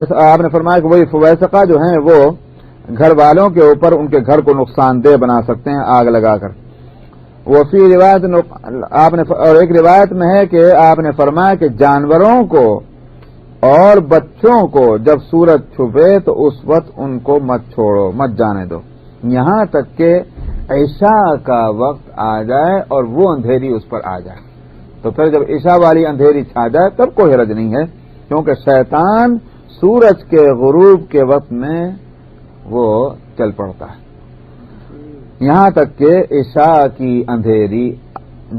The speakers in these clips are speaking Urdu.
آپ نے فرمایا کہ وہی فویسقہ جو ہیں وہ گھر والوں کے اوپر ان کے گھر کو نقصان دہ بنا سکتے ہیں آگ لگا کر. وہ فی روایت آپ نے اور ایک روایت میں ہے کہ آپ نے فرمایا کہ جانوروں کو اور بچوں کو جب سورج چھپے تو اس وقت ان کو مت چھوڑو، مت جانے دو یہاں تک کہ عشاء کا وقت آ جائے اور وہ اندھیری اس پر آ جائے. تو پھر جب عشاء والی اندھیری چھا جائے تب کوئی حرج نہیں ہے، کیونکہ شیطان سورج کے غروب کے وقت میں وہ چل پڑتا ہے یہاں تک کہ عشاء کی اندھیری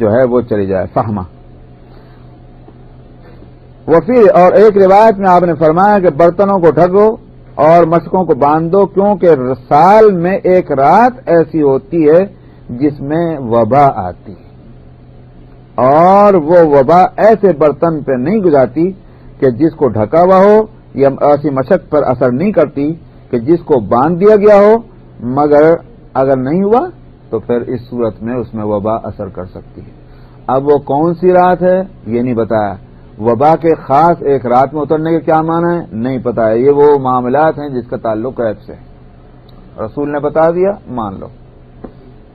جو ہے وہ چلی جائے. فہمہ وفی اور ایک روایت میں آپ نے فرمایا کہ برتنوں کو ڈھکو اور مشکوں کو باندھ دو، کیونکہ سال میں ایک رات ایسی ہوتی ہے جس میں وبا آتی ہے اور وہ وبا ایسے برتن پہ نہیں گزارتی کہ جس کو ڈھکا ہوا ہو یا ایسی مشق پر اثر نہیں کرتی کہ جس کو باندھ دیا گیا ہو، مگر اگر نہیں ہوا تو پھر اس صورت میں اس میں وبا اثر کر سکتی ہے. اب وہ کون سی رات ہے یہ نہیں بتایا. وبا کے خاص ایک رات میں اترنے کے کیا معنی ہے نہیں پتا ہے. یہ وہ معاملات ہیں جس کا تعلق غیب سے رسول نے بتا دیا مان لو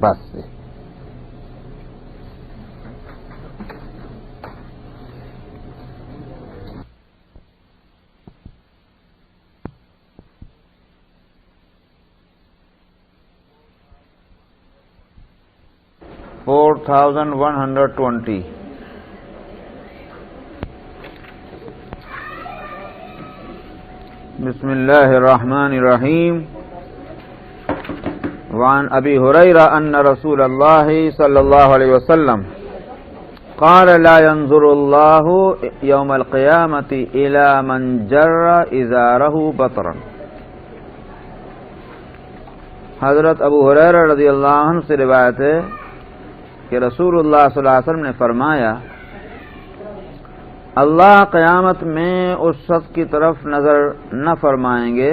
بس. 4120 بسم الله الرحمن الرحيم. وعن أبي هريرة أن رسول الله صلى الله عليه وسلم قال لا ينظر الله يوم القيامة إلى من جر إزاره بطرا. حضرت ابو ہریرہ رضی اللہ عنہ سے روایت ہے کہ رسول اللہ صلی اللہ علیہ وسلم نے فرمایا اللہ قیامت میں اس شخص کی طرف نظر نہ فرمائیں گے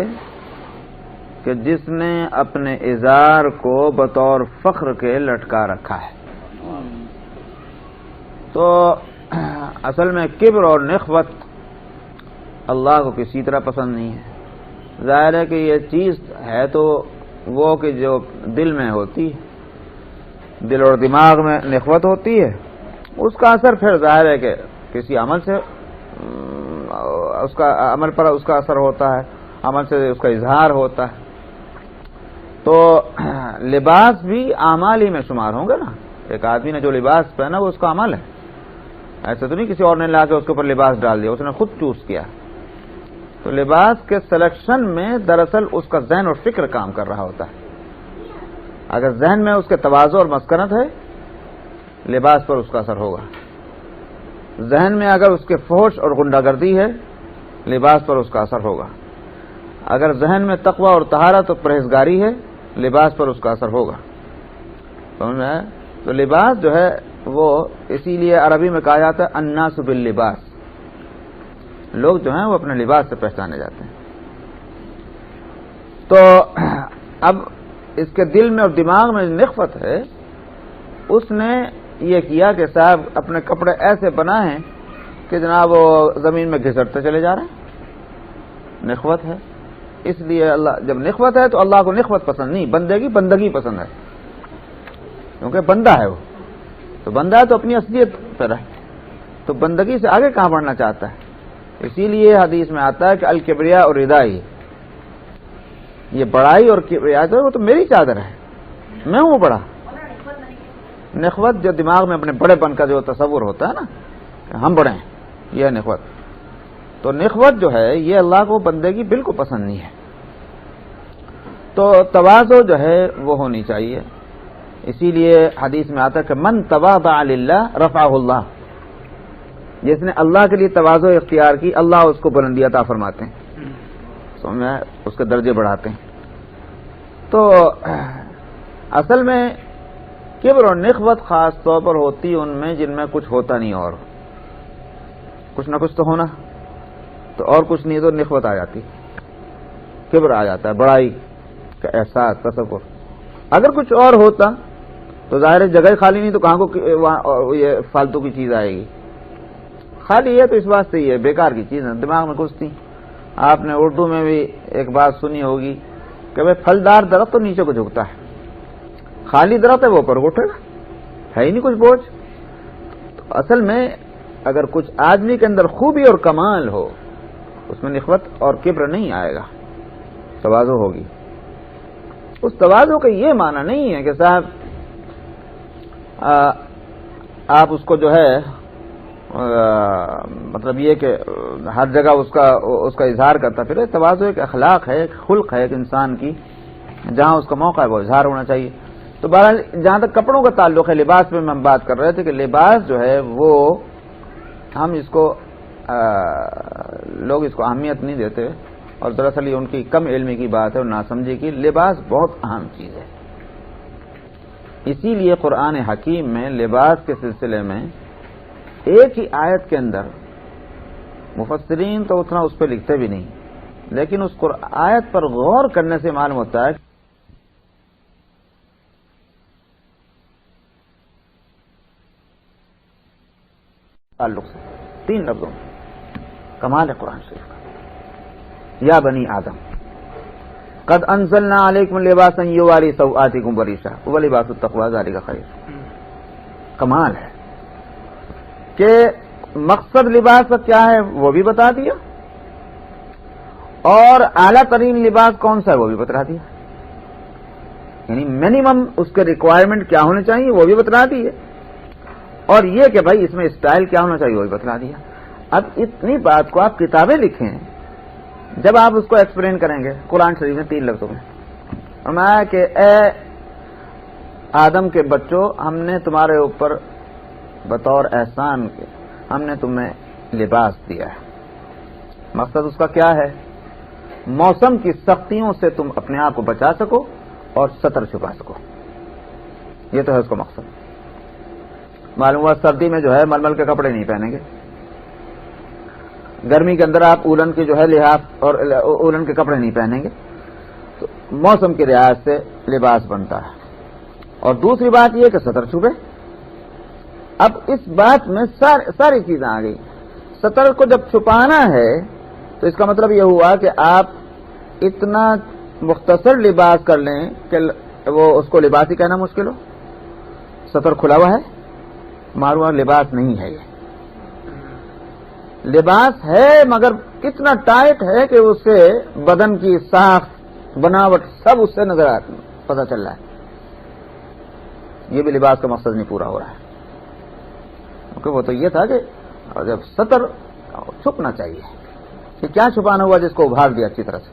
کہ جس نے اپنے ازار کو بطور فخر کے لٹکا رکھا ہے. تو اصل میں کبر اور نخوت اللہ کو کسی طرح پسند نہیں ہے. ظاہر ہے کہ یہ چیز ہے تو وہ کہ جو دل میں ہوتی ہے، دل اور دماغ میں نخوت ہوتی ہے، اس کا اثر پھر ظاہر ہے کہ کسی عمل سے اس کا عمل پر اس کا اثر ہوتا ہے، عمل سے اس کا اظہار ہوتا ہے. تو لباس بھی اعمال ہی میں شمار ہوں گے نا. ایک آدمی نے جو لباس پہنا وہ اس کا عمل ہے، ایسا تو نہیں کسی اور نے لا کے اس کے اوپر لباس ڈال دیا، اس نے خود چوز کیا. تو لباس کے سلیکشن میں دراصل اس کا ذہن اور فکر کام کر رہا ہوتا ہے. اگر ذہن میں اس کے تواضع اور مسکنت ہے لباس پر اس کا اثر ہوگا. ذہن میں اگر اس کے فحش اور غنڈہ گردی ہے لباس پر اس کا اثر ہوگا. اگر ذہن میں تقوی اور طہارت اور پرہیزگاری ہے لباس پر اس کا اثر ہوگا. سمجھ میں آیا؟ تو لباس جو ہے وہ اسی لیے عربی میں کہا جاتا ہے الناس باللباس. لوگ جو ہیں وہ اپنے لباس سے پہچانے جاتے ہیں. تو اب اس کے دل میں اور دماغ میں نخوت ہے، اس نے یہ کیا کہ صاحب اپنے کپڑے ایسے بنائے ہیں کہ جناب وہ زمین میں گھسٹتے چلے جا رہے ہیں. نخوت ہے. اس لیے اللہ جب نخوت ہے تو اللہ کو نخوت پسند نہیں، بندگی پسند ہے، کیونکہ بندہ ہے وہ. تو بندہ ہے تو اپنی اصلیت پر ہے، تو بندگی سے آگے کہاں بڑھنا چاہتا ہے. اسی لیے حدیث میں آتا ہے کہ الکبریا اور ردائی، یہ بڑائی اور کبریا تو وہ تو میری چادر ہے، میں ہوں بڑا. نخوت جو دماغ میں اپنے بڑے پن کا جو تصور ہوتا ہے نا کہ ہم بڑے ہیں، یہ نخوت. تو نخوت جو ہے یہ اللہ کو بندگی بالکل پسند نہیں ہے. تو تواضع جو ہے وہ ہونی چاہیے. اسی لیے حدیث میں آتا ہے کہ من تواضع للہ رفعہ اللہ. جس نے اللہ کے لیے تواضع اختیار کی اللہ اس کو بلندی عطا فرماتے ہیں، سمجھا، اس کے درجے بڑھاتے ہیں. تو اصل میں کبر اور نخوت خاص طور پر ہوتی ان میں جن میں کچھ ہوتا نہیں، اور کچھ نہ کچھ تو ہونا، تو اور کچھ نہیں تو نخوت آ جاتی، کبر آ جاتا ہے، بڑائی کا احساس، تصور. اگر کچھ اور ہوتا تو ظاہر جگہ خالی نہیں تو کہاں کو یہ فالتو کی چیز آئے گی. خالی ہے تو اس واسطے یہ بیکار کی چیز ہے، دماغ میں گھستی. آپ نے اردو میں بھی ایک بات سنی ہوگی کہ بھائی پھلدار درخت تو نیچے کو جھکتا ہے، خالی درخت ہے وہ اوپر کو اٹھے گا، ہے ہی نہیں کچھ بوجھ. تو اصل میں اگر کچھ آدمی کے اندر خوبی اور کمال ہو اس میں نخوت اور کبر نہیں آئے گا، تواضع ہوگی. اس تواضع کا یہ معنی نہیں ہے کہ صاحب آپ اس کو جو ہے مطلب یہ کہ ہر جگہ اس کا اظہار کرتا پھر. تواضع ایک اخلاق ہے، ایک خلق ہے ایک انسان کی، جہاں اس کا موقع ہے وہ اظہار ہونا چاہیے. تو بہرحال جہاں تک کپڑوں کا تعلق ہے، لباس پہ ہم بات کر رہے تھے کہ لباس جو ہے وہ ہم اس کو لوگ اس کو اہمیت نہیں دیتے، اور دراصل یہ ان کی کم علمی کی بات ہے اور ناسمجھی کی. لباس بہت اہم چیز ہے. اسی لیے قرآن حکیم میں لباس کے سلسلے میں ایک ہی آیت کے اندر مفسرین تو اتنا اس پہ لکھتے بھی نہیں، لیکن اس آیت پر غور کرنے سے معلوم ہوتا ہے تعلق سے 3 لفظوں میں کمال ہے قرآن شریف کا. یا بنی آدم قد انزلنا علیکم لباسا یواری سوآتکم وریشا ولباس التقوی ذالک خیر. کمال ہے کہ مقصد لباس کا کیا ہے وہ بھی بتا دیا، اور اعلیٰ ترین لباس کون سا ہے وہ بھی بتا دیا. یعنی منیمم اس کے ریکوائرمنٹ کیا ہونے چاہیے وہ بھی بتا دیے، اور یہ کہ بھائی اس میں اسٹائل کیا ہونا چاہیے وہ بھی بتا دیا. اب اتنی بات کو آپ کتابیں لکھیں، جب آپ اس کو ایکسپلین کریں گے قرآن شریف میں 3 لفظوں میں فرمایا کہ اے آدم کے بچوں، ہم نے تمہارے اوپر بطور احسان کے ہم نے تمہیں لباس دیا ہے. مقصد اس کا کیا ہے؟ موسم کی سختیوں سے تم اپنے آپ کو بچا سکو اور ستر چھپا سکو. یہ تو ہے اس کا مقصد. معلوم ہوا سردی میں جو ہے ململ کے کپڑے نہیں پہنیں گے، گرمی کے اندر آپ اولن کے جو ہے لحاف اور اولن کے کپڑے نہیں پہنیں گے. تو موسم کی رعایت سے لباس بنتا ہے. اور دوسری بات یہ کہ ستر چھپے. اب اس بات میں ساری چیزیں آ گئی. ستر کو جب چھپانا ہے تو اس کا مطلب یہ ہوا کہ آپ اتنا مختصر لباس کر لیں کہ وہ اس کو لباس ہی کہنا مشکل ہو. ستر کھلا ہوا ہے، معلوم لباس نہیں ہے. یہ لباس ہے مگر کتنا ٹائٹ ہے کہ اس سے بدن کی ساخت بناوٹ سب اس سے نظر پتہ چل رہا ہے. یہ بھی لباس کا مقصد نہیں پورا ہو رہا ہے، کیونکہ وہ تو یہ تھا کہ جب ستر چھپنا چاہیے کہ کیا چھپانا ہوا جس کو ابھار دیا اچھی طرح سے.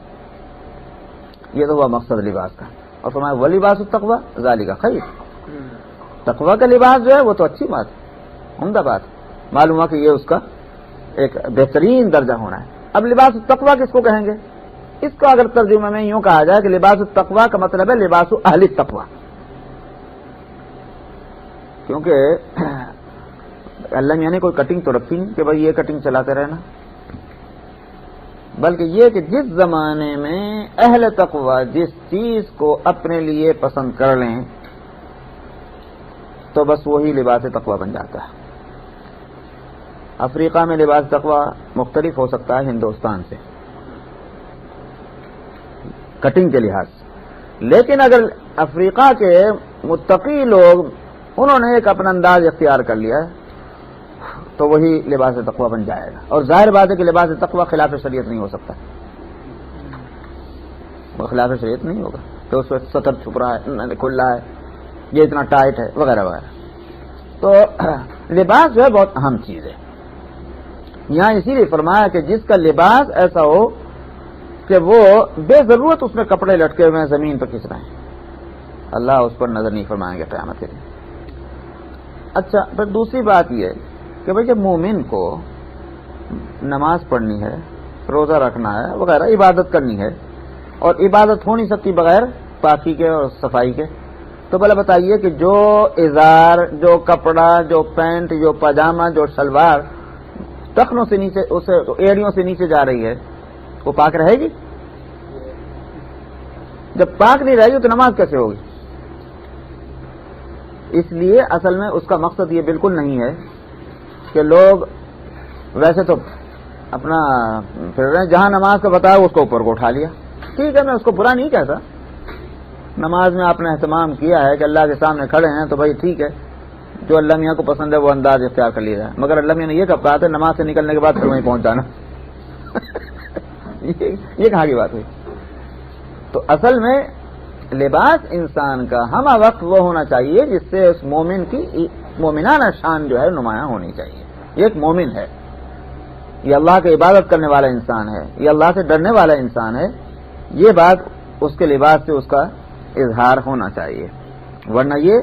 یہ تو ہوا مقصد لباس کا. اور فرمایا ولباس التقوی ذالک خیر. تقوی کا لباس جو ہے وہ تو اچھی بات ہے، عمدہ بات. معلوم ہوا کہ یہ اس کا ایک بہترین درجہ ہونا ہے. اب لباس التقوی کس کو کہیں گے؟ اس کو اگر ترجمہ میں یوں کہا جائے کہ لباس التقوی کا مطلب ہے لباس اہل التقوی. کیونکہ اللہ میاں نے کوئی کٹنگ تو رکھی نہیں کہ بھائی یہ کٹنگ چلاتے رہنا، بلکہ یہ کہ جس زمانے میں اہل تقوی جس چیز کو اپنے لیے پسند کر لیں تو بس وہی لباس تقوی بن جاتا ہے. افریقہ میں لباس تقوی مختلف ہو سکتا ہے ہندوستان سے کٹنگ کے لحاظ سے، لیکن اگر افریقہ کے متقی لوگ انہوں نے ایک اپنا انداز اختیار کر لیا ہے تو وہی لباس تقوی بن جائے گا. اور ظاہر بات ہے کہ لباس تقوی خلاف شریعت نہیں ہو سکتا، وہ خلاف شریعت نہیں ہوگا کہ اس وقت سطر چھپ رہا ہے، کھل رہا ہے، یہ اتنا ٹائٹ ہے وغیرہ وغیرہ. تو لباس جو ہے بہت اہم چیز ہے. یہاں اسی لیے فرمایا کہ جس کا لباس ایسا ہو کہ وہ بے ضرورت اس میں کپڑے لٹکے ہوئے ہیں زمین پر کھینچ رہے ہیں، اللہ اس پر نظر نہیں فرمائیں گے قیامت کے دن. اچھا، پھر دوسری بات یہ ہے کہ بھئی جب مومن کو نماز پڑھنی ہے، روزہ رکھنا ہے وغیرہ عبادت کرنی ہے، اور عبادت ہو نہیں سکتی بغیر پاکی کے اور صفائی کے، تو بھلا بتائیے کہ جو ازار، جو کپڑا، جو پینٹ، جو پاجامہ، جو شلوار ٹخنوں سے نیچے، اسے ایڑیوں سے نیچے جا رہی ہے، وہ پاک رہے گی؟ جب پاک نہیں رہے گی تو نماز کیسے ہوگی؟ اس لیے اصل میں اس کا مقصد یہ بالکل نہیں ہے کہ لوگ، ویسے تو اپنا پھر رہے ہیں، جہاں نماز کا بتایا اس کو اوپر کو اٹھا لیا. ٹھیک ہے، میں اس کو برا نہیں کہتا. نماز میں آپ نے اہتمام کیا ہے کہ اللہ کے سامنے کھڑے ہیں تو بھائی ٹھیک ہے، جو اللہ میاں کو پسند ہے وہ انداز اختیار کر لیا جائے. مگر اللہ میاں نے یہ کب کہا تھا نماز سے نکلنے کے بعد پھر وہیں پہنچ جانا؟ یہ کہاں کی بات ہوئی؟ تو اصل میں لباس انسان کا ہمہ وقت وہ ہونا چاہیے جس سے اس مومن کی مومنانہ شان جو ہے نمایاں ہونی چاہیے. یہ ایک مومن ہے، یہ اللہ کی عبادت کرنے والا انسان ہے، یہ اللہ سے ڈرنے والا انسان ہے. یہ بات اس کے لباس سے اس کا اظہار ہونا چاہیے. ورنہ یہ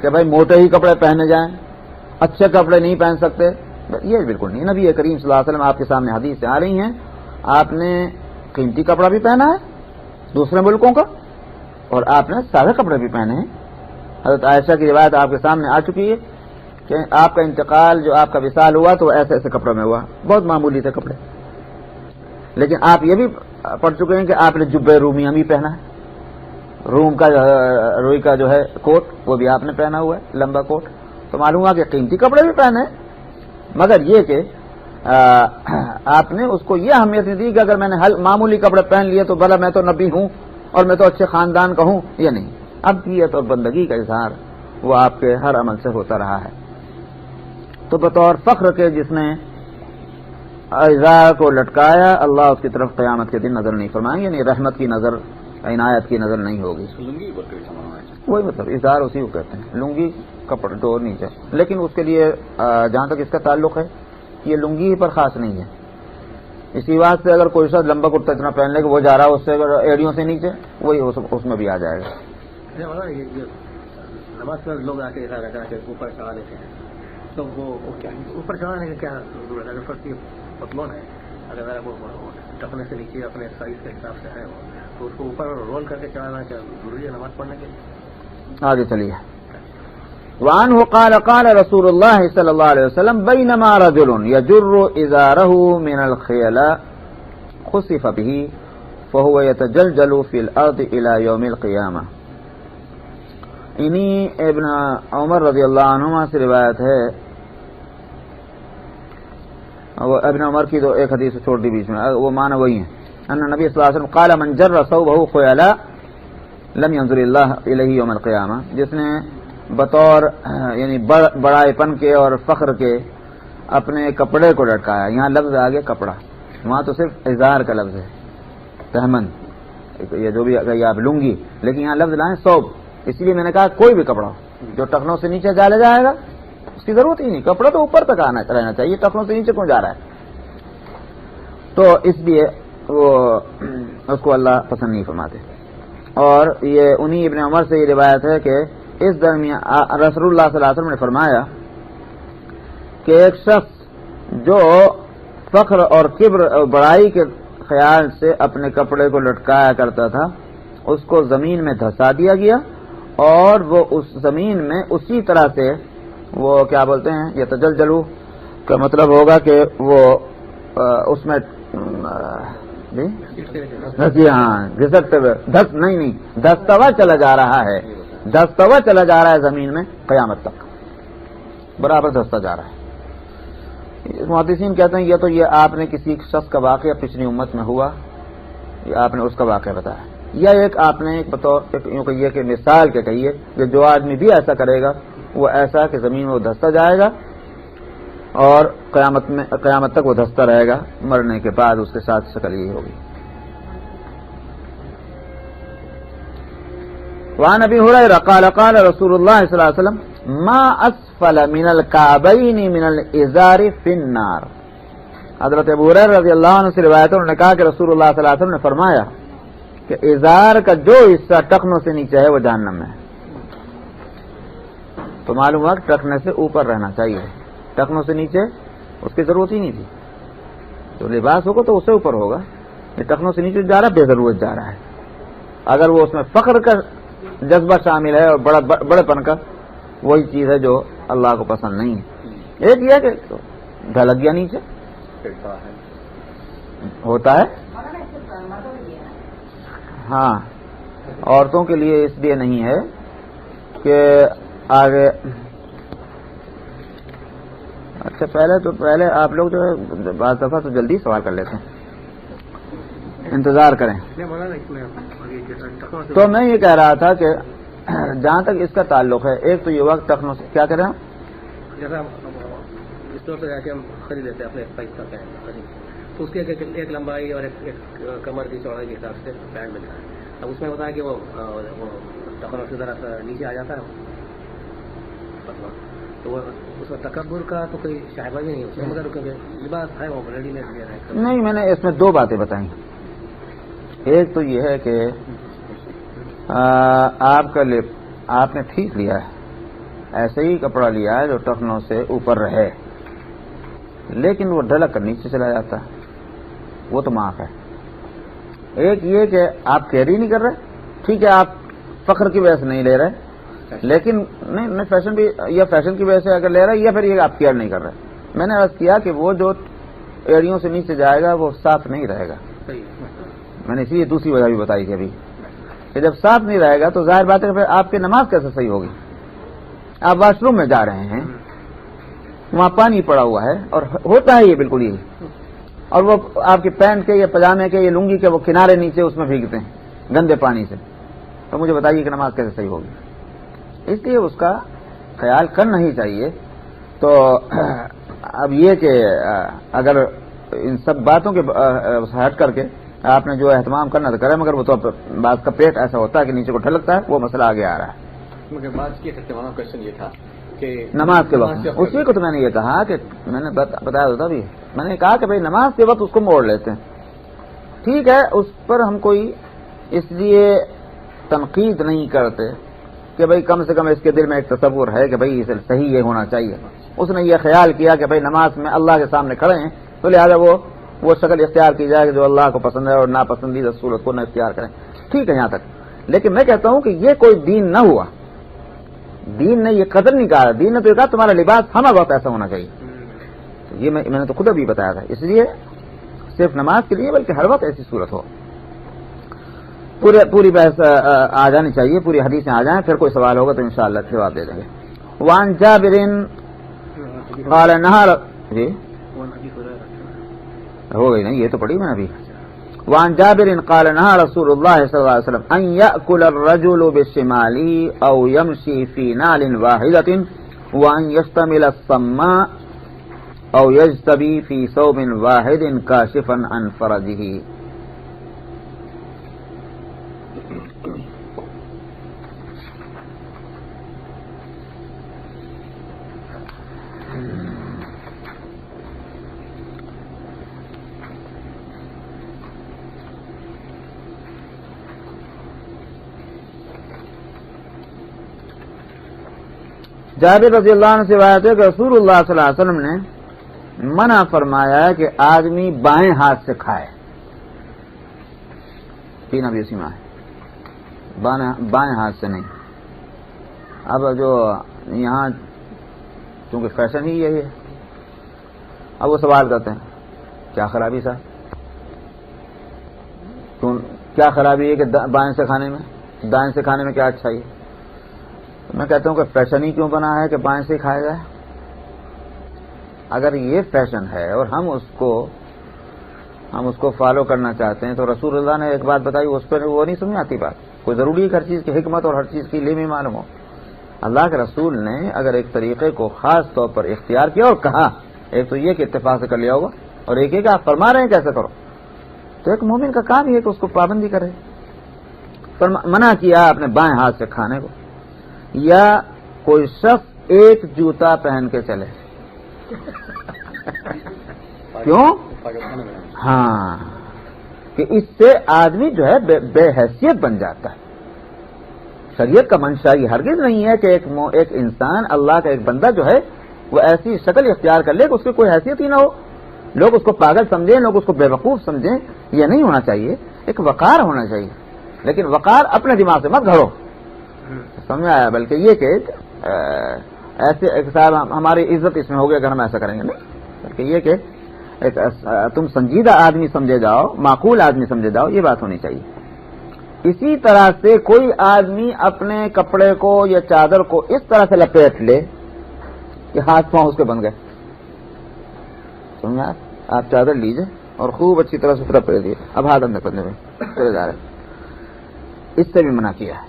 کہ بھائی موٹے ہی کپڑے پہنے جائیں، اچھے کپڑے نہیں پہن سکتے، یہ بالکل نہیں. نبی کریم صلی اللہ علیہ وسلم آپ کے سامنے حدیث سے آ رہی ہیں، آپ نے قیمتی کپڑا بھی پہنا ہے دوسرے ملکوں کا، اور آپ نے سادہ کپڑے بھی پہنے ہیں. حضرت عائشہ کی روایت آپ کے سامنے آ چکی ہے کہ آپ کا انتقال، جو آپ کا وصال ہوا تو ایسے ایسے کپڑوں میں ہوا، بہت معمولی تھے کپڑے. لیکن آپ یہ بھی پڑھ چکے ہیں کہ آپ نے جب رومیہ بھی پہنا ہے، روم کا روئی کا جو ہے کوٹ وہ بھی آپ نے پہنا ہوا ہے، لمبا کوٹ. تو معلوم ہوا کہ قیمتی کپڑے بھی پہنے، مگر یہ کہ آپ نے اس کو یہ اہمیت نہیں دی کہ اگر میں نے معمولی کپڑے پہن لیے تو بھلا میں تو نبی ہوں اور میں تو اچھے خاندان کا ہوں. یہ نہیں، عبدیت اور بندگی کا اظہار وہ آپ کے ہر عمل سے ہوتا رہا ہے. تو بطور فخر کے جس نے ازار کو لٹکایا، اللہ اس کی طرف قیامت کے دن نظر نہیں فرمائیں گے، یعنی رحمت کی نظر، عنایت کی نظر نہیں ہوگی. وہی مطلب ازار اسی کو کہتے ہیں، لنگی کپڑے تو نیچے. لیکن اس کے لیے جہاں تک اس کا تعلق ہے یہ لنگی پر خاص نہیں ہے. اسی بات سے اگر کوئی شخص لمبا کرتا اتنا پہن لے کہ وہ جا رہا ہے اس سے ایڑیوں سے نیچے، وہی اس میں بھی آ جائے گا. نماز میں لوگ آ کے اوپر چڑھا لیتے ہیں تو وہ کیا اوپر چڑھانے کا کیا ضرورت ہے؟ اگر فرض پتلون ہے، اگر وہ ٹکنے سے نیچے اپنے سائز کے حساب سے ہے تو اس کو اوپر رول کر کے چڑھانا کیا ضروری ہے نماز پڑھنے کے لیے؟ آگے چلیے. وعنه قال قال رسول الله صلی اللہ علیہ وسلم بینما رجل یجر ازاره من الخیلاء خسف به فهو يتجلجل في الارض الى يوم القیامہ. انہی ابن عمر رضی اللہ عنہما سے روایت ہے. وہ ابن عمر کی تو ایک حدیث چھوڑ دی بیچ میں، وہ معنی وہی ہیں. ان نبی صلی اللہ علیہ وسلم قال من جر ثوبه خیلاء لم ينظر الله الیہ یوم القیامہ. جس نے بطور یعنی بڑائی پن کے اور فخر کے اپنے کپڑے کو لٹکایا. یہاں لفظ آگے کپڑا، وہاں تو صرف ازار کا لفظ ہے، تہمن یہ جو بھی آپ لنگی، لیکن یہاں لفظ لائیں ثوب. اس لیے میں نے کہا کوئی بھی کپڑا جو ٹخنوں سے نیچے ڈالا جائے گا اس کی ضرورت ہی نہیں. کپڑا تو اوپر تک آنا رہنا چاہیے، ٹخنوں سے نیچے کیوں جا رہا ہے؟ تو اس لیے وہ اس کو اللہ پسند نہیں فرماتے. اور یہ انہی ابن عمر سے یہ روایت ہے کہ اس درمیان رسول اللہ صلی اللہ علیہ وسلم نے فرمایا کہ ایک شخص جو فخر اور کبر اور بڑائی کے خیال سے اپنے کپڑے کو لٹکایا کرتا تھا اس کو زمین میں دھسا دیا گیا، اور وہ اس زمین میں اسی طرح سے وہ کیا بولتے ہیں یہ تجلجلو کا مطلب ہوگا کہ وہ اس میں جی ہاں گھسٹتے ہوئے دھستا ہوا چلا جا رہا ہے، دھستا ہوا چلا جا رہا ہے زمین میں قیامت تک برابر دھستا جا رہا ہے. محدثین کہتے ہیں یہ تو یہ آپ نے کسی شخص کا واقعہ پچھلی امت میں ہوا، آپ نے اس کا واقعہ بتایا، یا ایک آپ نے ایک بطور یوں کہیے کہ مثال کے کہیے کہ جو آدمی بھی ایسا کرے گا وہ ایسا کہ زمین میں وہ دھستا جائے گا اور قیامت تک وہ دھستا رہے گا، مرنے کے بعد اس کے ساتھ شکل یہی ہوگی. وعن ابی ہریرہ قال قال رسول اللہ صلی اللہ علیہ وسلم ما اسفل من الكعبین من الازار فی النار. حضرت ابو ہریرہ رضی اللہ عنہ سے روایت ہے، انہوں نے کہا کہ رسول اللہ صلی اللہ علیہ وسلم نے فرمایا کہ ازار کا جو حصہ ٹخنوں سے نیچے ہے وہ جہنم میں ہے. تو معلوم ہوا کہ ٹخنے سے اوپر رہنا چاہیے، ٹخنوں سے نیچے اس کی ضرورت ہی نہیں تھی. جو لباس ہوگا تو اس سے اوپر ہوگا، یہ ٹخنوں سے نیچے جا رہا ہے، بے ضرورت جا رہا ہے. اگر وہ اس میں فخر کا جذبہ شامل ہے اور بڑے پن کا، وہی چیز ہے جو اللہ کو پسند نہیں ہے. ایک یہ کہ ڈھلک گیا نیچے ہوتا ہے، ہاں عورتوں کے لیے اس لیے نہیں ہے کہ آگے اچھا پہلے آپ لوگ جو ہے بعض دفعہ تو جلدی سوال کر لیتے ہیں، انتظار کریں. تو میں یہ کہہ رہا تھا کہ جہاں تک اس کا تعلق ہے، ایک تو یہ وقت ٹخنوں سے کیا کریں جیسا اسٹور سے جا کے ہم خرید لیتے ہیں اپنے سائز کا پینٹ خرید، تو اس کی ایک لمبائی اور ایک کمر کی چوڑائی کے حساب سے پینٹ ملتا ہے. اب اس میں ہوتا ہے کہ وہ ٹخنوں سے ذرا سا نیچے آ جاتا ہے تو وہ اس میں تکبر کا تو کوئی شائبہ بھی نہیں اس میں، مگر کیونکہ لباس ہے وہ ریڈی میڈ لے رہے ہیں. نہیں، میں نے اس میں دو باتیں بتائیں. ایک تو یہ ہے کہ آپ نے ٹھیک لیا ہے، ایسے ہی کپڑا لیا ہے جو ٹخنوں سے اوپر رہے، لیکن وہ ڈھلک کر نیچے چلا جاتا ہے، وہ تو معاف ہے. ایک یہ کہ آپ کیری نہیں کر رہے، ٹھیک ہے آپ فخر کی وجہ سے نہیں لے رہے، لیکن نہیں فیشن بھی یا فیشن کی وجہ سے اگر لے رہے یا پھر یہ آپ کیئر نہیں کر رہے. میں نے عرض کیا کہ وہ جو ایڑیوں سے نیچے جائے گا وہ صاف نہیں رہے گا. میں نے اسی لیے دوسری وجہ بھی بتائی تھی ابھی کہ جب صاف نہیں رہے گا تو ظاہر بات ہے کہ پھر آپ کی نماز کیسے صحیح ہوگی. آپ واش روم میں جا رہے ہیں، وہاں پانی پڑا ہوا ہے اور ہوتا ہے یہ بالکل یہی، اور وہ آپ کے پینٹ کے یا پجامے کے یا لنگی کے وہ کنارے نیچے اس میں بھیگتے ہیں گندے پانی سے، تو مجھے بتائیے کہ نماز کیسے صحیح ہوگی. اس لیے اس کا خیال کرنا ہی چاہیے. تو اب یہ کہ اگر ان سب باتوں کے ہٹ کر کے آپ نے جو اہتمام کرنا تو کرے، مگر وہ تو بعض کا پیٹ ایسا ہوتا ہے کہ نیچے کو ڈھلکتا ہے، وہ مسئلہ آگے آ رہا ہے. مگر بات کی سکتے وہاں کوشچن یہ تھا کہ نماز کے وقت اسی کو تو میں نے یہ کہا کہ میں نے بتایا ہوتا بھی، میں نے کہا کہ بھائی نماز کے وقت اس کو موڑ لیتے ہیں، ٹھیک ہے، اس پر ہم کوئی اس لیے تنقید نہیں کرتے کہ بھائی کم سے کم اس کے دل میں ایک تصور ہے کہ بھائی اسے صحیح یہ ہونا چاہیے. اس نے یہ خیال کیا کہ بھائی نماز میں اللہ کے سامنے کھڑے ہیں تو لہٰذا وہ شکل اختیار کی جائے جو اللہ کو پسند ہے اور ناپسندیدہ صورت کو نہ اختیار کریں. ٹھیک ہے یہاں تک، لیکن میں کہتا ہوں کہ یہ کوئی دین نہ ہوا. دین نے یہ قدر نہیں کہا، دین نے تو کہا تمہارا لباس ہمارا وقت ایسا ہونا چاہیے. یہ میں نے تو خود ابھی بتایا تھا. اس لیے صرف نماز کے لیے بلکہ ہر وقت ایسی صورت ہو. پوری بحث آ جانی چاہیے، پوری حدیثیں آ جائیں، پھر کوئی سوال ہوگا تو انشاءاللہ جواب دے دیں گے. وان جابر قال نہار جی ہو گئی نہیں، یہ تو پڑھی میں نے ابھی. وان جابر قال نهى رسول الله صلى الله عليه وسلم ان يأكل الرجل بالشمال او يمشي في نال واحدة وان يشتمل الصماء او يجتبي في ثوب واحد كاشفا عن فرجه. جابر رضی اللہ عنہ سے روایت ہے کہ رسول اللہ صلی اللہ علیہ وسلم نے منع فرمایا ہے کہ آدمی بائیں ہاتھ سے کھائے. پینا بھی اسی میں ہے، بائیں ہاتھ سے نہیں. اب جو یہاں چونکہ فیشن ہی یہی ہے، اب وہ سوال کرتے ہیں کیا خرابی صاحب، کیا خرابی ہے کہ بائیں سے کھانے میں، دائیں سے کھانے میں کیا اچھائی ہے؟ میں کہتا ہوں کہ فیشن ہی کیوں بنا ہے کہ بائیں سے کھایا جائے؟ اگر یہ فیشن ہے اور ہم اس کو فالو کرنا چاہتے ہیں تو رسول اللہ نے ایک بات بتائی، اس پر وہ نہیں سمجھ آتی بات. کوئی ضروری ہے کہ ہر چیز کی حکمت اور ہر چیز کی علم معلوم ہو. اللہ کے رسول نے اگر ایک طریقے کو خاص طور پر اختیار کیا اور کہا، ایک تو یہ کہ اتفاق سے کر لیا ہوگا، اور ایک یہ کہ آپ فرما رہے ہیں کیسے کرو، تو ایک مومن کا کام یہ کہ اس کو پابندی کرے. منع کیا اپنے بائیں ہاتھ سے کھانے کو. یا کوئی شخص ایک جوتا پہن کے چلے، کیوں؟ ہاں، کہ اس سے آدمی جو ہے بے حیثیت بن جاتا ہے. شریعت کا منشا یہ ہرگز نہیں ہے کہ ایک انسان، اللہ کا ایک بندہ جو ہے وہ ایسی شکل اختیار کر لے کہ اس کی کوئی حیثیت ہی نہ ہو، لوگ اس کو پاگل سمجھیں، لوگ اس کو بے وقوف سمجھیں. یہ نہیں ہونا چاہیے. ایک وقار ہونا چاہیے، لیکن وقار اپنے دماغ سے مت گھڑو، سمجھ آیا؟ بلکہ یہ کہ ایسے صاحب ہماری عزت اس میں ہوگی اگر ہم ایسا کریں گے، نہیں، بلکہ یہ کہ تم سنجیدہ آدمی سمجھے جاؤ، معقول آدمی سمجھے جاؤ، یہ بات ہونی چاہیے. اسی طرح سے کوئی آدمی اپنے کپڑے کو یا چادر کو اس طرح سے لپیٹ لے کہ ہاتھ پاؤں اس کے بن گئے، سمجھا؟ آپ چادر لیجئے اور خوب اچھی طرح ستھرا پہن لیجیے. اب ہاتھ اندر کرنے میں چلے جا رہے ہیں. اس سے بھی منع کیا ہے.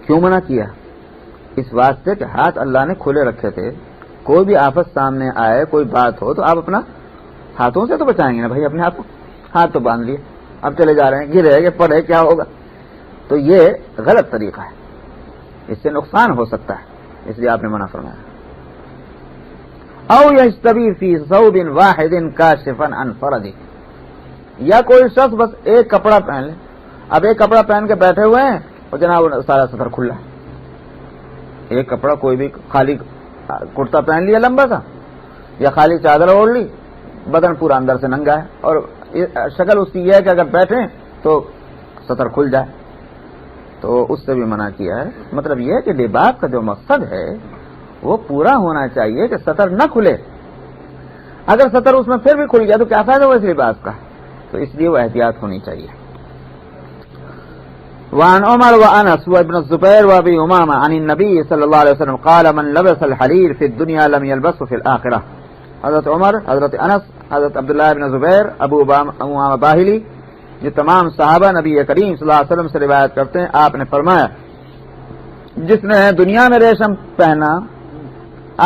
کیوں منع کیا؟ اس واسطے کہ ہاتھ اللہ نے کھلے رکھے تھے. کوئی بھی آفت سامنے آئے، کوئی بات ہو تو آپ اپنا ہاتھوں سے تو بچائیں گے نا بھائی. اپنے آپ کو ہاتھ تو باندھ لیے، اب چلے جا رہے ہیں، گرے کہ پڑے کیا ہوگا. تو یہ غلط طریقہ ہے، اس سے نقصان ہو سکتا ہے، اس لیے آپ نے منع فرمایا. او یجتبی فی ثوب واحد کاشفا عن فرجہ، یا کوئی شخص بس ایک کپڑا پہن لے. اب ایک کپڑا پہن کے بیٹھے ہوئے ہیں اور جناب سارا سطر کھلا ہے. ایک کپڑا کوئی بھی خالی کرتا پہن لیا لمبا سا، یا خالی چادر اوڑھ لی، بدن پورا اندر سے ننگا ہے، اور شکل اس کی یہ ہے کہ اگر بیٹھیں تو سطر کھل جائے. تو اس سے بھی منع کیا ہے. مطلب یہ ہے کہ لباس کا جو مقصد ہے وہ پورا ہونا چاہیے کہ سطر نہ کھلے. اگر سطر اس میں پھر بھی کھل گیا تو کیا فائدہ ہوا اس لباس کا؟ تو اس لیے وہ احتیاط ہونی چاہیے. وعن عمر وانس وابن الزبير وابي امامه عن النبي صلى الله عليه وسلم قال من لبس الحرير في الدنيا لم يلبسه في الاخره. حضرت عمر، حضرت انس، حضرت عبداللہ بن زبیر، ابو امامہ باہلی، یہ تمام صحابہ نبی کریم صلی اللہ علیہ وسلم سے روایت کرتے ہیں. آپ نے فرمایا جس نے دنیا میں ریشم پہنا،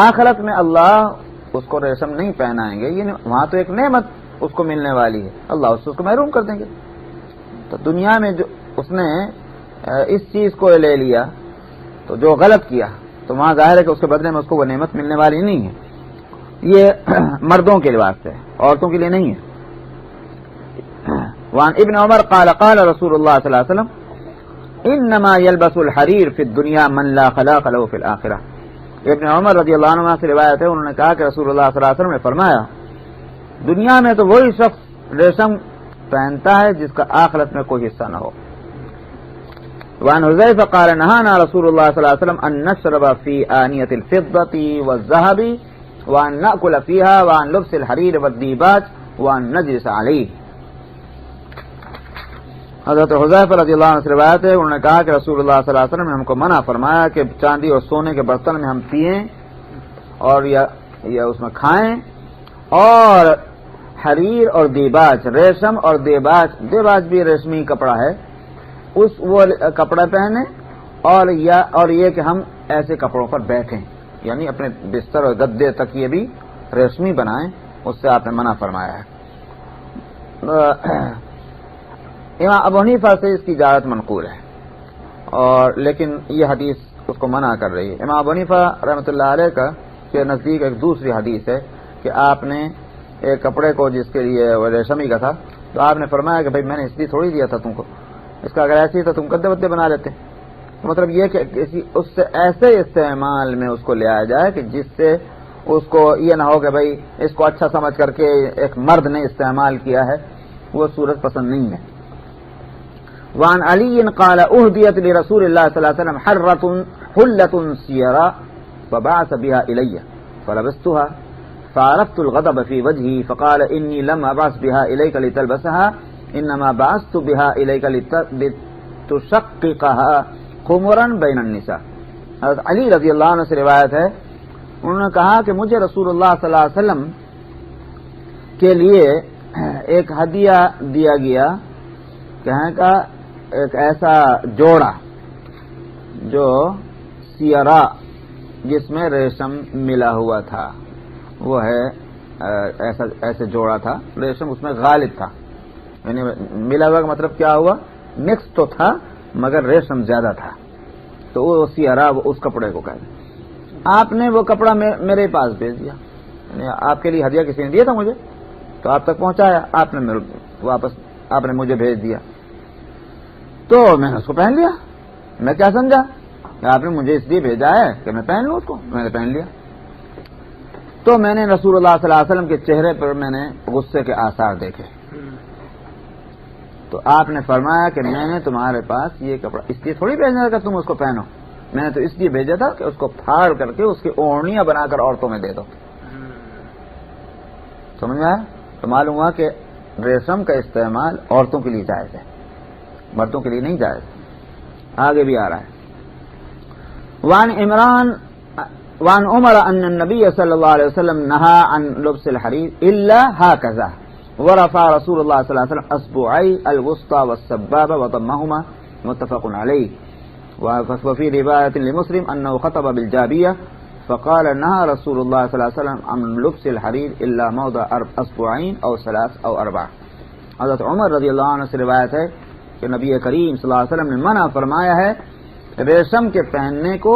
آخرت میں اللہ اس کو ریشم نہیں پہنائیں گے. یہ وہاں تو ایک نعمت اس کو ملنے والی ہے، اللہ اس کو محروم کر دیں گے. تو دنیا میں جو اس نے اس چیز کو لے لیا تو جو غلط کیا تو وہاں ظاہر ہے کہ اس کے بدلے میں اس کو وہ نعمت ملنے والی نہیں ہے. یہ مردوں کے لباس سے، عورتوں کے لیے نہیں ہے. وعن ابن عمر قال قال رسول اللہ صلی اللہ علیہ وسلم انما يلبس الحرير في الدنيا من لا خلاق له في الاخره. ابن عمر رضی اللہ عنہ سے روایت ہے، انہوں نے کہا کہ رسول اللہ صلی اللہ علیہ وسلم نے فرمایا دنیا میں تو وہی شخص ریشم پہنتا ہے جس کا آخرت میں کوئی حصہ نہ ہو. وعن حذیفہ قال نهانا رسول اللہ صلی اللہ علیہ وسلم ان نشرب في آنية الفضة والذهب وان نأكل فيها وان لبس الحرير والديباج وان نجلس عليه. حضرت حذیفہ رضی اللہ عنہ سے روایت ہے، انہوں نے کہا کہ رسول اللہ صلی اللہ علیہ وسلم نے ہم کو منع فرمایا کہ چاندی اور سونے کے برتن میں ہم پئیں اور یا اس میں کھائیں، اور حریر اور دیباج، ریشم اور دیباج بھی ریشمی کپڑا ہے، وہ کپڑا پہنے، اور یہ کہ ہم ایسے کپڑوں پر بیٹھیں، یعنی اپنے بستر اور گدے تک یہ بھی ریشمی بنائیں. اس سے آپ نے منع فرمایا ہے. امام ابو حنیفہ سے اس کی اجازت منقول ہے، اور لیکن یہ حدیث اس کو منع کر رہی ہے. امام ابو حنیفہ رحمۃ اللہ علیہ کا کے نزدیک ایک دوسری حدیث ہے کہ آپ نے ایک کپڑے کو جس کے لیے وہ ریشمی کا تھا تو آپ نے فرمایا کہ بھائی میں نے اس لیے تھوڑی دیا تھا تم کو، اس کا اگر ایسے ہی تھا تم گدے ودے بنا لیتے. تو مطلب یہ کہ اس سے ایسے استعمال میں اس کو لے آیا جائے کہ جس سے اس کو یہ نہ ہو کہ بھائی اس کو اچھا سمجھ کر کے ایک مرد نے استعمال کیا ہے، وہ صورت پسند نہیں ہے. وعن علی قال اهدیت لرسول اللہ صلی اللہ علیہ وسلم حلة سیراء فبعث بها الی فلبستها فعرفت الغضب في وجهي فقال انی لم ابعث بها الیک لتلبسها انما بعثت بها الیک لتشققها خمرا بین النساء. حضرت علی رضی اللہ عنہ سے روایت ہے، انہوں نے کہا کہ مجھے رسول اللہ صلی اللہ علیہ وسلم کے لیے ایک ہدیہ دیا گیا، کہنے کا ایک ایسا جوڑا جو سیرا جس میں ریشم ملا ہوا تھا، وہ ہے ایسے جوڑا تھا، ریشم اس میں غالب تھا، یعنی ملا ہوا کا مطلب کیا ہوا، مکس تو تھا مگر ریشم زیادہ تھا، تو وہ سیرا وہ اس کپڑے کو کہتے. آپ نے وہ کپڑا میرے پاس بھیج دیا، یعنی آپ کے لیے ہدیہ کسی نے دیا تھا مجھے تو آپ تک پہنچایا، آپ نے واپس آپ نے مجھے بھیج دیا تو میں نے اس کو پہن لیا. میں کیا سمجھا کہ آپ نے مجھے اس لیے بھیجا ہے کہ میں پہن لوں اس کو، میں نے پہن لیا. تو میں نے رسول اللہ صلی اللہ علیہ وسلم کے چہرے پر میں نے غصے کے آثار دیکھے، تو آپ نے فرمایا کہ میں نے تمہارے پاس یہ کپڑا اس لیے تھوڑی بھیجا کہ تم اس کو پہنو، میں نے تو اس لیے بھیجا تھا کہ اس کو پھاڑ کر کے اس کی اوڑھنیاں بنا کر عورتوں میں دے دو. سمجھ میں آیا؟ تو معلوم ہوا کہ ریشم کا استعمال عورتوں کے لیے جائز ہے، مردوں کے لیے نہیں جائز. آگے بھی آ رہا ہے. وعن عمران وعن عمر ان النبي صلى الله عليه وسلم نهى عن لبس الحرير الا هكذا ورفع رسول الله صلى الله عليه وسلم اصبعي الوسطى والسبابه وضمهما متفق عليه. وفي روايه لمسلم انه خطب بالجابيه فقال نهى رسول الله صلى الله عليه وسلم عن لبس الحرير الا موضع اصبعين او ثلاث او اربع. حضرت عمر رضی اللہ عنہ سے روایت ہے کہ نبی کریم صلی اللہ علیہ وسلم نے منع فرمایا ہے ریشم کے پہننے کو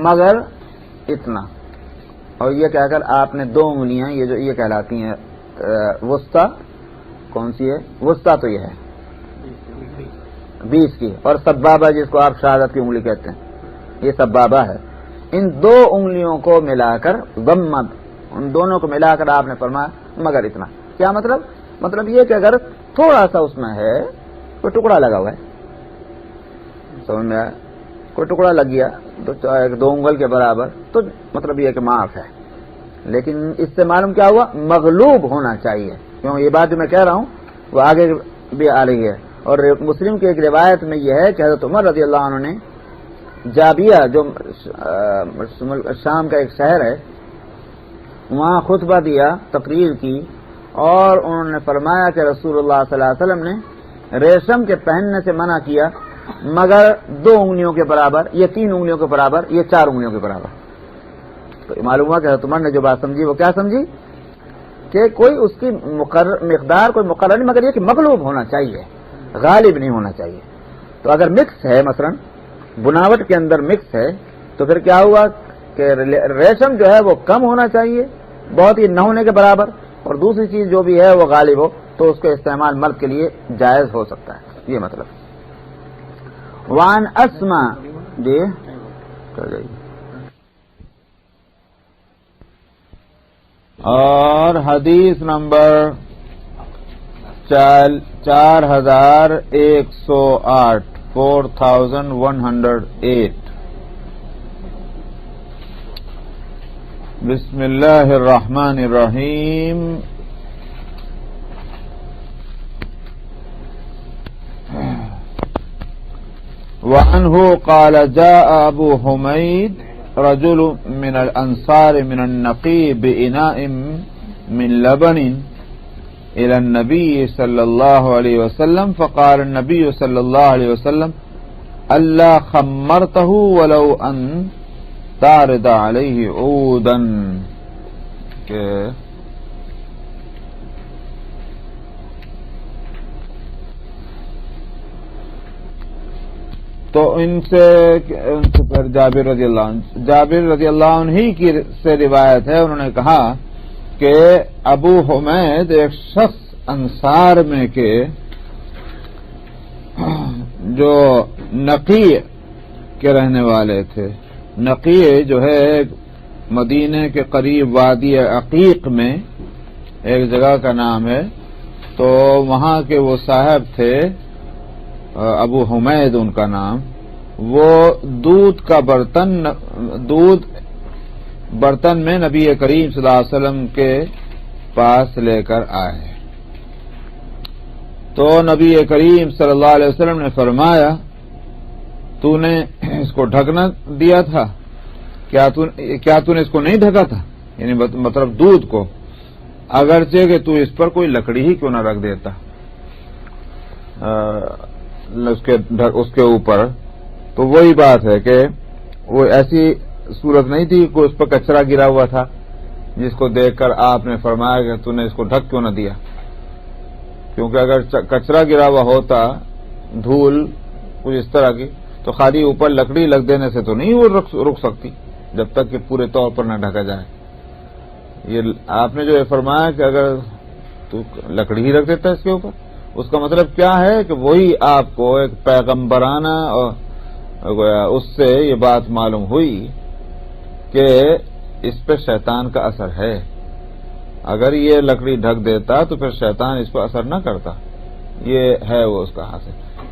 مگر اتنا، اور یہ کہہ کر آپ نے 2 انگلیاں یہ کہلاتی ہیں وسطی، کون سی ہے وسطی؟ تو یہ ہے 20 کی، اور سبابہ جس کو آپ شہادت کی انگلی کہتے ہیں یہ سبابہ ہے. ان 2 انگلیوں کو ملا کر ضمت، ان دونوں کو ملا کر آپ نے فرمایا مگر اتنا. کیا مطلب؟ مطلب یہ کہ اگر تھوڑا سا اس میں ہے کوئی ٹکڑا لگا ہوا ہے، سمجھ میں کوئی ٹکڑا لگ گیا تو 2 انگل کے برابر، تو مطلب یہ کہ معاف ہے. لیکن اس سے معلوم کیا ہوا؟ مغلوب ہونا چاہیے، کیوں یہ بات جو میں کہہ رہا ہوں وہ آگے بھی آ رہی ہے. اور مسلم کی ایک روایت میں یہ ہے کہ حضرت عمر رضی اللہ عنہ نے جابیہ جو شام کا ایک شہر ہے وہاں خطبہ دیا، تقریر کی، اور انہوں نے فرمایا کہ رسول اللہ صلی اللہ علیہ وسلم نے ریشم کے پہننے سے منع کیا مگر 2 انگلیوں کے برابر، یہ 3 انگلیوں کے برابر، یہ 4 انگلیوں کے برابر. تو معلوم ہوا کہ حضرت عمر نے جو بات سمجھی وہ کیا سمجھی کہ کوئی اس کی مقدار کوئی مقرر نہیں، مگر یہ کہ مغلوب ہونا چاہیے، غالب نہیں ہونا چاہیے. تو اگر مکس ہے، مثلا بناوٹ کے اندر مکس ہے، تو پھر کیا ہوا کہ ریشم جو ہے وہ کم ہونا چاہیے، بہت ہی نہ ہونے کے برابر، اور دوسری چیز جو بھی ہے وہ غالب ہو، تو اس کا استعمال مرد کے لیے جائز ہو سکتا ہے. یہ مطلب. وعن اسما جی اور حدیث نمبر 4108 4108. بسم اللہ الرحمن الرحیم. وعنه قال جاء ابو حمید رجل من الانصار من النقی بإناء من لبن الى النبي صلى الله عليه وسلم فقال النبي صلى الله عليه وسلم الا خمرته ولو ان تعرض عليه عودا. تو ان سے پھر جابر رضی اللہ عنہ ہی کی سے روایت ہے، انہوں نے کہا کہ ابو حمید ایک شخص انصار میں کے جو نقی کے رہنے والے تھے. نقی جو ہے مدینے کے قریب وادی عقیق میں ایک جگہ کا نام ہے، تو وہاں کے وہ صاحب تھے ابو حمید ان کا نام. وہ دودھ کا برتن میں نبی کریم صلی اللہ علیہ وسلم کے پاس لے کر آئے. تو نبی کریم صلی اللہ علیہ وسلم نے فرمایا تو نے اس کو ڈھکنا دیا تھا، کیا تو نے اس کو نہیں ڈھکا تھا؟ یعنی مطلب دودھ کو، اگرچہ کہ تو اس پر کوئی لکڑی ہی کیوں نہ رکھ دیتا اس کے اوپر. تو وہی بات ہے کہ وہ ایسی صورت نہیں تھی کہ اس پر کچرا گرا ہوا تھا جس کو دیکھ کر آپ نے فرمایا کہ تو نے اس کو ڈھک کیوں نہ دیا، کیونکہ اگر کچرا گرا ہوا ہوتا، دھول کچھ اس طرح کی، تو خالی اوپر لکڑی لگ دینے سے تو نہیں وہ رک سکتی جب تک کہ پورے طور پر نہ ڈھکا جائے. یہ آپ نے جو فرمایا کہ اگر تو لکڑی ہی رکھ دیتا اس کے اوپر، اس کا مطلب کیا ہے کہ وہی آپ کو ایک پیغمبرانہ اور اس سے یہ بات معلوم ہوئی کہ اس پہ شیطان کا اثر ہے. اگر یہ لکڑی ڈھک دیتا تو پھر شیطان اس پر اثر نہ کرتا. یہ ہے وہ اس کا حاصل.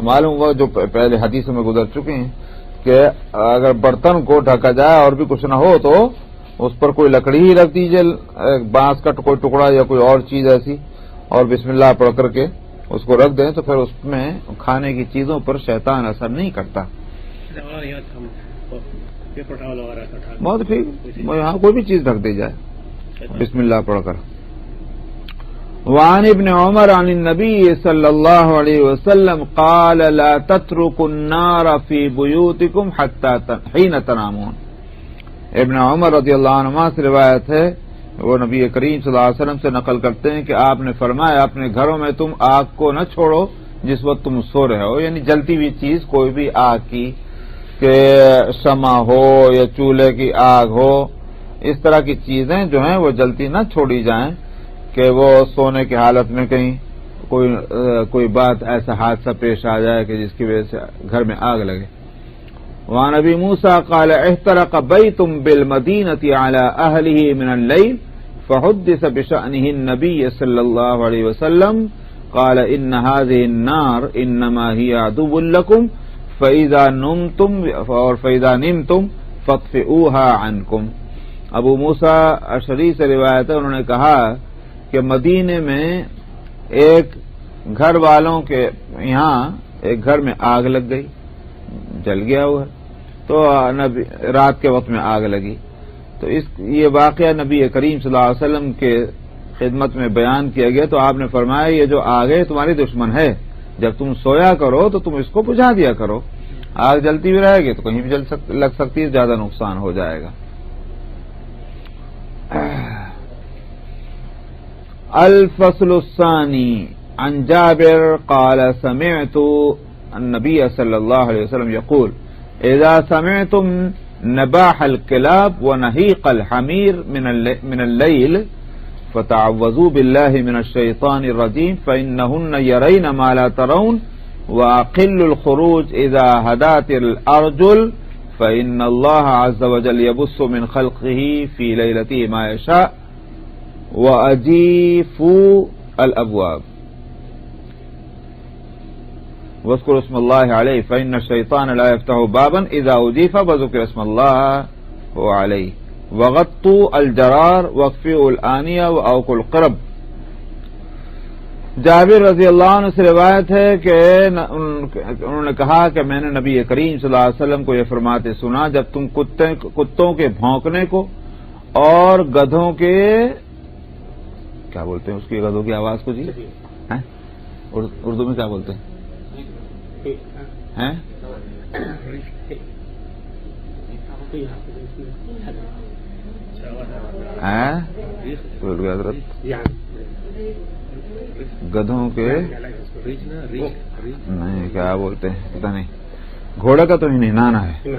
معلوم ہوا جو پہلے حدیثوں میں گزر چکے ہیں کہ اگر برتن کو ڈھکا جائے اور بھی کچھ نہ ہو تو اس پر کوئی لکڑی ہی رکھ دیجیے، بانس کا کوئی ٹکڑا یا کوئی اور چیز ایسی، اور بسم اللہ پڑھ کر کے اس کو رکھ دیں تو پھر اس میں کھانے کی چیزوں پر شیطان اثر نہیں کرتا. پیپر ٹاول وغیرہ کا ڈھک. بہت ٹھیک. یہاں کوئی بھی چیز ڈھک دی جائے بسم اللہ پڑھ کر. وعن ابن عمر عن النبي صلی اللہ علیہ وسلم قال لا تتركوا النار في بيوتكم حتى حين تنامون. ابن عمر رضی اللہ عنہ سے روایت ہے، وہ نبی کریم صلی اللہ علیہ وسلم سے نقل کرتے ہیں کہ آپ نے فرمایا اپنے گھروں میں تم آگ کو نہ چھوڑو جس وقت تم سو رہے ہو. یعنی جلتی ہوئی چیز کوئی بھی آگ کی کہ شمع ہو یا چولہے کی آگ ہو، اس طرح کی چیزیں جو ہیں وہ جلتی نہ چھوڑی جائیں کہ وہ سونے کی حالت میں کہیں کوئی بات ایسا حادثہ پیش آ جائے کہ جس کی وجہ سے گھر میں آگ لگے. وعن ابی موسیٰ قال احترق بیت بالمدینة على اہلہ من اللیل فحدث بشأنہ النبی صلی اللہ علیہ وسلم قال ان هذه النار انما هي عدو لكم فاذا نمتم فاطفئوها عنكم. ابو موسیٰ اشعری سے روایت ہے، انہوں نے کہا کہ مدینے میں ایک گھر والوں کے یہاں ایک گھر میں آگ لگ گئی، جل گیا ہوا، تو رات کے وقت میں آگ لگی. تو یہ واقعہ نبی کریم صلی اللہ علیہ وسلم کے خدمت میں بیان کیا گیا، تو آپ نے فرمایا یہ جو آگ ہے تمہاری دشمن ہے، جب تم سویا کرو تو تم اس کو بجھا دیا کرو. آگ جلتی بھی رہے گی تو کہیں بھی لگ سکتی ہے، زیادہ نقصان ہو جائے گا. الفصل الثانی عن جابر قال سمعت النبی صلی اللہ علیہ وسلم یقول اذا سمعتم نباح الكلاب ونهيق الحمير من الليل فتعوذوا بالله من الشيطان الرجيم فإنهن يرين ما لا ترون وأقل الخروج إذا هدات الأرجل فإن الله عز وجل يبث من خلقه في ليلته ما يشاء وأجيفوا الأبواب واذكروا اسم الله عليه فإن الشيطان لا يفتح بابا إذا أجيف وذكر اسم الله عليه وغطوا الجرار واكفئوا الآنية وأوقوا القرب. جابر رضی اللہ عنہ سے روایت ہے کہ انہوں نے کہا کہ میں نے نبی کریم صلی اللہ علیہ وسلم کو یہ فرماتے سنا جب تم کتوں کے بھونکنے کو اور گدھوں کے کیا بولتے ہیں اس کی گدھوں کی آواز کو جی اردو میں کیا بولتے ہیں گدھوں کے نہیں کیا بولتے ہیں پتہ نہیں، گھوڑے کا تو نہانا ہے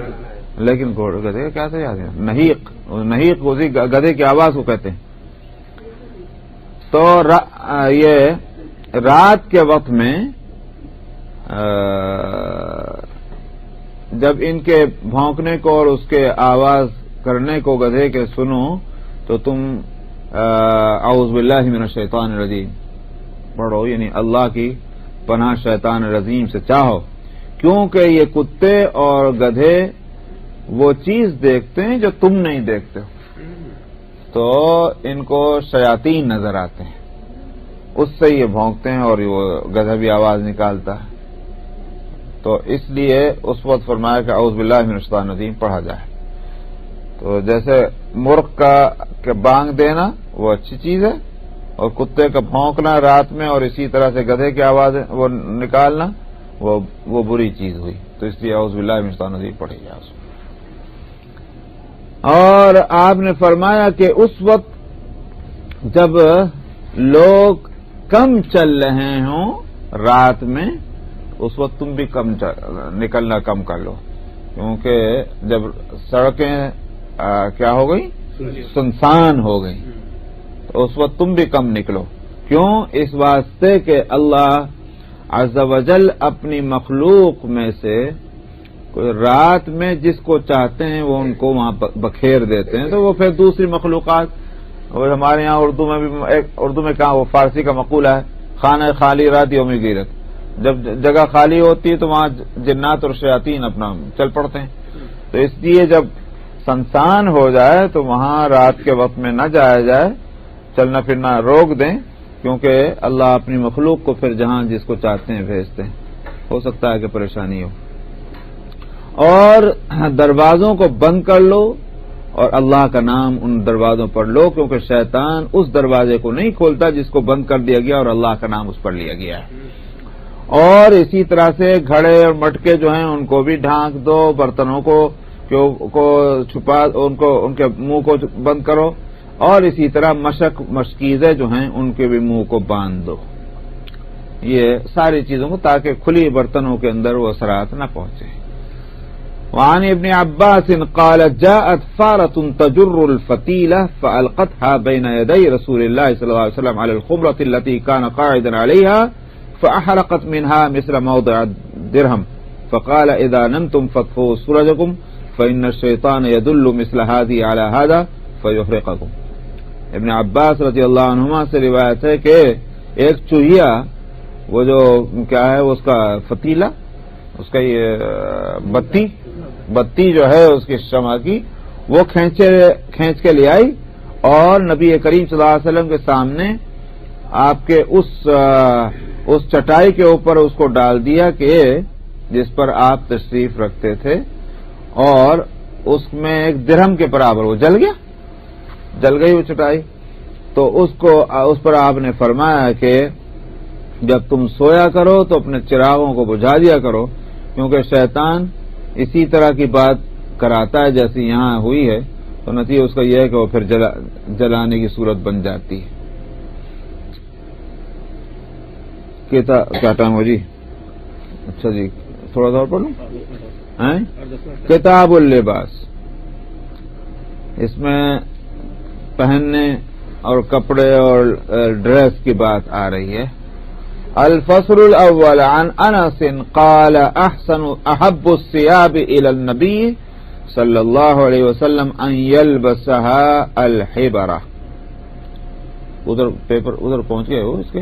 لیکن گدھے کا کیا تھا یاد ہے، نہیق اسی گدھے کی آواز کو کہتے ہیں. تو یہ رات کے وقت میں جب ان کے بھونکنے کو اور اس کے آواز کرنے کو گدھے کے سنو تو تم اعوذ باللہ من الشیطان الرجیم پڑھو، یعنی اللہ کی پناہ شیطان رجیم سے چاہو، کیونکہ یہ کتے اور گدھے وہ چیز دیکھتے ہیں جو تم نہیں دیکھتے ہو، تو ان کو شیاطین نظر آتے ہیں، اس سے یہ بھونکتے ہیں اور وہ گدھا بھی آواز نکالتا ہے. تو اس لیے اس وقت فرمایا کہ اعوذ باللہ من الشیطان الرجیم پڑھا جائے. تو جیسے مرغ کا بانگ دینا وہ اچھی چیز ہے، اور کتے کا بھونکنا رات میں اور اسی طرح سے گدھے کی آواز وہ نکالنا وہ بری چیز ہوئی. تو اس لیے اعوذ باللہ من الشیطان الرجیم پڑھی جائے. اور آپ نے فرمایا کہ اس وقت جب لوگ کم چل رہے ہوں رات میں اس وقت تم بھی نکلنا کم کر لو، کیونکہ جب سڑکیں کیا ہو گئی سنسان ہو گئی تو اس وقت تم بھی کم نکلو. کیوں؟ اس واسطے کہ اللہ عز و جل اپنی مخلوق میں سے کوئی رات میں جس کو چاہتے ہیں وہ ان کو وہاں بکھیر دیتے ہیں، تو وہ پھر دوسری مخلوقات. اور ہمارے یہاں اردو میں کہاں وہ فارسی کا مقولہ ہے خانہ خالی رات یوم گیرت، جب جگہ خالی ہوتی ہے تو وہاں جنات اور شیاطین اپنا چل پڑتے ہیں. تو اس لیے جب سنسان ہو جائے تو وہاں رات کے وقت میں نہ جایا جائے، چلنا پھرنا روک دیں، کیونکہ اللہ اپنی مخلوق کو پھر جہاں جس کو چاہتے ہیں بھیجتے ہیں، ہو سکتا ہے کہ پریشانی ہو. اور دروازوں کو بند کر لو اور اللہ کا نام ان دروازوں پر لو، کیونکہ شیطان اس دروازے کو نہیں کھولتا جس کو بند کر دیا گیا اور اللہ کا نام اس پر لیا گیا ہے۔ اور اسی طرح سے گھڑے اور مٹکے جو ہیں ان کو بھی ڈھانک دو، برتنوں کو چھپا، ان کے منہ کو بند کرو، اور اسی طرح مشکیزیں جو ہیں ان کے بھی منہ کو باندھ دو، یہ ساری چیزوں کو، تاکہ کھلی برتنوں کے اندر وہ اثرات نہ پہنچے۔ وعن ابن عباس قال جاءت فارة تجر الفتيلة فألقتها بين يدي رسول الله صلى الله عليه وسلم على الخمرة التي كان قاعدا عليها فأحرقت منها مثل موضع الدرهم فقال إذا نمتم فاطفئوا سرجكم فإن الشيطان يدل مثل هذه على هذا فيحرقكم۔ ابن عباس رضی اللہ عنہما سے روایت ہے کہ ایک چوہیا، وہ جو کیا ہے اس کا فتیلہ، اس کا یہ بتی جو ہے اس کی شمع کی، وہ کھینچ کے لے آئی اور نبی کریم صلی اللہ علیہ وسلم کے سامنے آپ کے اس چٹائی کے اوپر اس کو ڈال دیا کہ جس پر آپ تشریف رکھتے تھے، اور اس میں ایک درہم کے برابر وہ جل گئی وہ چٹائی۔ تو اس پر آپ نے فرمایا کہ جب تم سویا کرو تو اپنے چراغوں کو بجھا دیا کرو، کیونکہ شیطان اسی طرح کی بات کراتا ہے جیسی یہاں ہوئی ہے، تو نتیجہ اس کا یہ ہے کہ وہ پھر جلانے کی صورت بن جاتی ہے۔ کیا ٹائم ہو جی؟ اچھا جی، تھوڑا سا اور پڑھ لوں۔ کتاب اللباس، اس میں پہننے اور کپڑے اور ڈریس کی بات آ رہی ہے۔ الفصل الاول عن انس قال احب الثياب الى النبي صلی اللہ علیہ وسلم ان يلبسها الحبرہ۔ ادھر پہنچ گئے ہو اس کے؟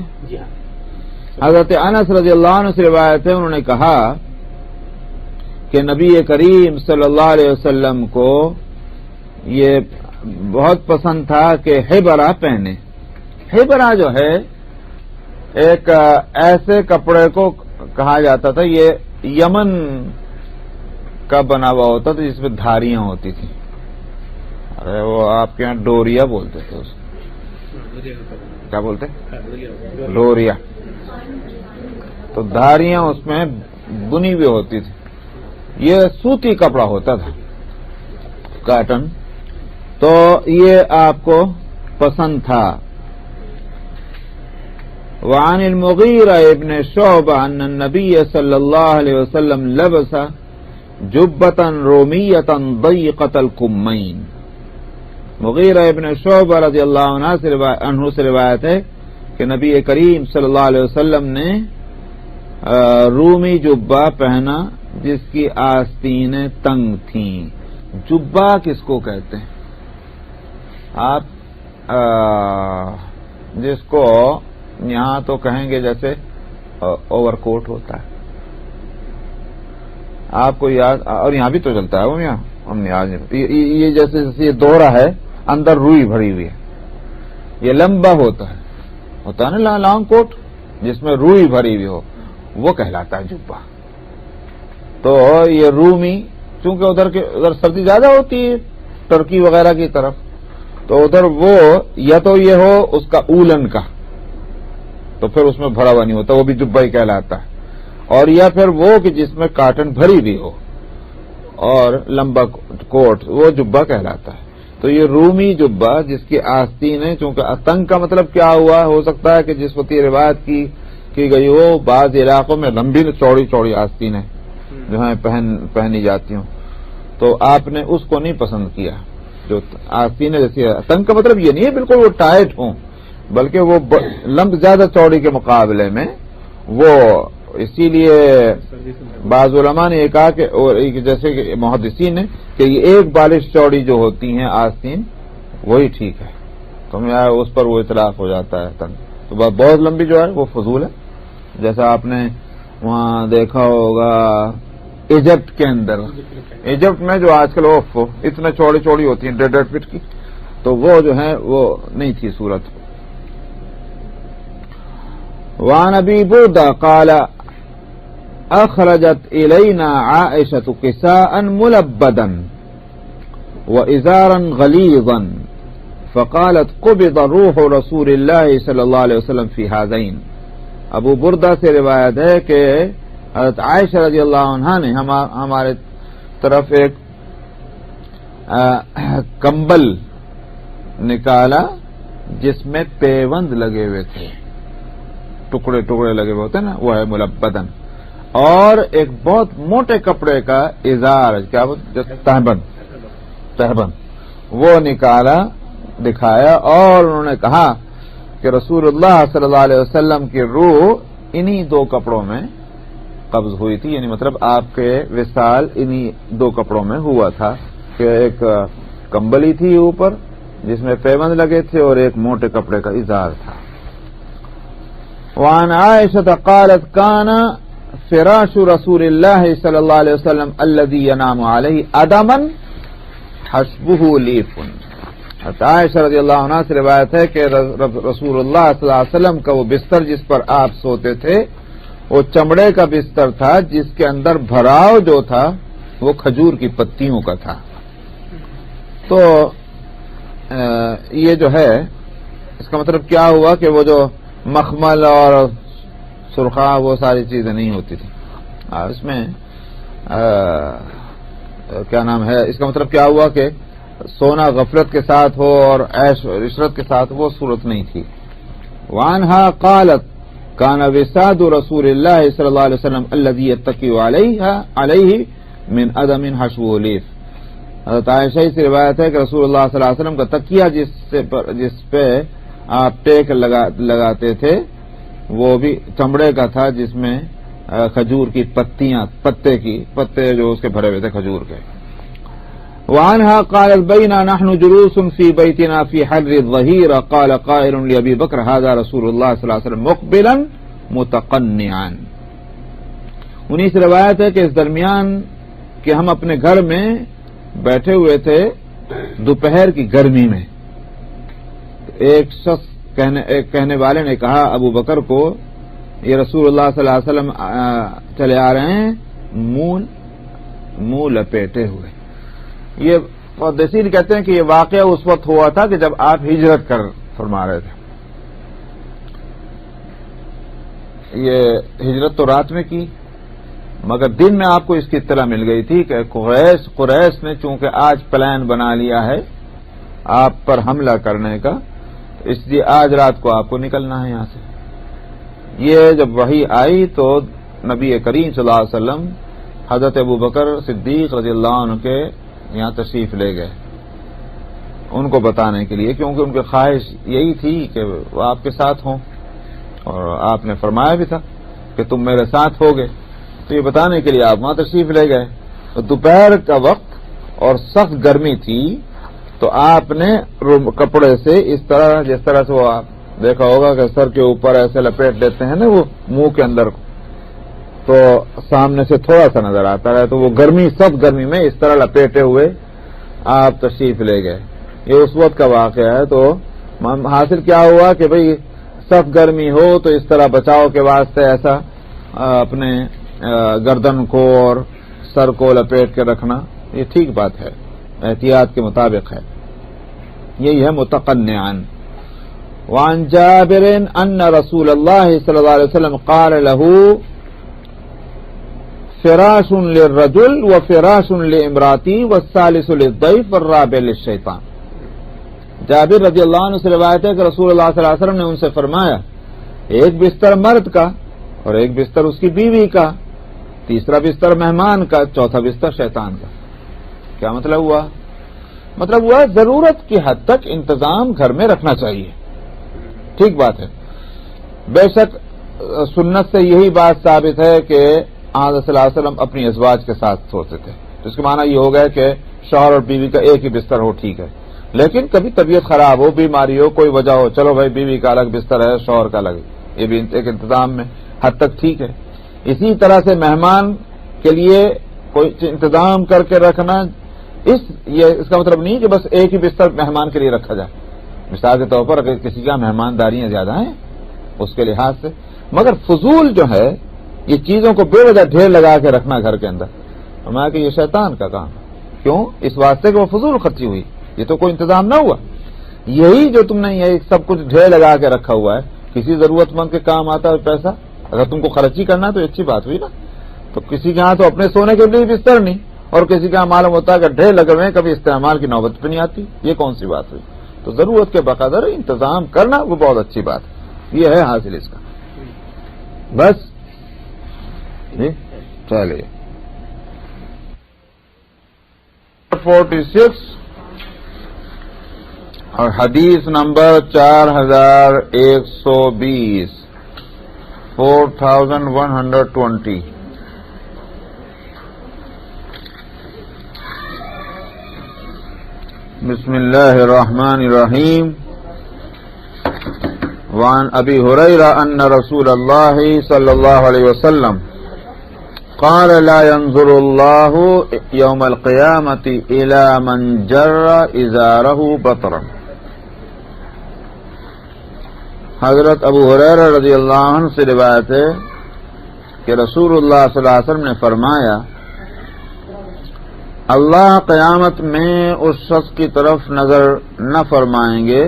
حضرت انس رضی اللہ عنہ سے روایت ہے، انہوں نے کہا کہ نبی کریم صلی اللہ علیہ وسلم کو یہ بہت پسند تھا کہ حبرہ پہنے۔ حبرہ جو ہے ایک ایسے کپڑے کو کہا جاتا تھا، یہ یمن کا بنا ہوا ہوتا تھا جس میں دھاریاں ہوتی تھیں، ارے وہ آپ کے یہاں ڈوریا بولتے تھے، اس کیا بولتے؟ ڈوریا۔ تو دھاریاں اس میں بنی ہوئی ہوتی تھی، یہ سوتی کپڑا ہوتا تھا، کاٹن، تو یہ آپ کو پسند تھا۔ وعن المغیرہ ابن شعبہ ان النبی صلی اللہ علیہ وسلم لبس جبتا رومیتا ضیقۃ الکمین۔ مغیرہ ابن شعبہ رضی اللہ عنہ سے روایت ہے کہ نبی کریم صلی اللہ علیہ وسلم نے رومی جبہ پہنا جس کی آستینیں تنگ تھیں۔ جبہ کس کو کہتے ہیں آپ؟ جس کو یہاں تو کہیں گے جیسے اوور کوٹ ہوتا ہے، آپ کو یاد، اور یہاں بھی تو چلتا ہے وہ، یہاں یہ جیسے یہ دوہرا ہے، اندر روئی بھری ہوئی ہے، یہ لمبا ہوتا ہے نا لانگ کوٹ، جس میں روئی بھری ہوئی ہو، وہ کہلاتا ہے جبہ۔ تو یہ رومی، چونکہ ادھر سردی زیادہ ہوتی ہے ترکی وغیرہ کی طرف، تو ادھر وہ یا تو یہ ہو اس کا اولن کا، تو پھر اس میں بھرا ہوا نہیں ہوتا، وہ بھی جبہ ہی کہلاتا ہے، اور یا پھر وہ کہ جس میں کاٹن بھری بھی ہو اور لمبا کوٹ، وہ جبہ کہلاتا ہے۔ تو یہ رومی جبہ جس کی آستین ہے، چونکہ تنگ کا مطلب کیا ہوا، ہو سکتا ہے کہ جس وقت یہ روایت کی گئی ہو، بعض علاقوں میں لمبی چوڑی آستینیں جو ہیں پہنی جاتی ہوں، تو آپ نے اس کو نہیں پسند کیا، جو آستینیں جیسی ہے۔ تنگ کا مطلب یہ نہیں ہے بالکل وہ ٹائٹ ہوں، بلکہ وہ لمب زیادہ چوڑی کے مقابلے میں وہ، اسی لیے بعض علماء نے یہ کہا کہ جیسے کہ محدثین نے کہ یہ ایک بالش چوڑی جو ہوتی ہیں آستین وہی ٹھیک ہے، تو اس پر وہ اطلاق ہو جاتا ہے تنگ، تو بہت لمبی جو ہے وہ فضول ہے۔ جیسا آپ نے وہاں دیکھا ہوگا ایجپٹ کے اندر، ایجپٹ میں جو آج کل اتنا چوڑی ہوتی ہیں 1.5 فٹ کی، تو وہ جو ہے وہ نہیں تھی صورت۔ وعن ابی بردہ قال اخرجت الینا عائشة قساء ملبدا وازارا غلیظا فقالت قبض روح رسول اللہ صلی اللہ علیہ وسلم فی ہذین. ابو بردہ سے روایت ہے کہ حضرت عائشہ رضی اللہ عنہا نے ہمارے طرف ایک کمبل نکالا جس میں پیوند لگے ہوئے تھے، ٹکڑے ٹکڑے لگے ہوئے ہوتے ہیں نا، وہ ہے ملبدن، اور ایک بہت موٹے کپڑے کا ازار، کیا تہبند وہ نکالا، دکھایا، اور انہوں نے کہا کہ رسول اللہ صلی اللہ علیہ وسلم کی روح انہی دو کپڑوں میں قبض ہوئی تھی، یعنی مطلب آپ کے وصال انہی دو کپڑوں میں ہوا تھا، کہ ایک کمبلی تھی اوپر جس میں پیوند لگے تھے اور ایک موٹے کپڑے کا ازار تھا. وعن عائشة قالت كان فراش رسول الله صلی اللہ علیہ وسلم الذي ينام عليه ادما حشبه لیف. عائشہ رضی اللہ عنہ سے روایت ہے کہ رسول اللہ صلی اللہ علیہ وسلم کا وہ بستر جس پر آپ سوتے تھے وہ چمڑے کا بستر تھا، جس کے اندر بھراؤ جو تھا وہ کھجور کی پتیوں کا تھا. تو یہ جو ہے اس کا مطلب کیا ہوا کہ وہ جو مخمل اور سرخا وہ ساری چیزیں نہیں ہوتی تھی اس میں. کیا نام ہے، اس کا مطلب کیا ہوا کہ سونا غفلت کے ساتھ ہو اور عیش عشرت کے ساتھ وہ صورت نہیں تھی. وعنها قالت كان وساد رسول الله صلی اللہ علیہ وسلم الذي يتكئ عليه من ادم حشوه لیف. حضرت عائشہ سے روایت ہے کہ رسول اللہ صلی اللہ علیہ وسلم کا تکیہ جس پہ آپ ٹیک لگاتے تھے وہ بھی چمڑے کا تھا، جس میں کھجور کی پتے جو اس کے بھرے ہوئے تھے کھجور کے. وعنها قالت بينا نحن جلوس في بيتنا في حر الظهيرة قال قائل لأبي بكر هذا رسول الله صلی اللہ علیہ وسلم مقبلا متقنعا. انہی سے روایت ہے کہ اس درمیان کہ ہم اپنے گھر میں بیٹھے ہوئے تھے دوپہر کی گرمی میں، ایک شخص کہنے والے نے کہا ابو بکر کو یہ رسول اللہ صلی اللہ علیہ وسلم چلے آ رہے ہیں منہ لپیٹے ہوئے. یہ محدثین کہتے ہیں کہ یہ واقعہ اس وقت ہوا تھا کہ جب آپ ہجرت کر فرما رہے تھے. یہ ہجرت تو رات میں کی، مگر دن میں آپ کو اس کی اطلاع مل گئی تھی کہ قریش نے چونکہ آج پلان بنا لیا ہے آپ پر حملہ کرنے کا، اس لیے آج رات کو آپ کو نکلنا ہے یہاں سے. یہ جب وحی آئی تو نبی کریم صلی اللہ علیہ وسلم حضرت ابو بکر صدیق رضی اللہ عنہ کے یہاں تشریف لے گئے ان کو بتانے کے لیے، کیونکہ ان کی خواہش یہی تھی کہ وہ آپ کے ساتھ ہوں، اور آپ نے فرمایا بھی تھا کہ تم میرے ساتھ ہوگے، تو یہ بتانے کے لیے آپ وہاں تشریف لے گئے. تو دوپہر کا وقت اور سخت گرمی تھی، تو آپ نے کپڑے سے اس طرح، جس طرح سے وہ آپ دیکھا ہوگا کہ سر کے اوپر ایسے لپیٹ لیتے ہیں نا وہ منہ کے اندر، تو سامنے سے تھوڑا سا نظر آتا ہے، تو وہ سخت گرمی میں اس طرح لپیٹے ہوئے آپ تشریف لے گئے. یہ اس وقت کا واقعہ ہے. تو حاصل کیا ہوا کہ بھئی سخت گرمی ہو تو اس طرح بچاؤ کے واسطے ایسا اپنے گردن کو اور سر کو لپیٹ کے رکھنا یہ ٹھیک بات ہے، احتیاط کے مطابق ہے. یہی ہے متقنعا. وعن جابر ان رسول اللہ صلی اللہ علیہ وسلم قال له فراش للرجل وفراش لامراتی والثالث للضيف والرابع للشیطان. جابر رضی اللہ عنہ سے روایت ہے کہ رسول اللہ صلی اللہ علیہ وسلم نے ان سے فرمایا ایک بستر مرد کا اور ایک بستر اس کی بیوی کا، تیسرا بستر مہمان کا، چوتھا بستر شیطان کا. کیا مطلب ہوا؟ مطلب ہوا ضرورت کی حد تک انتظام گھر میں رکھنا چاہیے، ٹھیک بات ہے. بے شک سنت سے یہی بات ثابت ہے کہ آج صلی اللہ علیہ وسلم اپنی ازواج کے ساتھ سوتے تھے. تو اس کا معنی یہ ہو گیا کہ شوہر اور بیوی کا ایک ہی بستر ہو، ٹھیک ہے. لیکن کبھی طبیعت خراب ہو، بیماری ہو، کوئی وجہ ہو، چلو بھائی بیوی کا الگ بستر ہے، شوہر کا الگ، یہ بھی ایک انتظام میں حد تک ٹھیک ہے. اسی طرح سے مہمان کے لیے کوئی انتظام کر کے رکھنا، اس کا مطلب نہیں کہ بس ایک ہی بستر مہمان کے لیے رکھا جائے. مثال کے طور پر اگر کسی کا مہمانداریاں زیادہ ہیں اس کے لحاظ سے، مگر فضول جو ہے یہ چیزوں کو بے وجہ ڈھیر لگا کے رکھنا گھر کے اندر، فرمایا کہ یہ شیطان کا کام ہے۔ کیوں؟ اس واسطے کہ وہ فضول خرچی ہوئی، یہ تو کوئی انتظام نہ ہوا۔ یہی جو تم نے یہ سب کچھ ڈھیر لگا کے رکھا ہوا ہے، کسی ضرورت مند کے کام آتا ہے پیسہ، اگر تم کو خرچی کرنا ہے تو اچھی بات ہوئی نا۔ تو کسی کے ہاں تو اپنے سونے کے لیے بستر نہیں، اور کسی کا معلوم ہوتا ہے کہ ڈھیر لگے ہوئے ہیں، کبھی استعمال کی نوبت پہ نہیں آتی، یہ کون سی بات ہوئی؟ تو ضرورت کے بقدر انتظام کرنا وہ بہت اچھی بات ہے، یہ ہے حاصل اس کا۔ بس جی چلیے 46 اور حدیث نمبر 4120 4120 بسم اللہ الرحمن الرحیم وعن ابی ہریرہ ان رسول اللہ صلی اللہ علیہ وسلم قال لا ينظر اللہ یوم القیامت الى من جر ازارہ بطرا۔ حضرت ابو ہریرہ رضی اللہ عنہ سے روایت ہے کہ رسول اللہ صلی اللہ علیہ وسلم نے فرمایا، اللہ قیامت میں اس شخص کی طرف نظر نہ فرمائیں گے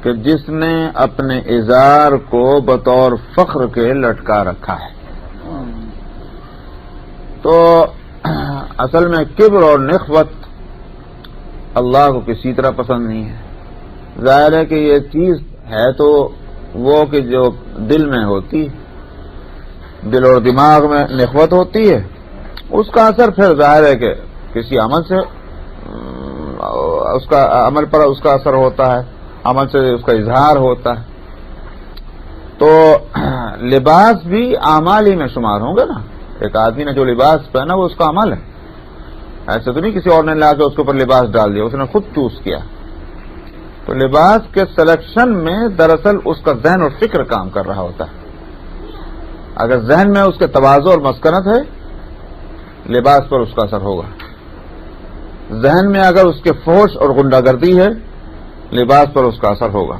کہ جس نے اپنے ازار کو بطور فخر کے لٹکا رکھا ہے۔ تو اصل میں کبر اور نخوت اللہ کو کسی طرح پسند نہیں ہے۔ ظاہر ہے کہ یہ چیز ہے تو وہ کہ جو دل میں ہوتی، دل اور دماغ میں نخوت ہوتی ہے، اس کا اثر پھر ظاہر ہے کہ کسی عمل سے اس کا عمل پر اس کا اثر ہوتا ہے، عمل سے اس کا اظہار ہوتا ہے۔ تو لباس بھی اعمال ہی میں شمار ہوں گے نا۔ ایک آدمی نے جو لباس پہنا وہ اس کا عمل ہے، ایسے تو نہیں کسی اور نے لا کے اس کے اوپر لباس ڈال دیا، اس نے خود چوز کیا۔ تو لباس کے سلیکشن میں دراصل اس کا ذہن اور فکر کام کر رہا ہوتا ہے۔ اگر ذہن میں اس کے تواضع اور مسکنت ہے، لباس پر اس کا اثر ہوگا۔ ذہن میں اگر اس کے فحش اور غنڈہ گردی ہے، لباس پر اس کا اثر ہوگا۔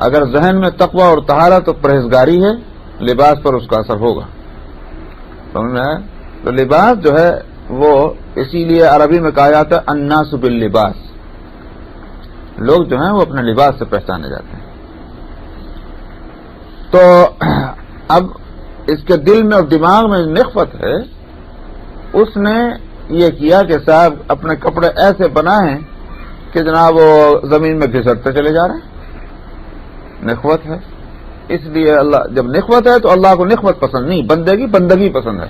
اگر ذہن میں تقوی اور طہارت اور پرہیزگاری ہے، لباس پر اس کا اثر ہوگا۔ سمجھ میں آیا؟ تو لباس جو ہے وہ اسی لیے عربی میں کہا جاتا ہے الناس باللباس، لوگ جو ہیں وہ اپنے لباس سے پہچانے جاتے ہیں۔ تو اب اس کے دل میں اور دماغ میں نخوت ہے، اس نے یہ کیا کہ صاحب اپنے کپڑے ایسے بنائے کہ جناب وہ زمین میں گھسٹتے چلے جا رہے ہیں۔ نخوت ہے، اس لیے اللہ جب نخوت ہے تو اللہ کو نخوت پسند نہیں، بندگی پسند ہے،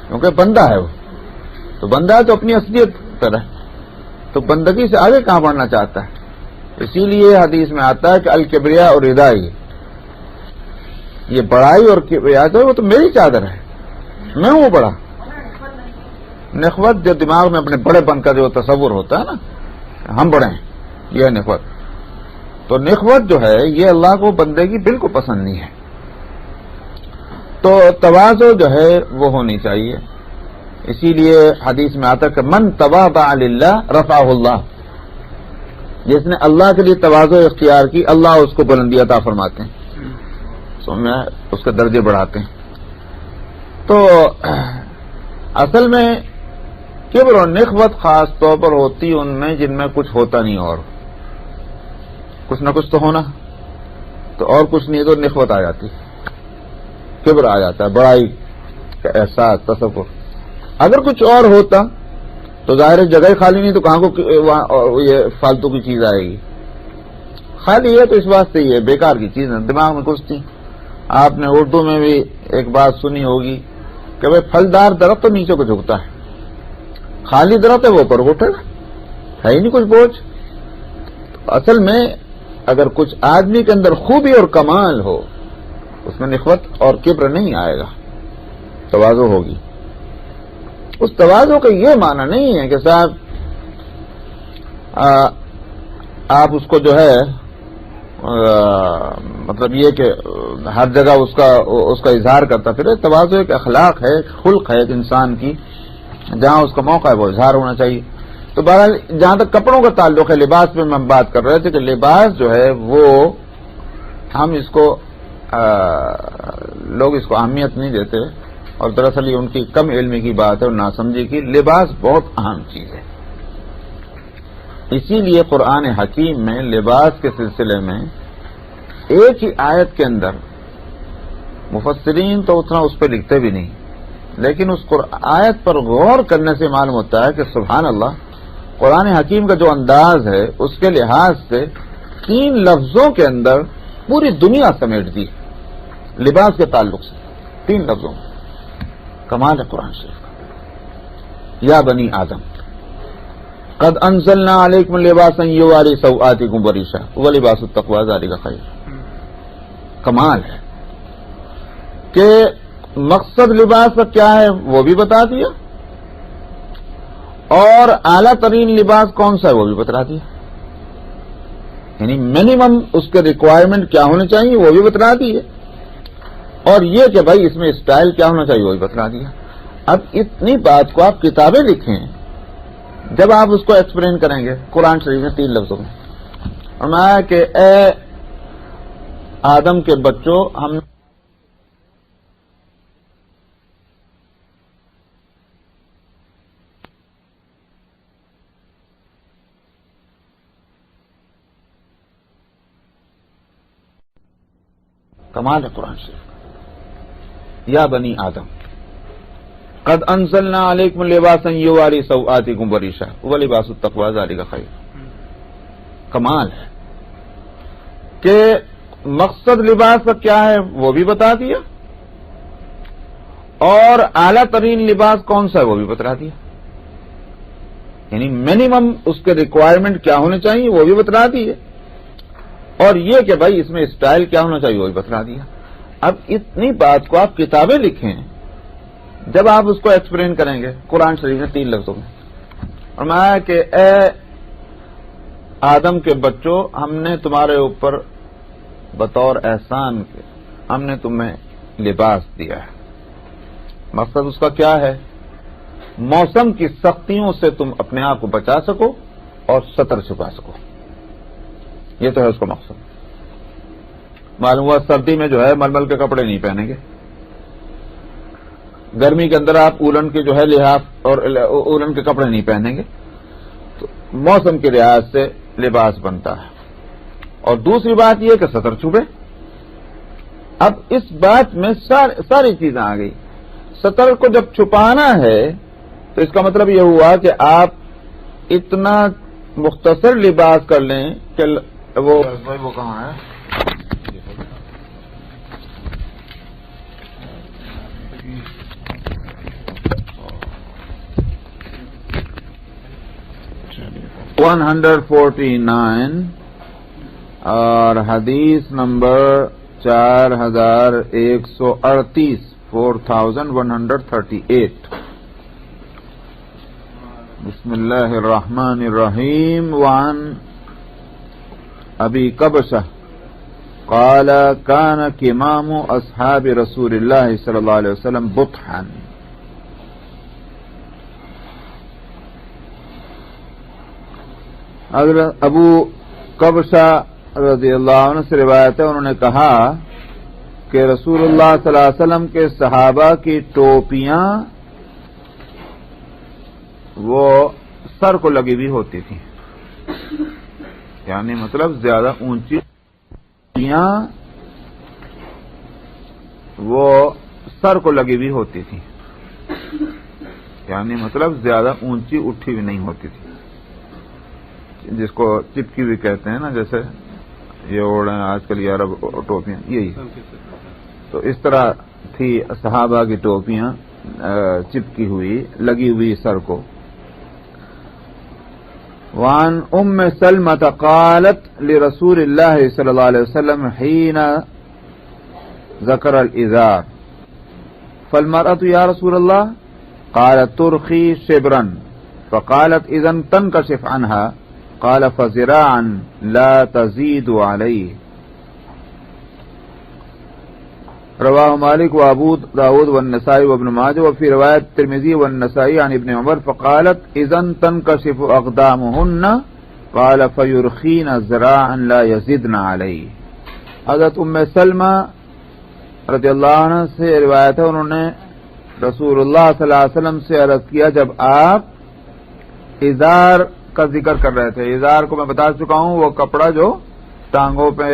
کیونکہ بندہ ہے وہ تو بندہ ہے تو اپنی اصلیت پر ہے، تو بندگی سے آگے کہاں بڑھنا چاہتا ہے۔ اسی لیے حدیث میں آتا ہے کہ الکبریاء اور ردائی، یہ بڑائی اور کبریاء جو ہے وہ تو میری چادر ہے، میں ہوں بڑا۔ نخوت جو دماغ میں اپنے بڑے بن کا جو تصور ہوتا ہے نا، ہم بڑے ہیں، یہ ہے نخوت۔ تو نخوت جو ہے یہ اللہ کو بندگی بالکل پسند نہیں ہے۔ تو تواضع جو ہے وہ ہونی چاہیے۔ اسی لیے حدیث میں آتا ہے کہ من تواضع للہ رفعہ اللہ، جس نے اللہ کے لیے تواضع اختیار کی، اللہ اس کو بلندی عطا فرماتے ہیں، اس کے درجے بڑھاتے ہیں۔ تو اصل میں کبر اور نخوت خاص طور پر ہوتی ان میں جن میں کچھ ہوتا نہیں، اور کچھ نہ کچھ تو ہونا، تو اور کچھ نہیں تو نخوت آ جاتی، کبر آ جاتا ہے، بڑائی کا احساس، تصور۔ اگر کچھ اور ہوتا تو ظاہر جگہ خالی نہیں تو کہاں کو یہ فالتو کی چیز آئے گی۔ خالی ہے تو اس واسطے یہ بیکار کی چیز ہے، دماغ میں گھستی۔ آپ نے اردو میں بھی ایک بات سنی ہوگی کہ بھائی پھلدار درخت تو نیچے کو جھکتا ہے، خالی درخت ہے وہ اوپر اٹھے گا، ہے ہی نہیں کچھ بوجھ۔ اصل میں اگر کچھ آدمی کے اندر خوبی اور کمال ہو، اس میں نخوت اور کبر نہیں آئے گا، تواضع ہوگی۔ اس تواضع کا یہ معنی نہیں ہے کہ صاحب آپ اس کو جو ہے مطلب یہ کہ ہر جگہ اس کا اظہار کرتا پھر۔ تواضع ایک اخلاق ہے، ایک خلق ہے ایک انسان کی، جہاں اس کا موقع ہے وہ اظہار ہونا چاہیے۔ تو بہرحال جہاں تک کپڑوں کا تعلق ہے، لباس میں ہم بات کر رہے تھے کہ لباس جو ہے وہ ہم اس کو لوگ اس کو اہمیت نہیں دیتے، اور دراصل یہ ان کی کم علمی کی بات ہے اور ناسمجھی کی۔ لباس بہت اہم چیز ہے، اسی لیے قرآن حکیم میں لباس کے سلسلے میں ایک ہی آیت کے اندر مفسرین تو اتنا اس پہ لکھتے بھی نہیں، لیکن اس آیت پر غور کرنے سے معلوم ہوتا ہے کہ سبحان اللہ، قرآن حکیم کا جو انداز ہے اس کے لحاظ سے 3 لفظوں کے اندر پوری دنیا سمیٹ دی لباس کے تعلق سے، 3 لفظوں میں۔ کمال ہے قرآن شریف کا۔ یا بنی آدم قد انزلنا علیکم لباسا یواری سوآتکم وریشا ولباس التقوی ذالک خیر۔ کمال ہے کہ مقصد لباس کا کیا ہے وہ بھی بتا دیا، اور اعلیٰ ترین لباس کون سا ہے وہ بھی بتا دیا، یعنی منیمم اس کے ریکوائرمنٹ کیا ہونے چاہیے وہ بھی بتا دیے، اور یہ کہ بھائی اس میں اسٹائل کیا ہونا چاہیے وہ بھی بتا دیا۔ اب اتنی بات کو آپ کتابیں لکھیں، جب آپ اس کو ایکسپلین کریں گے قرآن شریف میں 3 لفظوں میں، فرمایا کہ اے آدم کے بچوں، ہم کمال ہے قرآن شریف کا۔ یا بنی آدم قد انزلنا علیکم لباسا یواری سوآتکم وریشا ولباس التقوی ذالک خیر۔ کمال ہے کہ مقصد لباس کا کیا ہے وہ بھی بتا دیا، اور اعلیٰ ترین لباس کون سا ہے وہ بھی بتا دیا، یعنی منیمم اس کے ریکوائرمنٹ کیا ہونے چاہیے وہ بھی بتا دیے، اور یہ کہ بھائی اس میں اسٹائل کیا ہونا چاہیے وہ بھی بتا دیا۔ اب اتنی بات کو آپ کتابیں لکھیں، جب آپ اس کو ایکسپلین کریں گے قرآن شریف میں 3 لفظوں میں، فرمایا کہ اے آدم کے بچوں، ہم نے تمہارے اوپر بطور احسان کے ہم نے تمہیں لباس دیا ہے۔ مقصد اس کا کیا ہے؟ موسم کی سختیوں سے تم اپنے آپ کو بچا سکو اور ستر چھپا سکو، یہ تو ہے اس کا مقصد۔ معلوم ہوا سردی میں جو ہے ململ کے کپڑے نہیں پہنیں گے، گرمی کے اندر آپ اولن کے جو ہے لحاف اور اولن کے کپڑے نہیں پہنیں گے، تو موسم کے لحاظ سے لباس بنتا ہے۔ اور دوسری بات یہ کہ ستر چھپے۔ اب اس بات میں ساری چیزیں آ گئی۔ ستر کو جب چھپانا ہے تو اس کا مطلب یہ ہوا کہ آپ اتنا مختصر لباس کر لیں کہ وہ کہاں ہے؟ ون 149 اور حدیث نمبر 4138 4138۔ بسم اللہ الرحمن الرحیم۔ وعن ابی قبشہ قال كان كمام اصحاب رسول اللہ صلی اللہ علیہ وسلم بطحا۔ حضرت ابو قبشہ رضی اللہ عنہ سے روایت ہے، انہوں نے کہا کہ رسول اللہ صلی اللہ علیہ وسلم کے صحابہ کی ٹوپیاں وہ سر کو لگی ہوئی ہوتی تھیں، یعنی مطلب زیادہ اونچی ٹوپیاں وہ سر کو لگی ہوئی ہوتی تھیں، یعنی مطلب زیادہ اونچی اٹھی ہوئی نہیں ہوتی تھی، جس کو چپکی ہوئی کہتے ہیں نا، جیسے یہ اوڑھ ہیں آج کل عرب ٹوپیاں، یہی تو اس طرح تھی صحابہ کی ٹوپیاں، چپکی ہوئی لگی ہوئی سر کو۔ وعن ام سلمة قالت لرسول اللہ صلی اللہ علیہ وسلم حين ذكر الازار فالمرأة يا رسول الله قالت ترخي شبرا فقالت اذا تنكشف عنها قال فذراعا لا تزيد عليه۔ رواه مالك وابو داود والنسائي وابن ماجه وفي رواية الترمذي والنسائي عن ابن عمر فقالت اذا تنكشف اقدامهن قال فيرخين ذراعا لا يزدن عليه۔ حضرت ام سلمہ رضی اللہ عنہ سے روایت ہے، انہوں نے رسول اللہ صلی اللہ علیہ وسلم سے عرض کیا جب آپ ازار کا ذکر کر رہے تھے. ازار کو میں بتا چکا ہوں، وہ کپڑا جو ٹانگوں پہ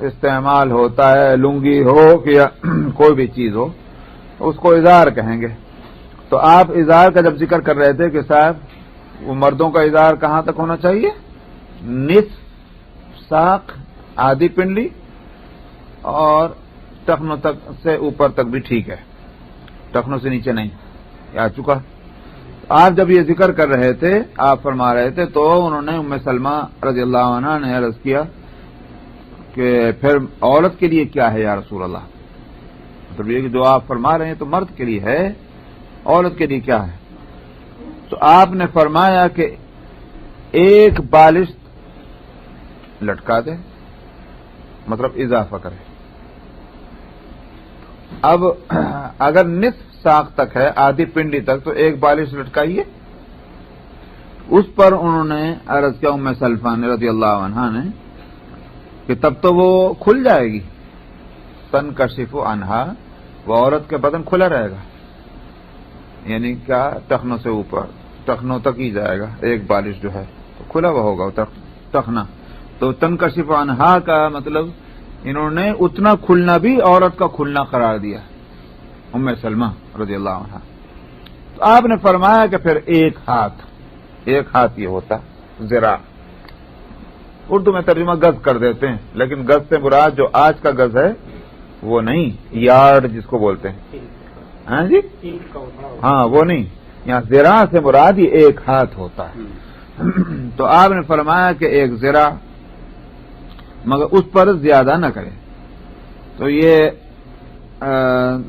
استعمال ہوتا ہے، لنگی ہو یا کوئی بھی چیز ہو، اس کو ازار کہیں گے. تو آپ ازار کا جب ذکر کر رہے تھے کہ صاحب وہ مردوں کا ازار کہاں تک ہونا چاہیے؟ نصف ساق، آدھی پنڈلی، اور ٹخنوں تک سے اوپر تک بھی ٹھیک ہے، ٹخنوں سے نیچے نہیں. آ چکا. آپ جب یہ ذکر کر رہے تھے، آپ فرما رہے تھے، تو انہوں نے ام سلمہ رضی اللہ عنہ نے عرض کیا کہ پھر عورت کے لیے کیا ہے یا رسول اللہ؟ مطلب یہ کہ جو آپ فرما رہے ہیں تو مرد کے لیے ہے، عورت کے لیے کیا ہے؟ تو آپ نے فرمایا کہ ایک بالشت لٹکا دے، مطلب اضافہ کرے. اب اگر نصف ساق تک ہے، آدھی پنڈلی تک، تو ایک بالش لٹکائیے. اس پر انہوں نے عرض کیا ام سلمہ نے رضی اللہ عنہا نے کہ تب تو وہ کھل جائے گی. تنکشف عنہا، وہ عورت کے بدن کھلا رہے گا، یعنی کیا ٹخنوں سے اوپر، ٹخنوں تک ہی جائے گا. ایک بالش جو ہے تو کھلا ہوا ہوگا ٹخنا. تو تنکشف عنہا کا مطلب انہوں نے اتنا کھلنا بھی عورت کا کھلنا قرار دیا، ام سلمہ رضی اللہ عنہا. تو آپ نے فرمایا کہ پھر ایک ہاتھ یہ ہوتا ذراع. اردو میں ترجمہ گز کر دیتے ہیں، لیکن گز سے مراد جو آج کا گز ہے وہ نہیں، یارڈ جس کو بولتے ہیں. ہاں جی، ہاں وہ نہیں، یہاں ذراع سے مراد یہ ایک ہاتھ ہوتا ہے. تو آپ نے فرمایا کہ ایک ذراع، مگر اس پر زیادہ نہ کرے. تو یہ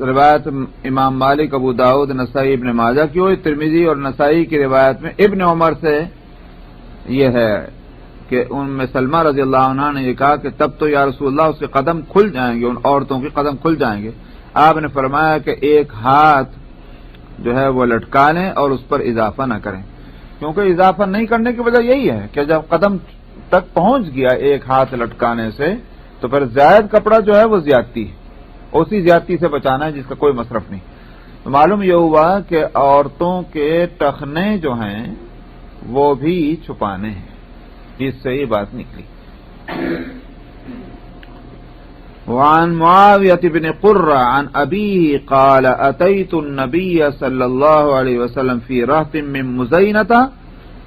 روایت امام مالک، ابو داؤد، نسائی، ابن ماجہ کی ہوئی. ترمذی اور نسائی کی روایت میں ابن عمر سے یہ ہے کہ ام سلمہ رضی اللہ عنہ نے یہ کہا کہ تب تو یا رسول اللہ اس کے قدم کھل جائیں گے، ان عورتوں کے قدم کھل جائیں گے. آپ نے فرمایا کہ ایک ہاتھ جو ہے وہ لٹکا لیں اور اس پر اضافہ نہ کریں، کیونکہ اضافہ نہیں کرنے کی وجہ یہی ہے کہ جب قدم تک پہنچ گیا ایک ہاتھ لٹکانے سے تو پھر زائد کپڑا جو ہے وہ زیادتی ہے، اسی زیادتی سے بچانا ہے جس کا کوئی مصرف نہیں. تو معلوم یہ ہوا کہ عورتوں کے ٹخنے جو ہیں وہ بھی چھپانے ہیں. اس سے یہ بات نکلی. وعن معاویة بن قرة عن أبيه قال أتيت النبي صلى الله عليه وسلم في رهط من مزينة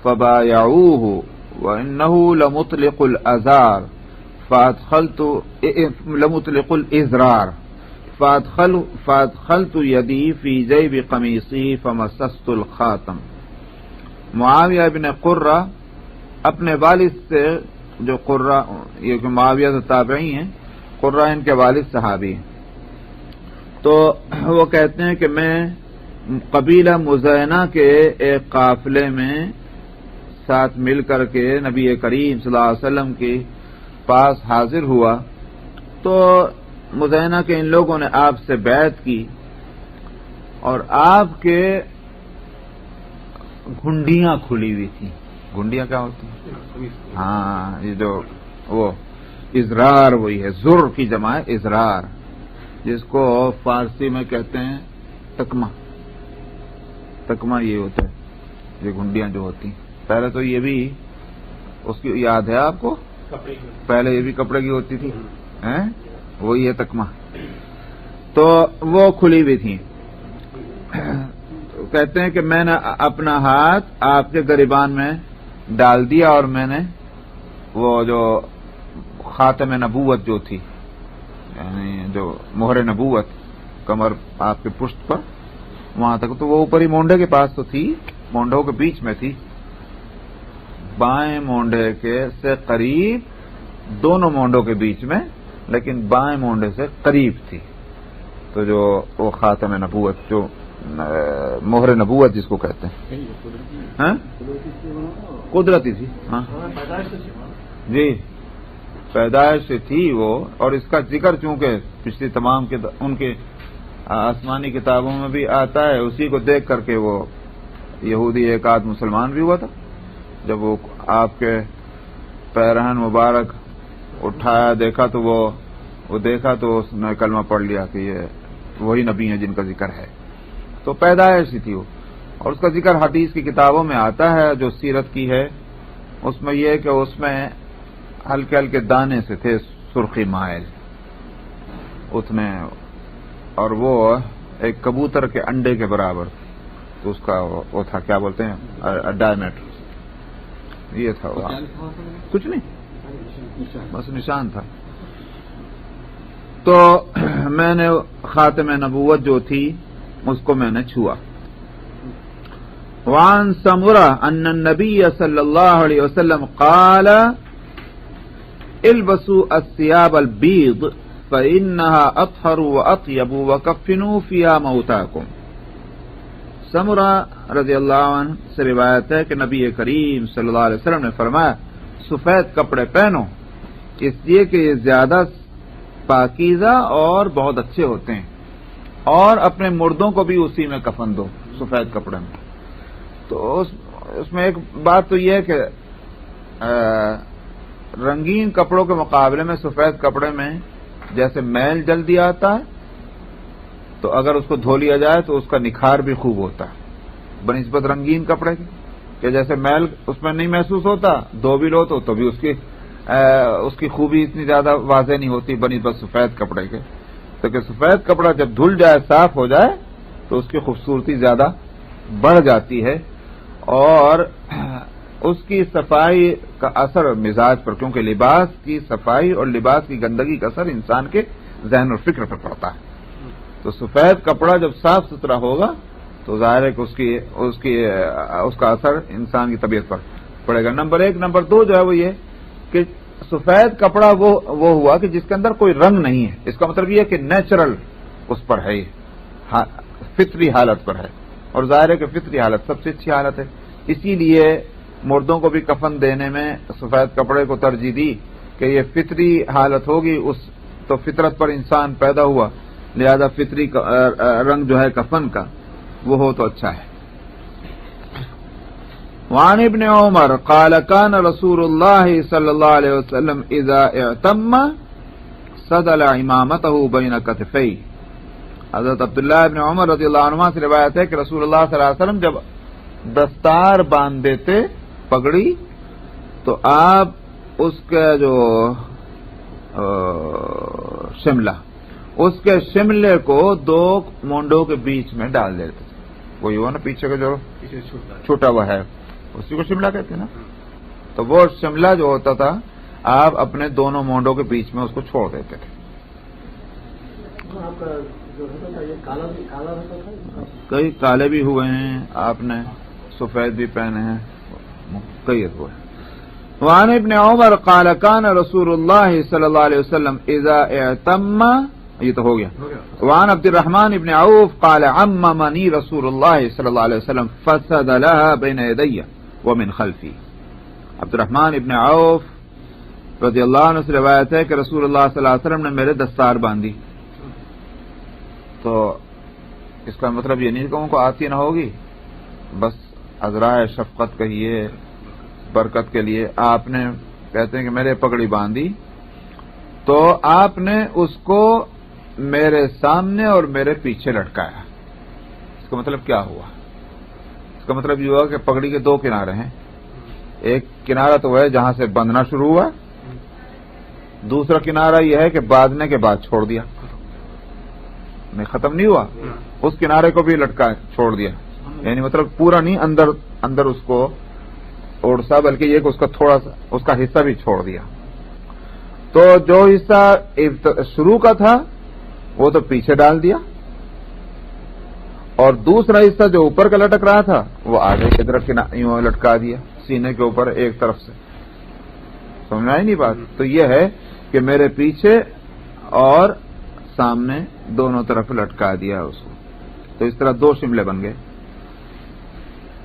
فبايعوه وإنه لمطلق الأزار لمطلق الإزرار فأدخلت يدي في جيب قميصي فمسست الخاتم. معاویہ بن قرہ اپنے والد سے، جو قرہ یہ کہ معاویہ تو تابعی ہیں، قرہ ان کے والد صحابی ہیں، تو وہ کہتے ہیں کہ میں قبیلہ مزینہ کے ایک قافلے میں ساتھ مل کر کے نبی کریم صلی اللہ علیہ وسلم کے پاس حاضر ہوا. تو مزینہ کے ان لوگوں نے آپ سے بیعت کی اور آپ کے گھنڈیاں کھلی ہوئی تھیں. گھنڈیاں کیا ہوتی ہیں؟ ہاں، یہ جو وہ ازرار وہی ہے، زر کی جمع ہے ازرار، جس کو فارسی میں کہتے ہیں تکمہ. تکمہ یہ ہوتا ہے، یہ گھنڈیاں جو ہوتی ہیں. پہلے تو یہ بھی اس کی یاد ہے آپ کو، پہلے یہ بھی کپڑے کی ہوتی تھی، وہی ہے تکمہ. تو وہ کھلی ہوئی تھی. کہتے ہیں کہ میں نے اپنا ہاتھ آپ کے گریبان میں ڈال دیا اور میں نے وہ جو خاتم نبوت جو تھی، یعنی جو مہر نبوت کمر آپ کے پشت پر وہاں تک، تو وہ اوپر ہی مونڈے کے پاس تو تھی، مونڈوں کے بیچ میں تھی، بائیں مونڈے کے سے قریب، دونوں مونڈوں کے بیچ میں، لیکن بائیں مونڈے سے قریب تھی. تو جو وہ خاتم نبوت، جو مہر نبوت جس کو کہتے ہیں، قدرتی تھی. ہاں جی، پیدائش سے تھی وہ. اور اس کا ذکر چونکہ پچھلی تمام ان کے آسمانی کتابوں میں بھی آتا ہے، اسی کو دیکھ کر کے وہ یہودی ایک آدھ مسلمان بھی ہوا تھا. جب وہ آپ کے پیرہن مبارک اٹھایا دیکھا تو وہ وہ دیکھا تو اس نے کلمہ پڑھ لیا کہ یہ وہی نبی ہیں جن کا ذکر ہے. تو پیدائش ہی تھی وہ. اور اس کا ذکر حدیث کی کتابوں میں آتا ہے جو سیرت کی ہے، اس میں یہ کہ اس میں ہلکے ہلکے دانے سے تھے سرخی مائل اتنے، اور وہ ایک کبوتر کے انڈے کے برابر. تو اس کا وہ تھا کیا بولتے ہیں ڈائمیٹر، یہ تھا وہ. کچھ نہیں، بس نشان تھا. تو میں نے خاتم نبوت جو تھی اس کو میں نے چھوا. وعن سمرہ ان النبی صلی اللہ علیہ وسلم قال البسوا الثياب البيض فإنها اطهر واطيب وكفنوا فيها موتاكم. سمرہ رضی اللہ عنہ سے روایت ہے کہ نبی کریم صلی اللہ علیہ وسلم نے فرمایا سفید کپڑے پہنو اس لیے کہ یہ زیادہ پاکیزہ اور بہت اچھے ہوتے ہیں، اور اپنے مردوں کو بھی اسی میں کفن دو سفید کپڑے میں. تو اس میں ایک بات تو یہ ہے کہ رنگین کپڑوں کے مقابلے میں سفید کپڑے میں جیسے میل جلدی آتا ہے، تو اگر اس کو دھو لیا جائے تو اس کا نکھار بھی خوب ہوتا ہے بنسبت رنگین کپڑے کی، کہ جیسے میل اس میں نہیں محسوس ہوتا، دھو بھی لو تو بھی اس کی خوبی اتنی زیادہ واضح نہیں ہوتی بنسبت سفید کپڑے کے. تو کہ سفید کپڑا جب دھل جائے صاف ہو جائے تو اس کی خوبصورتی زیادہ بڑھ جاتی ہے، اور اس کی صفائی کا اثر مزاج پر، کیونکہ لباس کی صفائی اور لباس کی گندگی کا اثر انسان کے ذہن اور فکر پر پڑتا ہے. تو سفید کپڑا جب صاف ستھرا ہوگا تو ظاہر ہے کہ اس کا اثر انسان کی طبیعت پر پڑے گا. نمبر ایک. نمبر دو جو ہے وہ یہ کہ سفید کپڑا وہ ہوا کہ جس کے اندر کوئی رنگ نہیں ہے. اس کا مطلب یہ ہے کہ نیچرل اس پر ہے، فطری حالت پر ہے، اور ظاہر ہے کہ فطری حالت سب سے اچھی حالت ہے. اسی لیے مردوں کو بھی کفن دینے میں سفید کپڑے کو ترجیح دی کہ یہ فطری حالت ہوگی، تو فطرت پر انسان پیدا ہوا، لہذا فطری رنگ جو ہے کفن کا وہ ہو تو اچھا ہے. وعن ابن عمر قال كان رسول الله صلى الله عليه وسلم اذا اعتم سدل عمامته بين كتفيه. حضرت عبداللہ ابن عمر رضی اللہ عنہ سے روایت ہے کہ رسول اللہ صلی اللہ علیہ وسلم جب دستار باندھ دیتے پگڑی تو آپ اس کا جو شملہ، اس کے شملے کو دو مونڈوں کے بیچ میں ڈال دیتے تھے. وہی ہوا نا پیچھے کا جو چھوٹا ہوا ہے اسی کو شملہ کہتے ہیں نا. تو وہ شملہ جو ہوتا تھا آپ اپنے دونوں مونڈوں کے بیچ میں اس کو چھوڑ دیتے تھے. کئی کالے بھی ہوئے ہیں آپ نے، سفید بھی پہنے ہیں، کئی ہوئے. وعن ابن عمر قال كان رسول الله صلی اللہ علیہ وسلم اذا اعتم، یہ تو ہو گیا. وعن عبد الرحمن ابن عوف قال عممني رسول الله صلی اللہ علیہ وسلم فسدلها بين يدي ومن خلفي. عبد الرحمن ابن عوف رضی اللہ عنہ سے روایت ہے کہ رسول اللہ صلی اللہ علیہ وسلم نے میرے دستار باندھی. تو اس کا مطلب یہ نہیں کہ ان کو آتی نہ ہوگی، بس عذرائے شفقت کہیے، برکت کے لیے آپ نے کہتے ہیں کہ میرے پگڑی باندھی تو آپ نے اس کو میرے سامنے اور میرے پیچھے لٹکایا. اس کا مطلب کیا ہوا؟ اس کا مطلب یہ ہوا کہ پگڑی کے دو کنارے ہیں. ایک کنارہ تو ہے جہاں سے بندھنا شروع ہوا، دوسرا کنارہ یہ ہے کہ باندھنے کے بعد چھوڑ دیا، نہیں ختم نہیں ہوا، اس کنارے کو بھی لٹکا چھوڑ دیا. یعنی مطلب پورا نہیں، اندر اس کو اوڑسا، بلکہ یہ کہ اس کا تھوڑا سا اس کا حصہ بھی چھوڑ دیا. تو جو حصہ شروع کا تھا وہ تو پیچھے ڈال دیا، اور دوسرا حصہ جو اوپر کا لٹک رہا تھا وہ آگے کی طرف یوں لٹکا دیا سینے کے اوپر ایک طرف سے. سمجھ آئی نہیں بات؟ تو یہ ہے کہ میرے پیچھے اور سامنے دونوں طرف لٹکا دیا اس کو. تو اس طرح دو شملے بن گئے.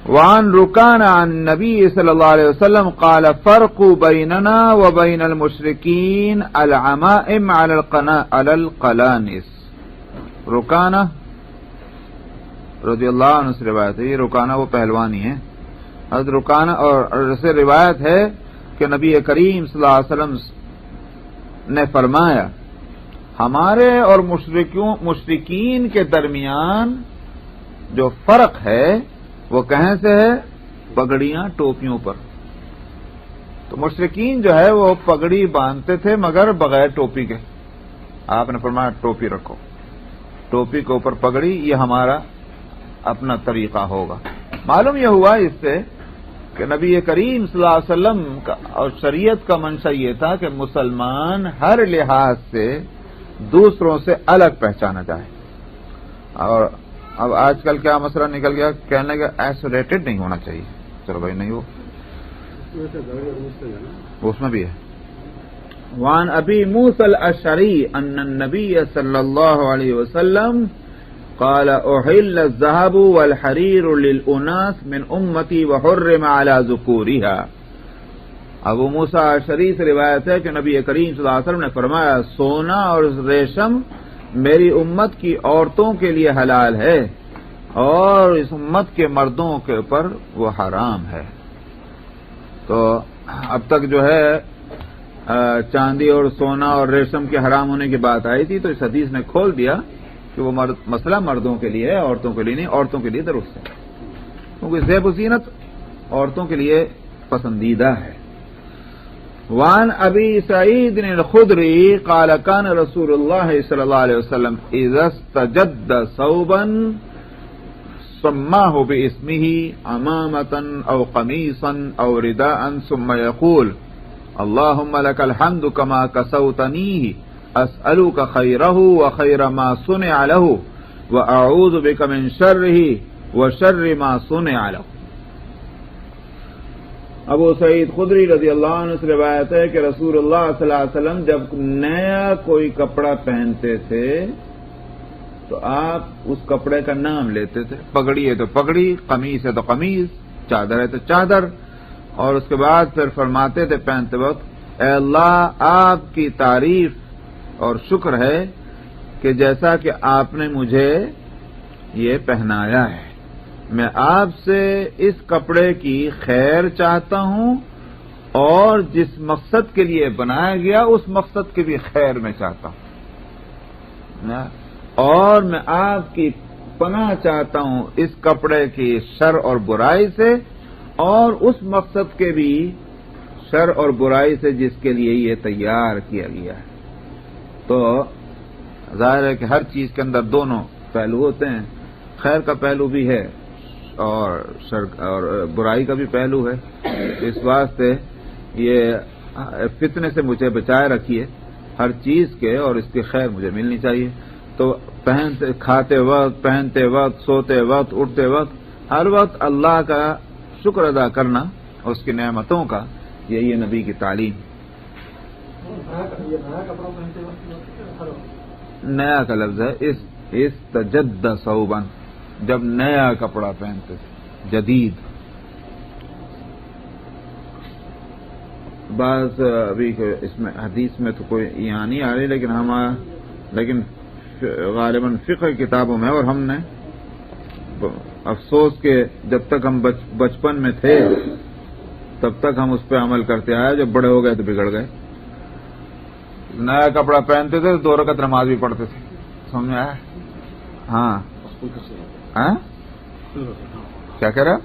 وعن رکان عن نبی صلی اللہ علیہ وسلم قال فرق بیننا وبین المشرکین العمائم علی القلانس. رکانہ رضی اللہ عنہ سے روایت ہے، یہ رکانہ وہ پہلوانی ہے. حضرت رکانہ اور سے روایت ہے کہ نبی کریم صلی اللہ علیہ وسلم نے فرمایا ہمارے اور مشرکین کے درمیان جو فرق ہے وہ کہیں سے ہے؟ پگڑیاں ٹوپیوں پر. تو مشرکین جو ہے وہ پگڑی باندھتے تھے مگر بغیر ٹوپی کے. آپ نے فرمایا ٹوپی رکھو، ٹوپی کے اوپر پگڑی، یہ ہمارا اپنا طریقہ ہوگا. معلوم یہ ہوا اس سے کہ نبی کریم صلی اللہ علیہ وسلم کا اور شریعت کا منشا یہ تھا کہ مسلمان ہر لحاظ سے دوسروں سے الگ پہچانا جائے. اور اب آج کل کیا مسئلہ نکل گیا، کہنے لگا آئسولیٹڈ نہیں ہونا چاہیے. چلو بھائی نہیں ہو، اس میں بھی ہے. وعن ابی موسى الاشعری ان النبی صلی اللہ علیہ وسلم قال احل الذهب والحرير للاناس من امتی وحرم على ذکورها. ابو موسیٰ اشعری سے روایت ہے کہ نبی کریم صلی اللہ علیہ وسلم نے فرمایا سونا اور ریشم میری امت کی عورتوں کے لیے حلال ہے اور اس امت کے مردوں کے اوپر وہ حرام ہے. تو اب تک جو ہے چاندی اور سونا اور ریشم کے حرام ہونے کی بات آئی تھی، تو اس حدیث نے کھول دیا کہ وہ مسئلہ مردوں کے لیے ہے، عورتوں کے لیے نہیں. عورتوں کے لیے درست ہے کیونکہ زیب و زینت عورتوں کے لیے پسندیدہ ہے. وعن ابی سعید الخدری قال كان رسول اللہ صلی اللہ علیہ وسلم اذا استجد ثوبا سماه باسمه عمامة او قميصا او رداء ثم يقول اللهم لك الحمد كما كسوتنيه اسألك خيره وخير ما صنع له واعوذ بك من شره وشر ما صنع له. ابو سعید خدری رضی اللہ عنہ سے روایت ہے کہ رسول اللہ صلی اللہ علیہ وسلم جب نیا کوئی کپڑا پہنتے تھے تو آپ اس کپڑے کا نام لیتے تھے. پگڑی ہے تو پگڑی، قمیص ہے تو قمیص، چادر ہے تو چادر، اور اس کے بعد پھر فرماتے تھے پہنتے وقت اے اللہ آپ کی تعریف اور شکر ہے کہ جیسا کہ آپ نے مجھے یہ پہنایا ہے، میں آپ سے اس کپڑے کی خیر چاہتا ہوں اور جس مقصد کے لیے بنایا گیا اس مقصد کی بھی خیر میں چاہتا ہوں، اور میں آپ کی پناہ چاہتا ہوں اس کپڑے کی شر اور برائی سے اور اس مقصد کے بھی شر اور برائی سے جس کے لیے یہ تیار کیا گیا ہے. تو ظاہر ہے کہ ہر چیز کے اندر دونوں پہلو ہوتے ہیں، خیر کا پہلو بھی ہے اور برائی کا بھی پہلو ہے. اس واسطے یہ فتنے سے مجھے بچائے رکھیے ہر چیز کے، اور اس کی خیر مجھے ملنی چاہیے. تو کھاتے وقت، پہنتے وقت، سوتے وقت، اٹھتے وقت، ہر وقت اللہ کا شکر ادا کرنا اور اس کی نعمتوں کا، یہی ہے نبی کی تعلیم. نیا کا لفظ ہے اس تجد ثوبا، جب نیا کپڑا پہنتے تھے، جدید. بعض ابھی اس میں حدیث میں تو کوئی یہاں نہیں آ رہی، لیکن غالباً فقہ کتابوں میں، اور ہم نے افسوس کہ جب تک ہم بچپن میں تھے تب تک ہم اس پہ عمل کرتے آئے، جب بڑے ہو گئے تو بگڑ گئے. نیا کپڑا پہنتے تھے تو 2 رکعت نماز بھی پڑھتے تھے، سمجھ میں آیا؟ ہاں کیا کہہ رہا؟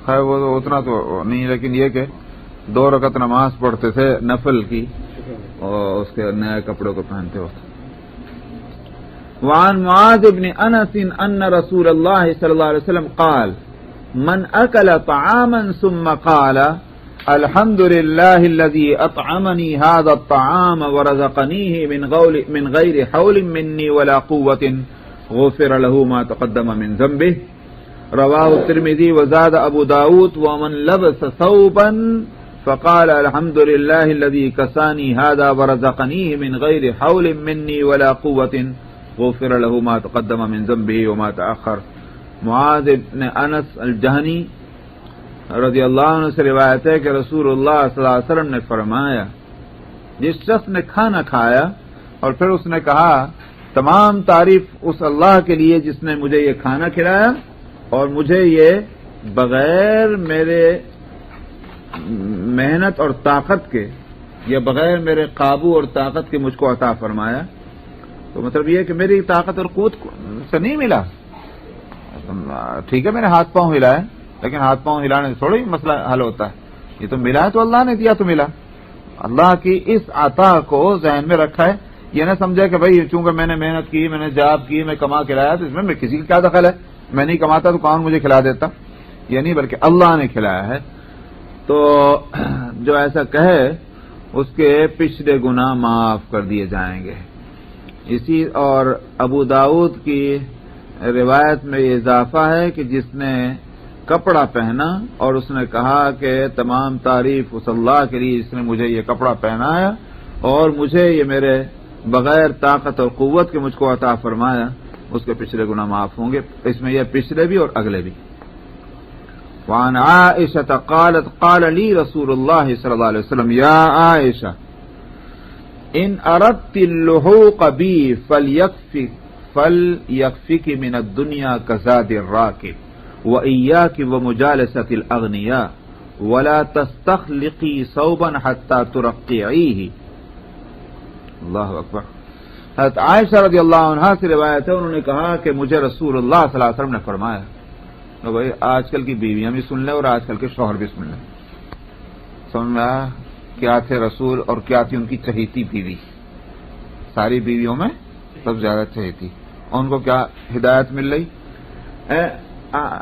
خیر وہ تو اتنا تو نہیں، لیکن یہ کہ 2 رکعت نماز پڑھتے تھے نفل کی، اور اس کے نئے کپڑوں کو پہنتے ہوتے. وعن معاذ بن انس ان رسول اللہ صلی اللہ علیہ وسلم قال من اکل طعاما ثم قال الحمد للہ الذی اطعمنی هذا الطعام ورزقنیہ من غیر حول منی ولا قوة غفر له ما تقدم من ذنبه. رواہ الترمذی وزاد ابو داود ومن لبس ثوبا فقال الحمد للہ الذی کسانی هذا ورزقنیہ من غیر حول منی ولا قوة غفر له ما تقدم من ذنبه وما تأخر. معاذ بن انس الجہنی رضی اللہ عنہ سے روایت ہے کہ رسول اللہ صلی اللہ علیہ وسلم نے فرمایا جس شخص نے کھانا کھایا اور پھر اس نے کہا تمام تعریف اس اللہ کے لیے جس نے مجھے یہ کھانا کھلایا اور مجھے یہ بغیر میرے محنت اور طاقت کے یا بغیر میرے قابو اور طاقت کے مجھ کو عطا فرمایا، تو مطلب یہ ہے کہ میری طاقت اور قوت سے نہیں ملا. ٹھیک ہے میں نے ہاتھ پاؤں ہلائے، لیکن ہاتھ پاؤں ہلانے سے تھوڑی مسئلہ حل ہوتا ہے. یہ تو ملا ہے تو اللہ نے دیا تو ملا. اللہ کی اس عطا کو ذہن میں رکھا ہے. یہ نہ سمجھے کہ بھائی چونکہ میں نے محنت کی، میں نے جاب کی، میں کما کے لایا، تو اس میں کسی کا کیا دخل ہے؟ میں نہیں کماتا تو کون مجھے کھلا دیتا؟ یہ نہیں، بلکہ اللہ نے کھلایا ہے. تو جو ایسا کہے اس کے پچھلے گناہ معاف کر دیے جائیں گے. اسی اور ابو داؤد کی روایت میں یہ اضافہ ہے کہ جس نے کپڑا پہنا اور اس نے کہا کہ تمام تعریف اس اللہ کے لیے جس نے مجھے یہ کپڑا پہنایا اور مجھے یہ میرے بغیر طاقت اور قوت کے مجھ کو عطا فرمایا، اس کے پچھلے گناہ معاف ہوں گے. اس میں یہ پچھلے بھی اور اگلے بھی. وعن عائشة قالت قال لي رسول الله صلى الله عليه وسلم يا عائشة إن أردت اللحوق بي فليكفك من الدنيا كزاد الراكب وإياك ومجالسة الأغنياء ولا تستخلقي صوبا حتى ترقعيه. اللہ اکبر. حضرت عائشہ رضی اللہ عنہا سے روایت ہے، انہوں نے کہا کہ مجھے رسول اللہ صلی اللہ علیہ وسلم نے فرمایا. تو بھائی آج کل کی بیویاں بھی سن لیں اور آج کل کے شوہر بھی سن لیں. سن رہا کیا تھے رسول اور کیا تھی ان کی چہیتی بیوی. ساری بیویوں میں سب زیادہ چہیتی. ان کو کیا ہدایت مل رہی؟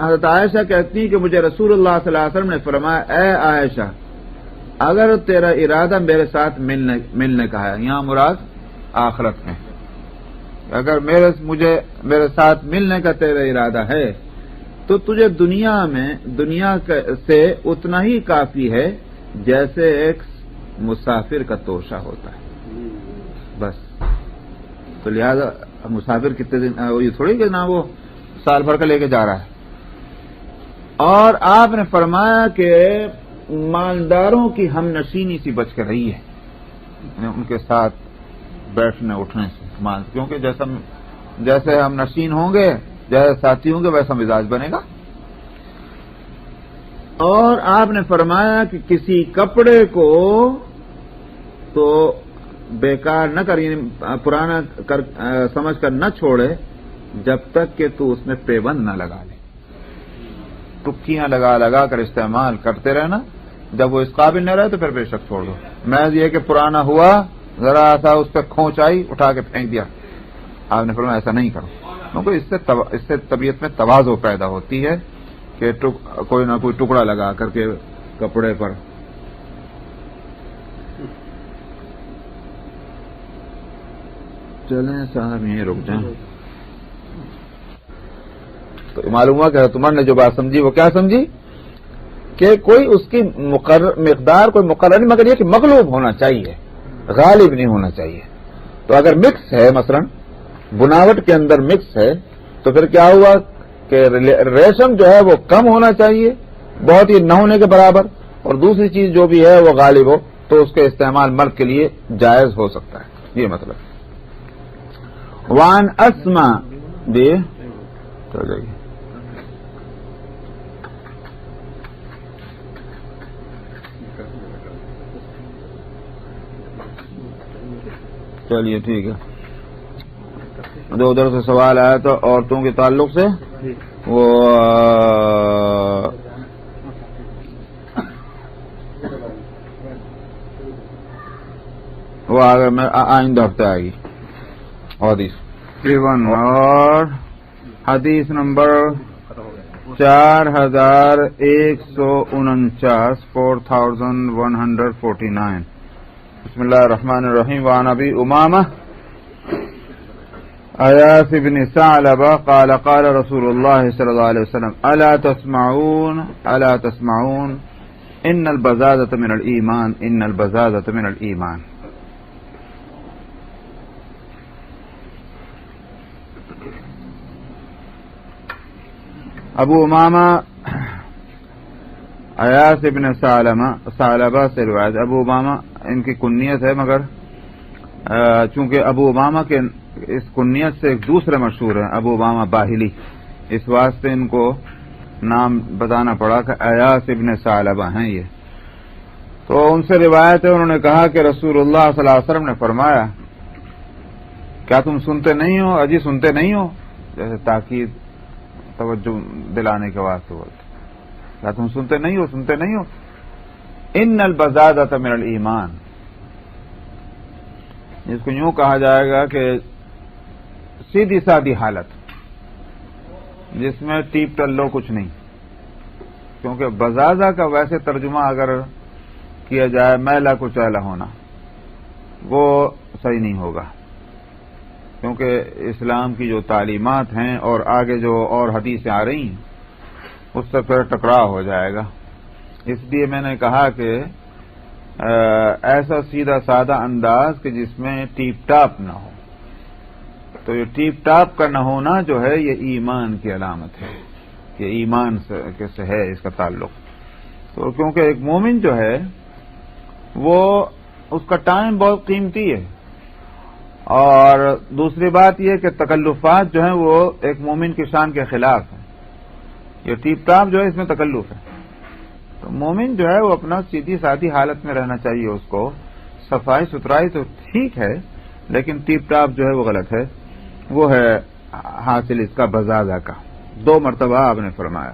حضرت عائشہ کہتی کہ مجھے رسول اللہ صلی اللہ علیہ وسلم نے فرمایا اے عائشہ اگر تیرا ارادہ میرے ساتھ ملنے کا ہے، یہاں مراد آخرت میں، اگر میرے ساتھ ملنے کا تیرا ارادہ ہے تو تجھے دنیا سے اتنا ہی کافی ہے جیسے ایک مسافر کا توشہ ہوتا ہے بس. تو لہذا مسافر کتنے دن یہ تھوڑی کہ نہ وہ سال بھر کا لے کے جا رہا ہے. اور آپ نے فرمایا کہ مالداروں کی ہم نشینی سی بچ کر رہی ہے، ان کے ساتھ بیٹھنے اٹھنے سے، کیونکہ جیسے ہم نشین ہوں گے، جیسے ساتھی ہوں گے، ویسا مزاج بنے گا. اور آپ نے فرمایا کہ کسی کپڑے کو تو بیکار نہ کر، یعنی پرانا سمجھ کر نہ چھوڑے جب تک کہ تو اس میں پیبند نہ لگا لے. ٹکیاں لگا کر استعمال کرتے رہنا، جب وہ اس قابل نہ رہے تو پھر بے شک چھوڑ دو. محض یہ کہ پرانا ہوا، ذرا سا اس پہ کھونچ آئی، اٹھا کے پھینک دیا. آپ نے فرمایا ایسا نہیں کرو، کیونکہ اس سے طبیعت میں تواضع پیدا ہوتی ہے کہ کوئی نہ کوئی ٹکڑا لگا کر کے کپڑے پر. چلیں صاحب یہیں رک جائیں. تو معلوم ہوا کہ تمہارے نے جو بات سمجھی وہ کیا سمجھی کہ کوئی اس کی مقدار کوئی مقرر نہیں، مگر یہ کہ مغلوب ہونا چاہیے، غالب نہیں ہونا چاہیے. تو اگر مکس ہے، مثلا بناوٹ کے اندر مکس ہے، تو پھر کیا ہوا کہ ریشم جو ہے وہ کم ہونا چاہیے، بہت ہی نہ ہونے کے برابر، اور دوسری چیز جو بھی ہے وہ غالب ہو، تو اس کے استعمال مرد کے لیے جائز ہو سکتا ہے. یہ مطلب. وان اسما بھی چل جائے گی. چلیے ٹھیک ہے. ادھر سے سوال آیا تھا عورتوں کے تعلق سے، وہ آگے میں آئندہ ہفتے آئے گی حدیث. اور حدیث نمبر 4149 4149. بسم اللہ الرحمن الرحیم. وعن ابی امامہ ایاس بن ثعلبہ قال قال رسول اللہ صلی اللہ علیہ وسلم الا تسمعون ان البزازة من الایمان ان البزازة من الایمان. ابو امامہ ایاس ابن ثعلبہ سے روایت. ابو امامہ ان کی کنیت ہے، مگر چونکہ ابو امامہ کے اس کنیت سے ایک دوسرے مشہور ہیں ابو امامہ باہلی، اس واسطے ان کو نام بتانا پڑا کہ ایاس ابن ثعلبہ ہیں یہ. تو ان سے روایت ہے، انہوں نے کہا کہ رسول اللہ صلی اللہ علیہ وسلم نے فرمایا کیا تم سنتے نہیں ہو؟ اجی سنتے نہیں ہو، جیسے تاکید توجہ دلانے کے واسطے بولتے، کیا تم سنتے نہیں ہو؟ سنتے نہیں ہو؟ ان البزادۃ من الایمان، جس کو یوں کہا جائے گا کہ سیدھی سادی حالت جس میں ٹیپ ٹلو کچھ نہیں، کیونکہ بزازہ کا ویسے ترجمہ اگر کیا جائے میلا کچیلا ہونا، وہ صحیح نہیں ہوگا، کیونکہ اسلام کی جو تعلیمات ہیں اور آگے جو اور حدیثیں آ رہی ہیں اس سے پھر ٹکراؤ ہو جائے گا۔ اس لیے میں نے کہا کہ ایسا سیدھا سادہ انداز کہ جس میں ٹیپ ٹاپ نہ ہو، تو یہ ٹیپ ٹاپ کا نہ ہونا جو ہے یہ ایمان کی علامت ہے، کہ ایمان سے ہے اس کا تعلق۔ تو کیونکہ ایک مومن جو ہے وہ اس کا ٹائم بہت قیمتی ہے، اور دوسری بات یہ کہ تکلفات جو ہیں وہ ایک مومن کی شان کے خلاف ہیں، یہ ٹیپ ٹاپ جو ہے اس میں تکلف ہے۔ تو مومن جو ہے وہ اپنا سیدھی سادھی حالت میں رہنا چاہیے، اس کو صفائی ستھرائی تو ٹھیک ہے لیکن ٹیپ ٹاپ جو ہے وہ غلط ہے، وہ ہے حاصل اس کا بزازہ کا۔ 2 مرتبہ آپ نے فرمایا۔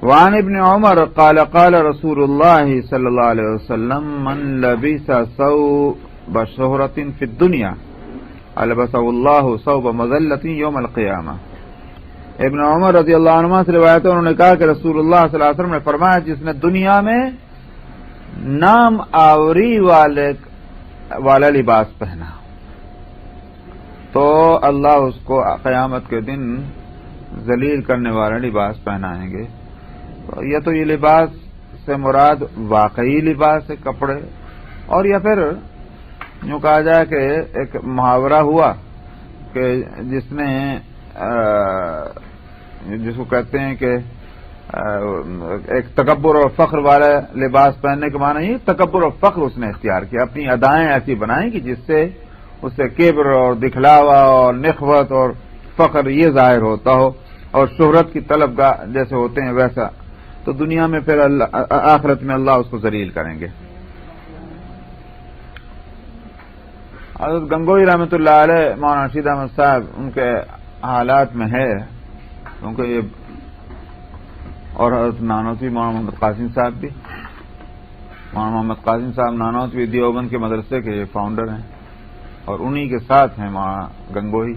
وعن ابن عمر قال قال رسول اللہ صلی اللہ علیہ وسلم من لبس ثوب شہرۃ فی الدنیا البسہ اللہ ثوب مذلۃ یوم القیامہ۔ ابن عمر رضی اللہ عنہ سے روایت ہے، انہوں نے کہا کہ رسول اللہ صلی اللہ علیہ وسلم نے فرمایا جس نے دنیا میں نام آوری والا لباس پہنا تو اللہ اس کو قیامت کے دن ذلیل کرنے والا لباس پہنائیں گے۔ یا تو یہ لباس سے مراد واقعی لباس ہے، کپڑے، اور یا پھر یوں کہا جائے کہ ایک محاورہ ہوا کہ جس کو کہتے ہیں کہ ایک تکبر اور فخر والا لباس پہننے کے معنی یہ تکبر اور فخر اس نے اختیار کیا، اپنی ادائیں ایسی بنائیں کہ جس سے اس سے کبر اور دکھلاوا اور نخوت اور فخر یہ ظاہر ہوتا ہو، اور شہرت کی طلب جیسے ہوتے ہیں ویسا، تو دنیا میں پھر آخرت میں اللہ اس کو ذلیل کریں گے۔ حضرت گنگوئی رحمۃ اللہ علیہ، مولانا رشید احمد صاحب ان کے حالات میں ہے، کیونکہ یہ اور حضرت نانوتوی مولانا محمد قاسم صاحب بھی، مولانا محمد قاسم صاحب نانوتوی دیوبند کے مدرسے کے فاؤنڈر ہیں، اور انہی کے ساتھ ہیں مولانا گنگوئی۔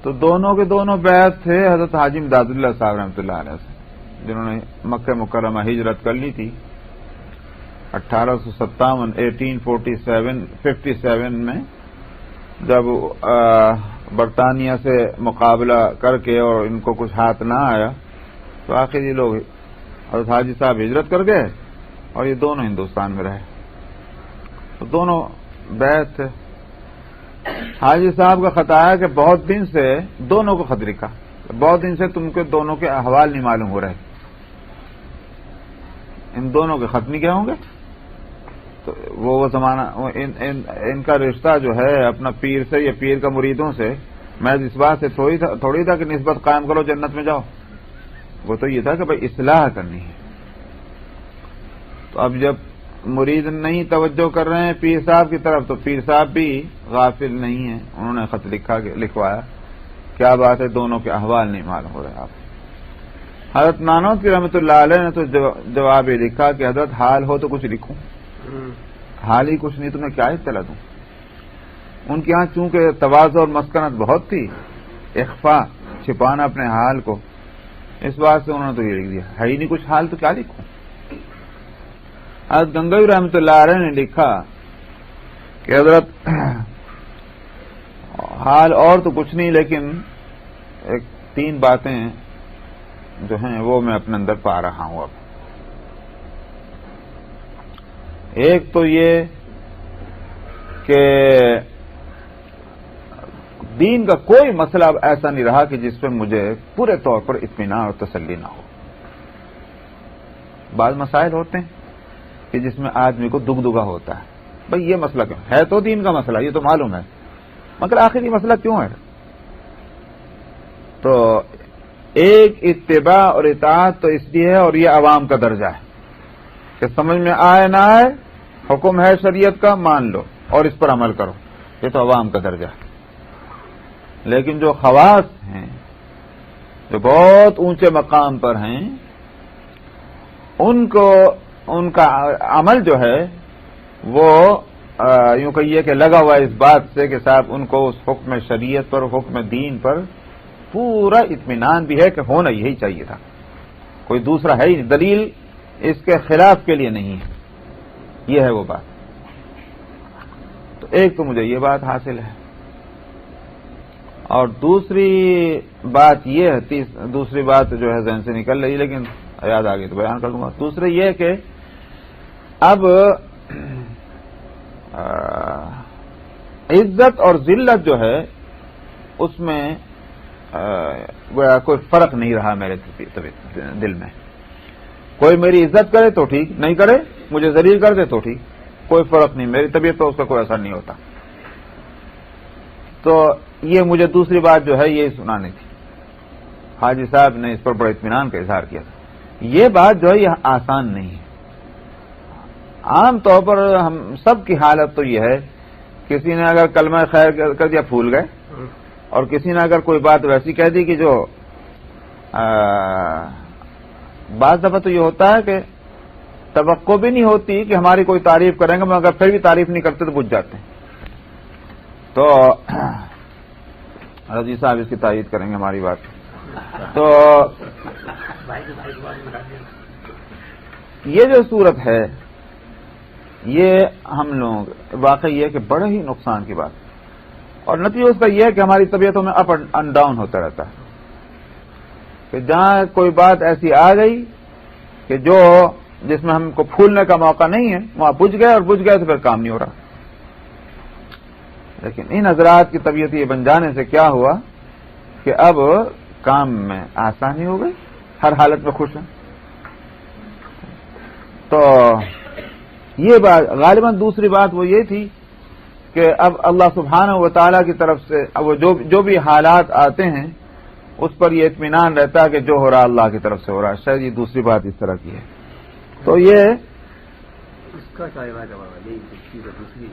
تو دونوں کے دونوں بیعت تھے حضرت حاجی امداد اللہ صاحب رحمۃ اللہ علیہ سے، جنہوں نے مکہ مکرمہ ہجرت کر لی تھی 1857 میں، جب برطانیہ سے مقابلہ کر کے اور ان کو کچھ ہاتھ نہ آیا تو آخر یہ لوگ حضرت حاجی صاحب ہجرت کر گئے اور یہ دونوں ہندوستان میں رہے، تو دونوں بیعت تھے۔ حاجی صاحب کا خط آیا کہ بہت دن سے دونوں کو خط لکھا، بہت دن سے تم کے دونوں کے احوال نہیں معلوم ہو رہے، ان دونوں کے خط نہیں کیا ہوں گے؟ تو وہ زمانہ ان کا رشتہ جو ہے اپنا پیر سے یا پیر کا مریدوں سے میں اس بات سے تھوڑی تھا کہ نسبت قائم کرو جنت میں جاؤ، وہ تو یہ تھا کہ بھائی اصلاح کرنی ہے۔ تو اب جب مرید نہیں توجہ کر رہے ہیں پیر صاحب کی طرف، تو پیر صاحب بھی غافل نہیں ہیں، انہوں نے خط لکھوایا، کیا بات ہے دونوں کے احوال نہیں معلوم ہو رہے آپ۔ حضرت نانوتوی رحمۃ اللہ علیہ نے تو جواب یہ لکھا کہ حضرت حال ہو تو کچھ لکھوں، حال ہی کچھ نہیں تو میں کیا اطلاع دوں۔ ان کے ہاں چونکہ تواضع اور مسکنت بہت تھی، اخفا چھپانا اپنے حال کو، اس بات سے انہوں نے تو یہ لکھ دیا، ہے ہی نہیں کچھ حال تو کیا لکھوں۔ حضرت گنگوئی رحمۃ اللہ علیہ نے لکھا کہ حضرت حال اور تو کچھ نہیں، لیکن 3 باتیں جو ہیں وہ میں اپنے اندر پا رہا ہوں اب۔ ایک تو یہ کہ دین کا کوئی مسئلہ اب ایسا نہیں رہا کہ جس پہ مجھے پورے طور پر اطمینان اور تسلی نہ ہو۔ بعض مسائل ہوتے ہیں کہ جس میں آدمی کو دگا ہوتا ہے، بھئی یہ مسئلہ کیوں ہے؟ تو دین کا مسئلہ یہ تو معلوم ہے، مگر آخر یہ مسئلہ کیوں ہے؟ تو ایک اتباع اور اطاعت تو اس لیے ہے، اور یہ عوام کا درجہ ہے، کہ سمجھ میں آئے نہ آئے حکم ہے شریعت کا مان لو اور اس پر عمل کرو، یہ تو عوام کا درجہ ہے۔ لیکن جو خواص ہیں، جو بہت اونچے مقام پر ہیں، ان کا عمل جو ہے وہ یوں کہیے کہ لگا ہوا اس بات سے کہ صاحب ان کو اس حکم شریعت پر، حکم دین پر پورا اطمینان بھی ہے کہ ہونا یہی چاہیے تھا، کوئی دوسرا ہے ہی نہیں، دلیل اس کے خلاف کے لیے نہیں ہے، یہ ہے وہ بات۔ تو ایک تو مجھے یہ بات حاصل ہے، اور دوسری بات یہ ہے، دوسری بات جو ہے ذہن سے نکل رہی لیکن یاد آ گئی تو بیان کر دوں گا۔ دوسری یہ کہ اب عزت اور ذلت جو ہے اس میں کوئی فرق نہیں رہا میرے دل میں، کوئی میری عزت کرے تو ٹھیک، نہیں کرے مجھے ذلیل کر دے تو ٹھیک، کوئی فرق نہیں، میری طبیعت تو اس کا کوئی اثر نہیں ہوتا۔ تو یہ مجھے دوسری بات جو ہے یہ سنانی تھی، حاجی صاحب نے اس پر بڑے اطمینان کا اظہار کیا تھا۔ یہ بات جو ہے یہ آسان نہیں ہے۔ عام طور پر ہم سب کی حالت تو یہ ہے، کسی نے اگر کلمہ خیر کر دیا پھول گئے، اور کسی نے اگر کوئی بات ویسی کہہ دی کہ جو بعض دفعہ تو یہ ہوتا ہے کہ توقع بھی نہیں ہوتی کہ ہماری کوئی تعریف کریں گے، مگر پھر بھی تعریف نہیں کرتے تو بجھ جاتے ہیں۔ تو رضی صاحب اس کی تائید کریں گے ہماری بات۔ تو یہ جو صورت ہے یہ ہم لوگ واقعی یہ کہ بڑے ہی نقصان کی بات، اور نتیجہ اس کا یہ ہے کہ ہماری طبیعتوں میں اپ اینڈ ڈاؤن ہوتا رہتا ہے، کہ جہاں کوئی بات ایسی آ گئی کہ جس میں ہم کو پھولنے کا موقع نہیں ہے وہاں بجھ گئے، اور بجھ گئے تو پھر کام نہیں ہو رہا۔ لیکن ان حضرات کی طبیعت یہ بن جانے سے کیا ہوا کہ اب کام میں آسانی ہو گئی، ہر حالت میں خوش ہیں۔ تو یہ بات غالباً دوسری بات وہ یہ تھی کہ اب اللہ سبحانہ و تعالیٰ کی طرف سے اب وہ جو بھی حالات آتے ہیں اس پر یہ اطمینان رہتا ہے کہ جو ہو رہا اللہ کی طرف سے ہو رہا ہے۔ شاید یہ دوسری بات اس طرح کی ہے۔ تو یہ اس کا کیا علاج ہے؟ دوسری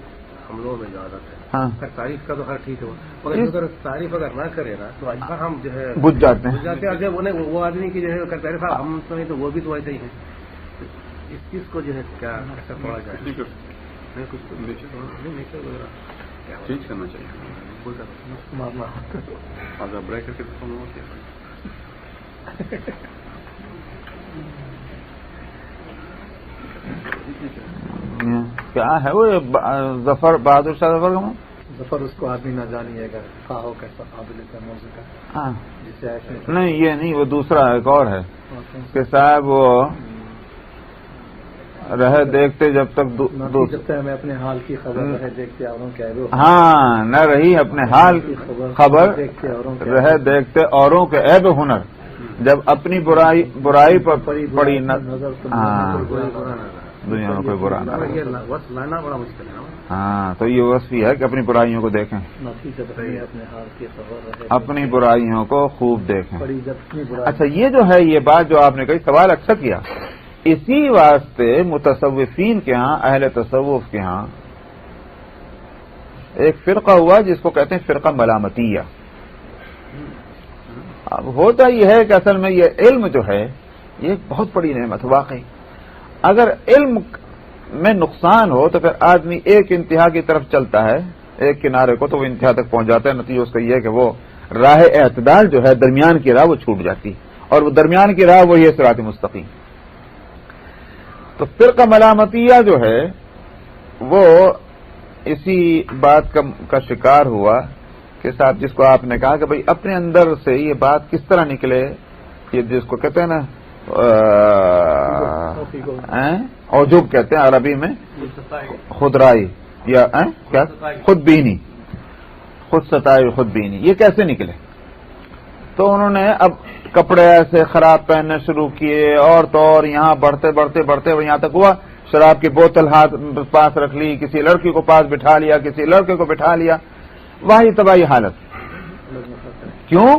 حملوں میں جو عادت ہے، ہاں تعریف کا تو ہر ٹھیک ہے، مگر تعریف اگر نہ کرے نا تو ہم جو ہے بجھ جاتے ہیں۔ جب وہ آدمی کی جو ہے تعریف ہم سمجھیں تو وہ بھی تو ایسے ہی ہیں۔ اس چیز کو جو ہے کیا ایسا پڑا جائے، چینج کرنا چاہیے، اگر بریک کر کے کیا ہے وہ ظفر بہادر شاہ ظفر کا ظفر اس کو آدمی نہ جانیے گا، خواہوں کیسا قابل کا موضوع کا، ہاں جسے نہیں یہ نہیں، وہ دوسرا ایک اور ہے کہ صاحب وہ رہے دیکھتے جب تک جب تک ہمیں اپنے حال کی خبر رہے دیکھتے اوروں کے عیب، ہاں نہ رہی اپنے حال کی خبر رہے دیکھتے اوروں کے عیب ہنر، جب اپنی برائی پر پڑی نظر، ہاں دنیا میں کوئی برا نہ رہے۔ یہ لانا بڑا مشکل ہے نا۔ ہاں تو یہ وصف ہی ہے کہ اپنی برائیوں کو دیکھیں، جب اپنے حال کی خبر رہے اپنی برائیوں کو خوب دیکھیں۔ جب اپنی برائی اچھا یہ جو ہے یہ بات جو آپ نے کہی، سوال اچھا کیا، اسی واسطے متصوفین کے ہاں، اہل تصوف کے ہاں ایک فرقہ ہوا جس کو کہتے ہیں فرقہ ملامتیہ۔ اب ہوتا یہ ہے کہ اصل میں یہ علم جو ہے یہ ایک بہت بڑی نعمت واقعی، اگر علم میں نقصان ہو تو پھر آدمی ایک انتہا کی طرف چلتا ہے، ایک کنارے کو تو وہ انتہا تک پہنچ جاتا ہے، نتیجہ اس کا یہ ہے کہ وہ راہ اعتدال جو ہے درمیان کی راہ وہ چھوٹ جاتی، اور وہ درمیان کی راہ وہی ہے صراط مستقیم۔ تو فرقہ ملامتیہ جو ہے وہ اسی بات کا شکار ہوا کہ صاحب جس کو آپ نے کہا کہ بھئی اپنے اندر سے یہ بات کس طرح نکلے، یہ جس کو کہتے ہیں نا عجب کہتے ہیں عربی میں، خودرائی یا کیا خود بینی، خود ستائی خود بینی، یہ کیسے نکلے؟ تو انہوں نے اب کپڑے ایسے خراب پہننے شروع کیے، اور تو اور یہاں بڑھتے بڑھتے بڑھتے یہاں تک ہوا شراب کی بوتل ہاتھ پاس رکھ لی، کسی لڑکی کو پاس بٹھا لیا، کسی لڑکے کو بٹھا لیا، وہی تباہی حالت۔ کیوں؟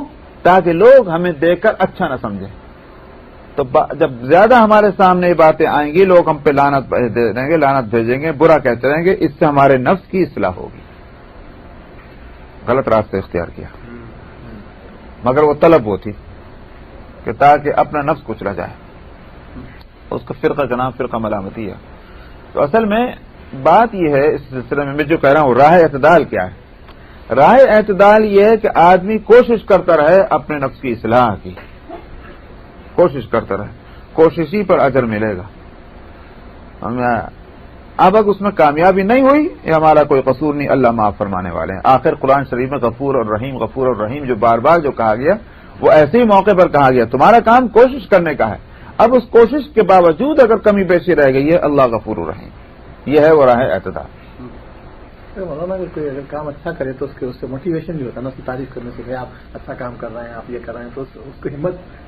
تاکہ لوگ ہمیں دیکھ کر اچھا نہ سمجھیں، تو جب زیادہ ہمارے سامنے یہ باتیں آئیں گی لوگ ہم پہ لعنت دے دیں گے، لعنت بھیجیں گے، برا کہتے رہیں گے، اس سے ہمارے نفس کی اصلاح ہوگی۔ غلط راستہ اختیار کیا، مگر وہ طلب وہ تھی کہ تاکہ اپنا نفس کچلا جائے، اس کا فرقہ کا نام فرقہ ملامتی ہے۔ تو اصل میں بات یہ ہے اس سلسلے میں جو کہہ رہا ہوں، راہ اعتدال کیا ہے؟ راہ اعتدال یہ ہے کہ آدمی کوشش کرتا رہے اپنے نفس کی اصلاح کی، کوشش کرتا رہے، کوشش ہی پر اجر ملے گا۔ اب اگر اس میں کامیابی نہیں ہوئی یہ ہمارا کوئی قصور نہیں، اللہ معاف فرمانے والے ہیں۔ آخر قرآن شریف میں غفور اور رحیم جو بار بار جو کہا گیا وہ ایسے ہی موقع پر کہا گیا، تمہارا کام کوشش کرنے کا ہے، اب اس کوشش کے باوجود اگر کمی بیشی رہ گئی ہے اللہ غفور الرحیم، یہ ہے وہ راہ اعتدال۔ مولانا اگر کوئی اگر کام اچھا کرے تو اس سے موٹیویشن بھی ہوتا ہے نا، اس کی تعریف کرنے سے کہ آپ اچھا کام کر رہے ہیں، آپ یہ کر رہے ہیں، تو اس کو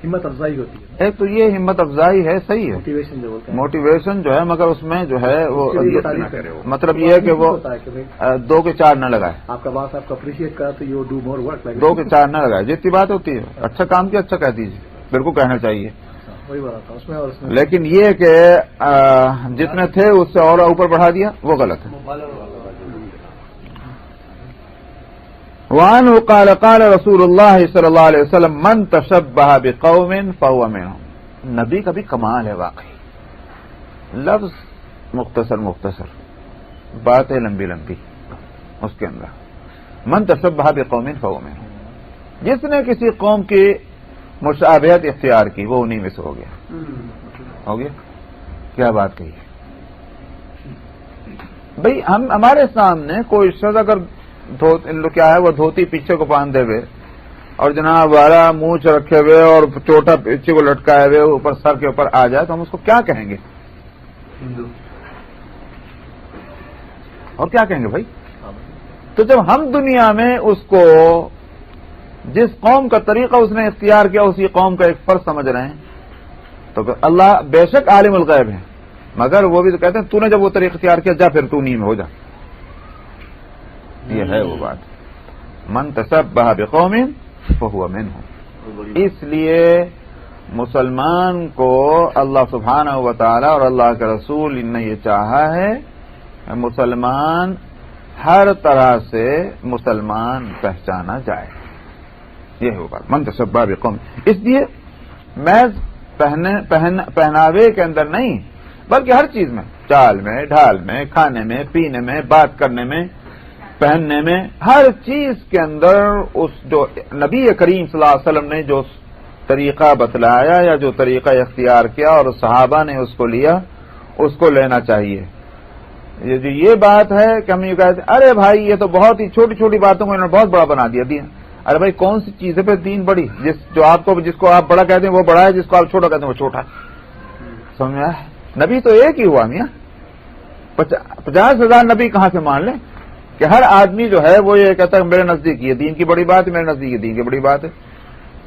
ہمت افزائی ہوتی ہے۔ ایک تو یہ ہمت افزائی ہے، صحیح ہے، موٹیویشن جو بولتے ہیں، موٹیویشن جو ہے، مگر اس میں جو ہے وہ تعریف کرے، مطلب یہ ہے کہ وہ 2 کے 4 نہ لگائے، آپ کا باس آپ کو اپریشیٹ کرا تو یو ڈو مور ورک، 2 کے 4 نہ لگائے، جتنی بات ہوتی ہے اچھا کام کیا اچھا کہہ دیجیے، بالکل کہنا چاہیے، وہی بات تھا اس میں، اور اس میں لیکن یہ کہ جتنے تھے اس سے اور اوپر بڑھا دیا وہ غلط ہے۔ وعنه قال قال رسول اللہ صلی اللہ علیہ وسلم من تشبہ بقوم فهو منهم۔ نبی کا بھی کمال ہے واقعی، لفظ مختصر باتیں لمبی اس کے اندر، من تشبہ بقوم فهو منهم، جس نے کسی قوم کی مشابہت اختیار کی وہ انہی میں سے ہو گیا۔ کیا بات کہی ہے بھئی، ہمارے سامنے کوئی شخص اگر کیا ہے وہ دھوتی پیچھے کو باندھے ہوئے اور جناب والا منہ رکھے ہوئے اور چوٹا پیچھے کو لٹکائے ہوئے اوپر سر کے اوپر آ جائے تو ہم اس کو کیا کہیں گے؟ ہندو۔ اور کیا کہیں گے بھائی؟ تو جب ہم دنیا میں اس کو جس قوم کا طریقہ اس نے اختیار کیا اسی قوم کا ایک فرض سمجھ رہے ہیں تو اللہ بے شک عالم الغیب ہے، مگر وہ بھی تو کہتے ہیں تو نے جب وہ طریقہ اختیار کیا جا پھر تو نہیں میں ہو جا۔ یہ ہے وہ بات، من تشبہ بقوم فہو منہم۔ اس لیے مسلمان کو اللہ سبحانہ و تعالی اور اللہ کے رسول نے یہ چاہا ہے کہ مسلمان ہر طرح سے مسلمان پہچانا جائے، یہ ہے وہ بات، من تشبہ بقوم۔ اس لیے محض پہناوے کے اندر نہیں بلکہ ہر چیز میں، چال میں، ڈھال میں، کھانے میں، پینے میں، بات کرنے میں، پہننے میں، ہر چیز کے اندر اس جو نبی کریم صلی اللہ علیہ وسلم نے جو طریقہ بتلایا یا جو طریقہ اختیار کیا اور صحابہ نے اس کو لیا اس کو لینا چاہیے۔ یہ بات ہے کہ ہم یہ کہتے ہیں ارے بھائی یہ تو بہت ہی چھوٹی چھوٹی باتوں کو انہوں نے بہت بڑا بنا دیا دین۔ ارے بھائی کون سی چیز ہے پہ دین بڑی؟ جس کو آپ بڑا کہتے ہیں وہ بڑا ہے، جس کو آپ چھوٹا کہتے ہیں وہ چھوٹا ہے۔ سمجھ میں آیا؟ نبی تو ایک ہی ہوا میاں، 50,000 نبی کہاں سے مان لیں کہ ہر آدمی جو ہے وہ یہ کہتا ہے میرے نزدیک یہ دین کی بڑی بات ہے، میرے نزدیک یہ دین کی بڑی بات ہے۔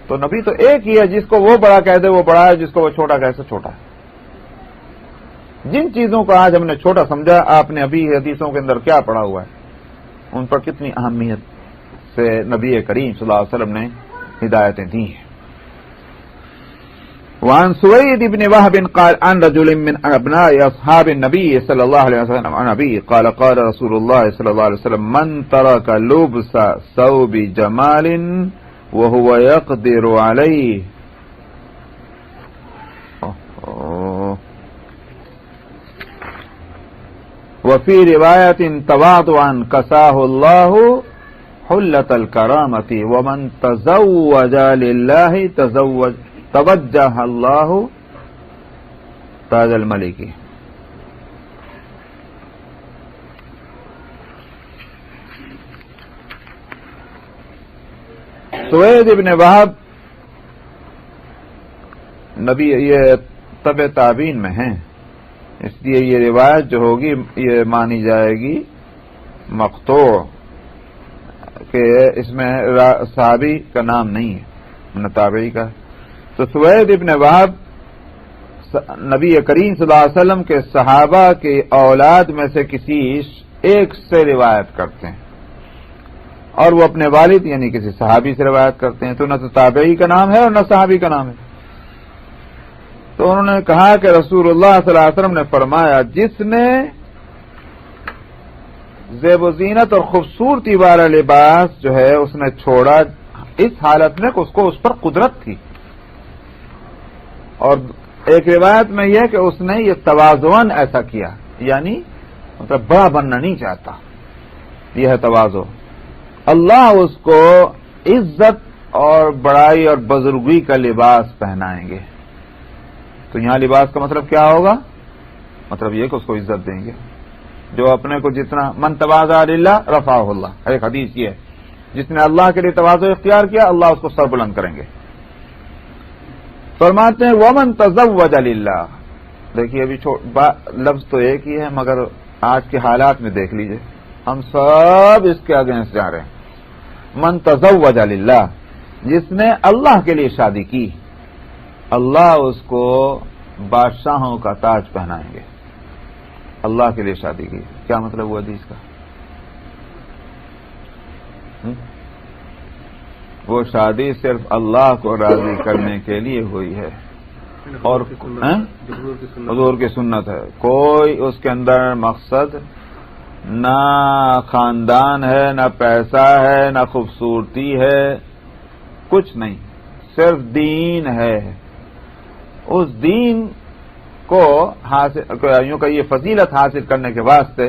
تو نبی تو ایک ہی ہے، جس کو وہ بڑا کہہ دے وہ بڑا ہے، جس کو وہ چھوٹا کہہ دے چھوٹا ہے۔ جن چیزوں کو آج ہم نے چھوٹا سمجھا، آپ نے ابھی حدیثوں کے اندر کیا پڑھا ہوا ہے، ان پر کتنی اہمیت سے نبی کریم صلی اللہ علیہ وسلم نے ہدایتیں دی ہیں۔ وعن سويد بن وهب قال عن رجل من ابناء اصحاب النبي صلى الله عليه وسلم عن ابي قال قال رسول الله صلى الله عليه وسلم من ترك لبس ثوب جمال وهو يقدر عليه وفي رواية تواضعا كساه الله حلة الكرامة ومن تزوج لله توجہ اللہ تاج الملکی۔ سوید ابن وہب نبی یہ طب تابعین میں ہیں، اس لیے یہ روایت جو ہوگی یہ مانی جائے گی مقطوع کہ اس میں صحابی کا نام نہیں ہے، تابعی کا۔ تو سوید ابن وہب نبی کریم صلی اللہ علیہ وسلم کے صحابہ کے اولاد میں سے کسی ایک سے روایت کرتے ہیں اور وہ اپنے والد یعنی کسی صحابی سے روایت کرتے ہیں، تو نہ تو تابعی کا نام ہے اور نہ صحابی کا نام ہے۔ تو انہوں نے کہا کہ رسول اللہ صلی اللہ علیہ وسلم نے فرمایا جس نے زیب و زینت اور خوبصورتی والا لباس جو ہے اس نے چھوڑا اس حالت میں کہ اس کو اس پر قدرت تھی، اور ایک روایت میں یہ کہ اس نے یہ تواضعاً ایسا کیا، یعنی مطلب بڑا بننا نہیں چاہتا، یہ ہے تواضع، اللہ اس کو عزت اور بڑائی اور بزرگی کا لباس پہنائیں گے۔ تو یہاں لباس کا مطلب کیا ہوگا؟ مطلب یہ کہ اس کو عزت دیں گے، جو اپنے کو جتنا من تواضع للہ رفعہ اللہ، ایک حدیث یہ ہے، جس نے اللہ کے لیے تواضع اختیار کیا اللہ اس کو سر بلند کریں گے۔ فرماتے ہیں ومن تزوج للہ، دیکھیے ابھی لفظ تو ایک ہی ہے مگر آج کے حالات میں دیکھ لیجئے ہم سب اس کے اگینسٹ جا رہے ہیں۔ من تزوج للہ، جس نے اللہ کے لیے شادی کی اللہ اس کو بادشاہوں کا تاج پہنائیں گے۔ اللہ کے لیے شادی کی، کیا مطلب ہوا حدیث کا؟ وہ شادی صرف اللہ کو راضی کرنے کے لیے ہوئی ہے اور حضور کی سنت ہے، کوئی اس کے اندر مقصد نہ خاندان ہے، نہ پیسہ ہے، نہ خوبصورتی ہے، کچھ نہیں، صرف دین ہے۔ اس دین کو حاصل یوں کہ یہ فضیلت حاصل کرنے کے واسطے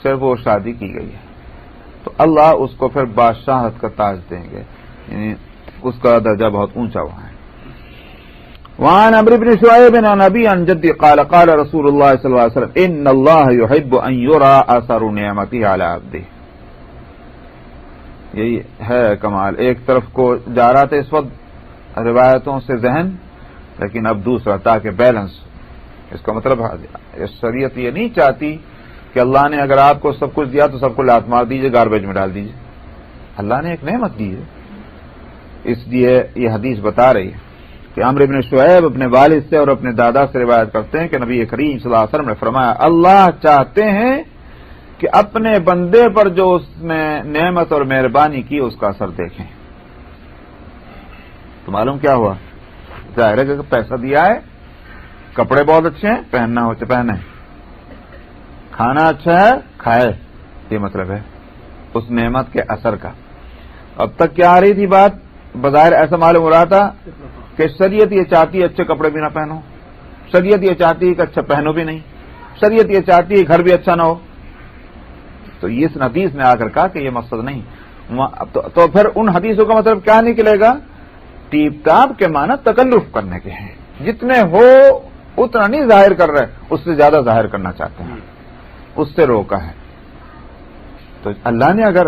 صرف وہ شادی کی گئی ہے، تو اللہ اس کو پھر بادشاہت کا تاج دیں گے، یعنی اس کا درجہ بہت اونچا ہوا ہے۔ وعن عمرو بن شعيب عن ابي عن جدي قال قال رسول الله صلى الله عليه وسلم ان الله يحب ان يرى اثر نعمته على عبده۔ یہی ہے کمال، ایک طرف کو جا رہا تھا اس وقت روایتوں سے ذہن، لیکن اب دوسرا تاکہ بیلنس۔ اس کا مطلب شریعت یہ نہیں چاہتی کہ اللہ نے اگر آپ کو سب کچھ دیا تو سب کو لات مار دیجئے، گاربیج میں ڈال دیجئے۔ اللہ نے ایک نعمت دی ہے، اس لیے یہ حدیث بتا رہی ہے کہ عمرو بن شعیب اپنے والد سے اور اپنے دادا سے روایت کرتے ہیں کہ نبی کریم صلی اللہ علیہ وسلم نے فرمایا اللہ چاہتے ہیں کہ اپنے بندے پر جو اس نے نعمت اور مہربانی کی اس کا اثر دیکھیں۔ تو معلوم کیا ہوا؟ ظاہر ہے کہ پیسہ دیا ہے، کپڑے بہت اچھے ہیں، پہننا ہو تو پہنے، کھانا اچھا ہے کھائے، یہ مطلب ہے اس نعمت کے اثر کا۔ اب تک کیا آ رہی تھی بات؟ بظاہر ایسا معلوم ہو رہا تھا کہ شریعت یہ چاہتی ہے اچھے کپڑے بھی نہ پہنو، شریعت یہ چاہتی ہے کہ اچھا پہنو بھی نہیں، شریعت یہ چاہتی ہے گھر بھی اچھا نہ ہو۔ تو اس حدیث نے آ کر کہا کہ یہ مقصد نہیں، تو پھر ان حدیثوں کا مطلب کیا نکلے گا؟ ٹیپ ٹاپ کے معنی تکلف کرنے کے ہیں، جتنے ہو اتنا نہیں ظاہر کر رہے، اس سے زیادہ ظاہر کرنا چاہتے ہیں، اس سے روکا ہے۔ تو اللہ نے اگر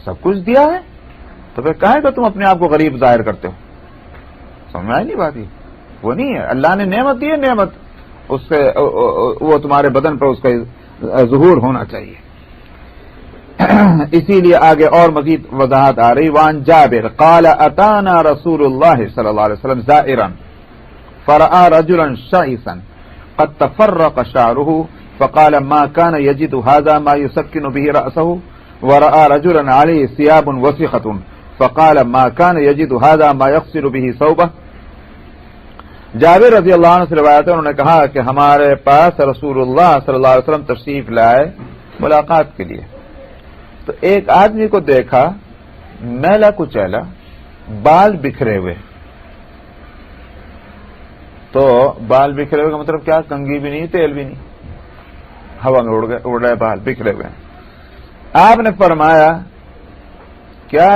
سب کچھ دیا ہے تو پھر کہے کہ تم اپنے آپ کو غریب ظاہر کرتے ہو؟ سمجھ میں آئی نہیں بات؟ وہ نہیں ہے، اللہ نے نعمت دی ہے، نعمت اس سے وہ تمہارے بدن پر اس کا ظہور ہونا چاہیے۔ اسی لیے آگے اور مزید وضاحت آ رہی۔ وان جابر قال اتانا رسول اللہ صلی اللہ علیہ وسلم زائرا فرأى رجلا شائسا قد تفرق شعره فقال ما كان يجد هذا ما يسكن به رأسه ورأى رجلا عليه ثياب وسخة فقال ما كان يجد هذا ما يغسل به ثوبه۔ جابر رضی اللہ عنہ سے روایت ہے، انہوں نے کہا کہ ہمارے پاس رسول اللہ صلی اللہ علیہ وسلم تشریف لائے ملاقات کے لیے، تو ایک آدمی کو دیکھا میلا کچیلا، بال بکھرے ہوئے۔ تو بال بکھرے ہوئے کا مطلب کیا؟ کنگھی بھی نہیں، تیل بھی نہیں، ہوا میں اڑ رہے بال بکھرے ہوئے۔ آپ نے فرمایا کیا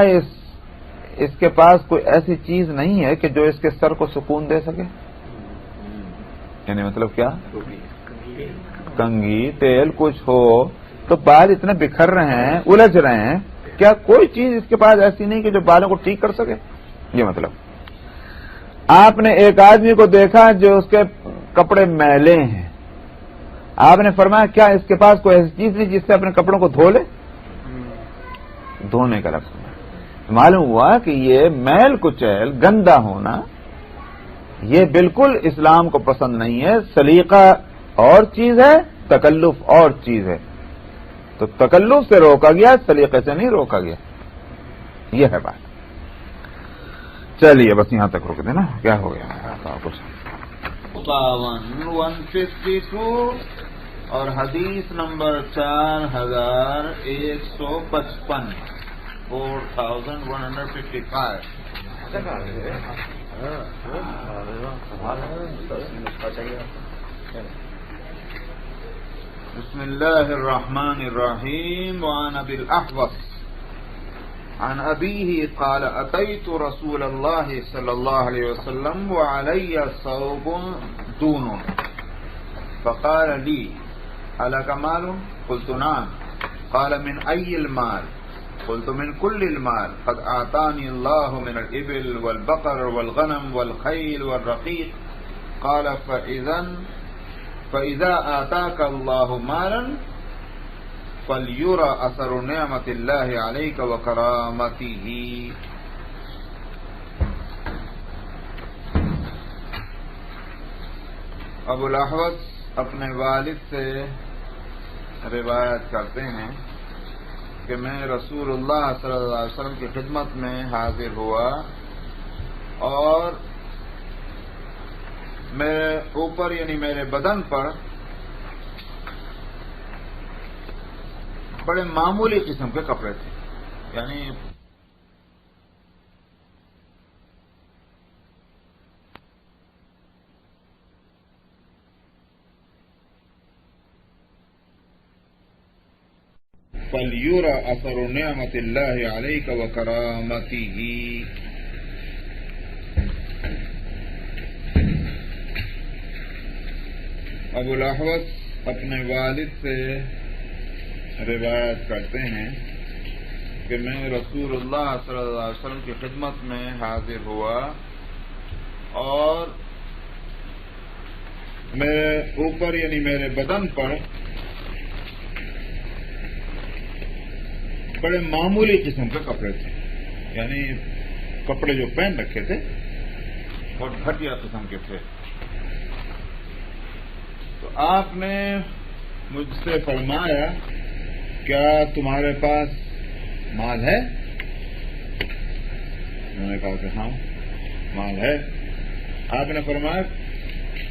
اس کے پاس کوئی ایسی چیز نہیں ہے کہ جو اس کے سر کو سکون دے سکے؟ یعنی مطلب کیا؟ کنگھی تیل کچھ ہو تو بال اتنے بکھر رہے ہیں، الجھ رہے ہیں، کیا کوئی چیز اس کے پاس ایسی نہیں کہ جو بالوں کو ٹھیک کر سکے؟ یہ مطلب۔ آپ نے ایک آدمی کو دیکھا جو اس کے کپڑے میلے ہیں، آپ نے فرمایا کیا اس کے پاس کوئی ایسی چیز نہیں جس سے اپنے کپڑوں کو دھو لے؟ دھونے کا لفظ معلوم ہوا کہ یہ میل کچیل گندا ہونا یہ بالکل اسلام کو پسند نہیں ہے۔ سلیقہ اور چیز ہے، تکلف اور چیز ہے، تو تکلف سے روکا گیا، سلیقے سے نہیں روکا گیا، یہ ہے بات۔ چلیے بس یہاں تک روک دینا، کیا ہو گیا کچھ 152 اور حدیث نمبر 4155 4155. بسم الله الرحمن الرحيم. وعن أبي الأحوص عن أبيه قال أتيت رسول الله صلى الله عليه وسلم وعلي ثوب دون فقال لي ألك مال؟ قلت نعم. قال من أي المال؟ قلت من كل المال قد أعطاني الله من الإبل والبقر والغنم والخيل والرقيق. قال فإذا آتاك الله مالا فليرى أثر نعمة الله عليك وكرامته. ابو الاحوص اپنے والد سے روایت کرتے ہیں کہ میں رسول اللہ صلی اللہ علیہ وسلم کی خدمت میں حاضر ہوا اور میرے اوپر یعنی میرے بدن پر بڑے معمولی قسم کے کپڑے تھے. یعنی فَلْيُرَى أَثَرُ نِعْمَةِ اللَّهِ عَلَيْكَ وَكَرَامَتِهِ. ابو الاحوص اپنے والد سے روایت کرتے ہیں کہ میں رسول اللہ صلی اللہ علیہ وسلم کی خدمت میں حاضر ہوا اور میرے اوپر یعنی میرے بدن پر بڑے معمولی قسم کے کپڑے تھے. یعنی کپڑے جو پہن رکھے تھے بہت گھٹیا قسم کے تھے. تو آپ نے مجھ سے فرمایا کیا تمہارے پاس مال ہے؟ میں نے کہا کہ ہاں مال ہے. آپ نے فرمایا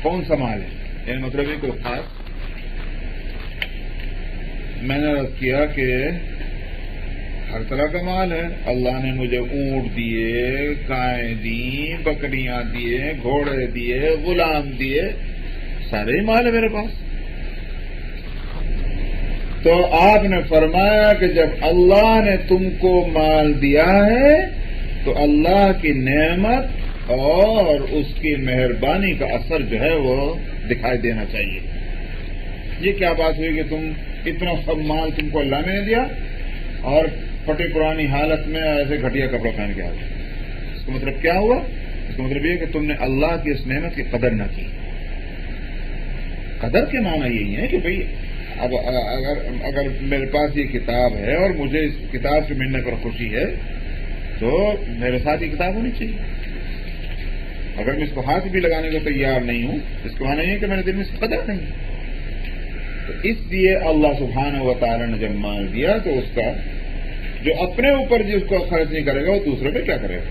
کون سا مال ہے؟ یعنی مطلب یہ کوئی خاص؟ میں نے عرض کیا کہ ہر طرح کا مال ہے. اللہ نے مجھے اونٹ دیے، گائیں دیں، بکریاں دیے، گھوڑے دیے، غلام دیے، سارے ہی مال ہے میرے پاس. تو آپ نے فرمایا کہ جب اللہ نے تم کو مال دیا ہے تو اللہ کی نعمت اور اس کی مہربانی کا اثر جو ہے وہ دکھائی دینا چاہیے. یہ کیا بات ہوئی کہ تم اتنا سب مال تم کو اللہ نے دیا اور پھٹی پرانی حالت میں ایسے گھٹیا کپڑا پہن کے آ گئے؟ اس کا مطلب کیا ہوا؟ اس کا مطلب یہ کہ تم نے اللہ کی اس نعمت کی قدر نہ کی. قدر کے معنی یہی ہے کہ بھئی اب اگر میرے پاس یہ کتاب ہے اور مجھے اس کتاب سے ملنے پر خوشی ہے تو میرے ساتھ یہ کتاب ہونی چاہیے. اگر میں اس کو ہاتھ بھی لگانے کو تیار نہیں ہوں اس کا معنی یہ ہے کہ میرے دل میں اس کی قدر نہیں. تو اس لیے اللہ سبحانہ و تعالی نے جب مال دیا تو اس کا جو اپنے اوپر جس کو خرچ نہیں کرے گا وہ دوسرے پہ کیا کرے گا.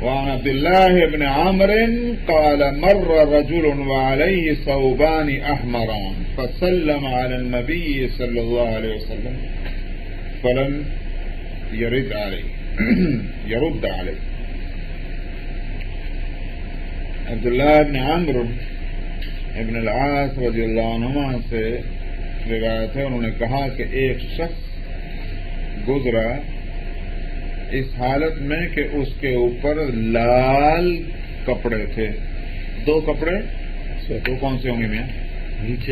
وعن عبد الله بن عمرو قال مر رجل وعليه ثوبان احمران فسلم على النبي صلى الله عليه وسلم فلم يرد عليه عبداللہ بن عمرو ابن العاص رضی اللہ عنہما سے روایت ہے. انہوں نے کہا کہ ایک شخص گزرا اس حالت میں کہ اس کے اوپر لال کپڑے تھے. دو کپڑے تو کون سے ہوں گے میاں؟ نیچے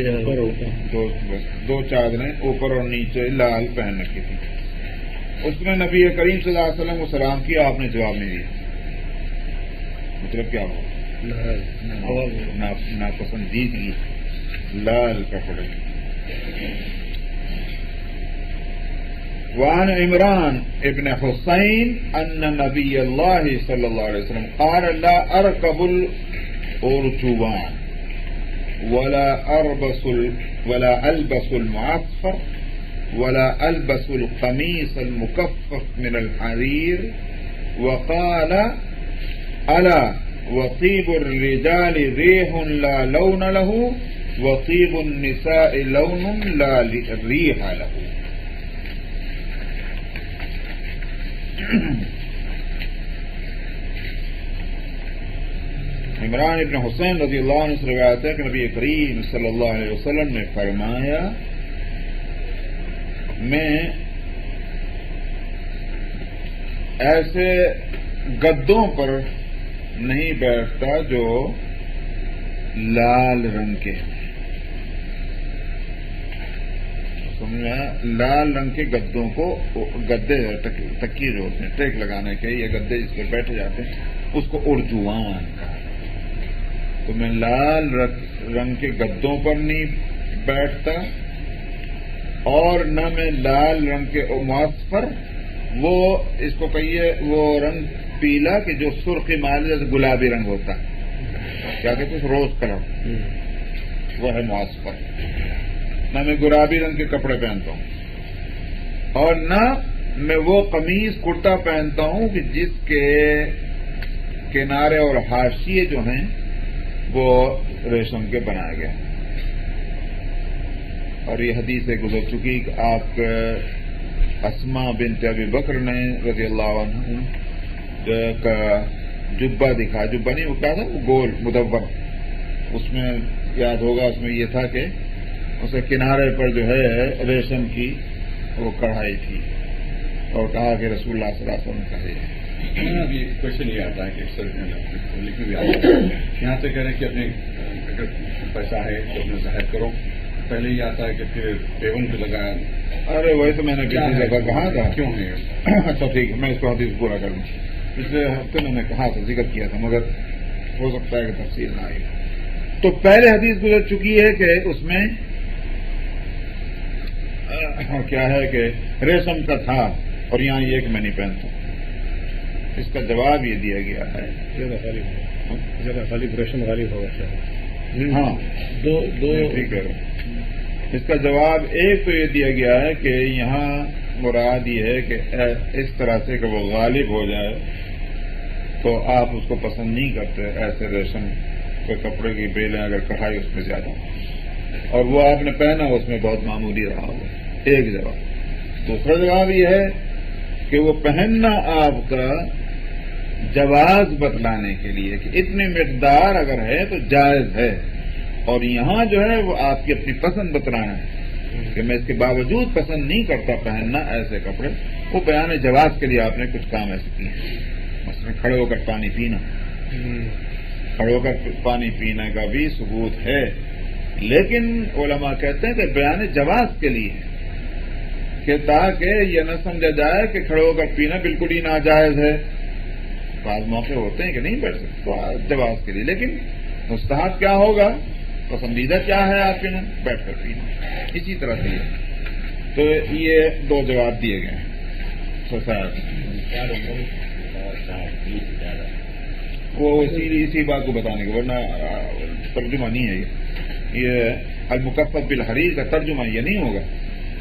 دو چادریں اوپر اور نیچے لال پہن رکھی تھی. اس نے نبی کریم صلی اللہ علیہ وسلم کو سلام کیا، آپ نے جواب نہیں دیا. مطلب کیا ہوا؟ ناپسندیدگی. لال کپڑے. وعن عمران ابن حسین ان نبی اللہ صلی اللہ علیہ وسلم قال لا ارکب الارجوان ولا البس المعصفر ولا البس القميص المكفف من الحرير وقال الا وطيب الرجال ريح لا لون له وطيب النساء لون لا ريح له. عمران ابن حسین رضی اللہ عنہ سے روایت ہے کہ نبی کریم صلی اللہ علیہ وسلم نے فرمایا میں ایسے گدوں پر نہیں بیٹھتا جو لال رنگ کے ہیں. سمجھا؟ لال رنگ کے گدوں کو گدے تکیے جو ہوتے ہیں ٹیک لگانے کے یہ گدے جس پہ بیٹھے جاتے ہیں اس کو ارجوان کہا. تو میں لال رنگ کے گدوں پر نہیں بیٹھتا اور نہ میں لال رنگ کے معصفر وہ اس کو کہیے وہ رنگ پیلا کہ جو سرخی مال جیسے گلابی رنگ ہوتا ہے کیا کہتے ہیں روز کلر وہ ہے معصفر. نہ میں گلابی رنگ کے کپڑے پہنتا ہوں اور نہ میں وہ قمیض کرتا پہنتا ہوں کہ جس کے کنارے اور حاشیے جو ہیں وہ ریشم کے بنائے گئے. اور یہ حدیث گزر چکی کہ آپ اسماء بنت ابی بکر نے رضی اللہ عنہ جو ایک جبہ دکھا, جبہ نہیں وہ کیا تھا وہ گول مدور, اس میں یاد ہوگا اس میں یہ تھا کہ اس کے کنارے پر جو ہے ریشم کی وہ کڑھائی تھی اور کہا کہ رسول اللہ صلی اللہ علیہ وسلم کا ہے. ابھی کوشچن یہ آتا ہے کہ اکثر لکھ بھی آتا ہے یہاں سے کہہ رہے ہیں کہ اپنے اگر پیسہ ہے تو اپنا ظاہر کرو. پہلے یہ آتا ہے کہ پھر پیون پہ لگایا. ارے وہی تو میں نے کسی جگہ کہا تھا. کیوں ہے؟ اچھا ٹھیک ہے میں اس کو حدیث پورا کر دوں. پچھلے ہفتے میں نے کہا تھا ذکر کیا تھا مگر ہو سکتا ہے کہ تفصیل نہ آئی. تو پہلے حدیث گزر چکی ہے کہ اس میں کیا ہے کہ ریشم کا تھا اور یہاں یہ کہ میں نہیں پہنتا. اس کا جواب یہ دیا گیا ہے جگہ غالب ریشم غالب ہوگا. ہاں دو ٹھیک ہے. اس کا جواب ایک تو یہ دیا گیا ہے کہ یہاں مراد یہ ہے کہ اس طرح سے کہ وہ غالب ہو جائے تو آپ اس کو پسند نہیں کرتے. ایسے ریشم کے کپڑے کی بیلیں اگر کڑھائی اس میں زیادہ اور وہ آپ نے پہنا اس میں بہت معمولی رہا ہو. ایک جواب. دوسرا جواب یہ ہے کہ وہ پہننا آپ کا جواز بتلانے کے لیے کہ اتنی مقدار اگر ہے تو جائز ہے اور یہاں جو ہے وہ آپ کی اپنی پسند بتلانا ہے کہ میں اس کے باوجود پسند نہیں کرتا پہننا ایسے کپڑے. وہ بیان جواز کے لیے آپ نے کچھ کام ایسے کیے مثلا کھڑے ہو کر پانی پینا. کھڑے ہو کر پانی پینے کا بھی ثبوت ہے لیکن علماء کہتے ہیں کہ بیان جواز کے لیے کہ تاکہ یہ نہ سمجھا جائے کہ کھڑے ہو کر پینا بالکل ہی ناجائز ہے. بعض موقع ہوتے ہیں کہ نہیں بیٹھ سکتے تو جواز کے لیے لیکن مستحب کیا ہوگا پسندیدہ کیا ہے آپ کے نا بیٹھ کر پینا. اسی طرح سے تو یہ دو جواب دیے گئے ہیں. وہ اسی بات کو بتانے کے ورنہ ترجمہ نہیں ہے یہ المکفف بالحریر کا ترجمہ یہ نہیں ہوگا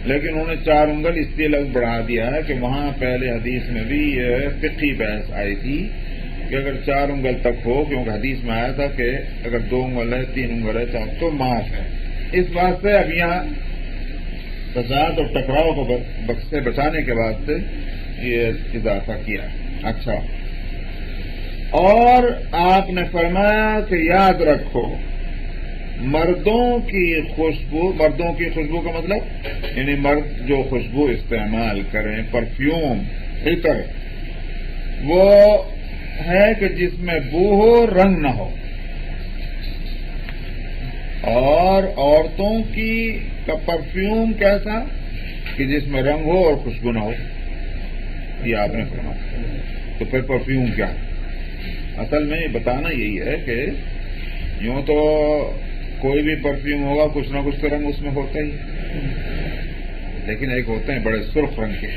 لیکن انہوں نے 4 انگل اس لیے لفظ بڑھا دیا ہے کہ وہاں پہلے حدیث میں بھی یہ فقہی بحث آئی تھی کہ اگر 4 انگل تک ہو کیونکہ حدیث میں آیا تھا کہ اگر 2 انگل ہے 3 انگل ہے 4 تو معاف ہے. اس بات سے اب یہاں فساد اور ٹکراؤ کو سے بچانے کے واسطے یہ اضافہ کیا. اچھا اور آپ نے فرمایا کہ یاد رکھو مردوں کی خوشبو کا مطلب یعنی مرد جو خوشبو استعمال کریں پرفیوم عطر وہ ہے کہ جس میں بو ہو رنگ نہ ہو اور عورتوں کی کا پرفیوم کیسا کہ جس میں رنگ ہو اور خوشبو نہ ہو. یہ آپ نے فرمایا. تو پھر پرفیوم کیا اصل میں بتانا یہی ہے کہ یوں تو کوئی بھی پرفیوم ہوگا کچھ نہ کچھ تو رنگ اس میں ہوتا ہی لیکن ایک ہوتے ہیں بڑے سرخ رنگ کے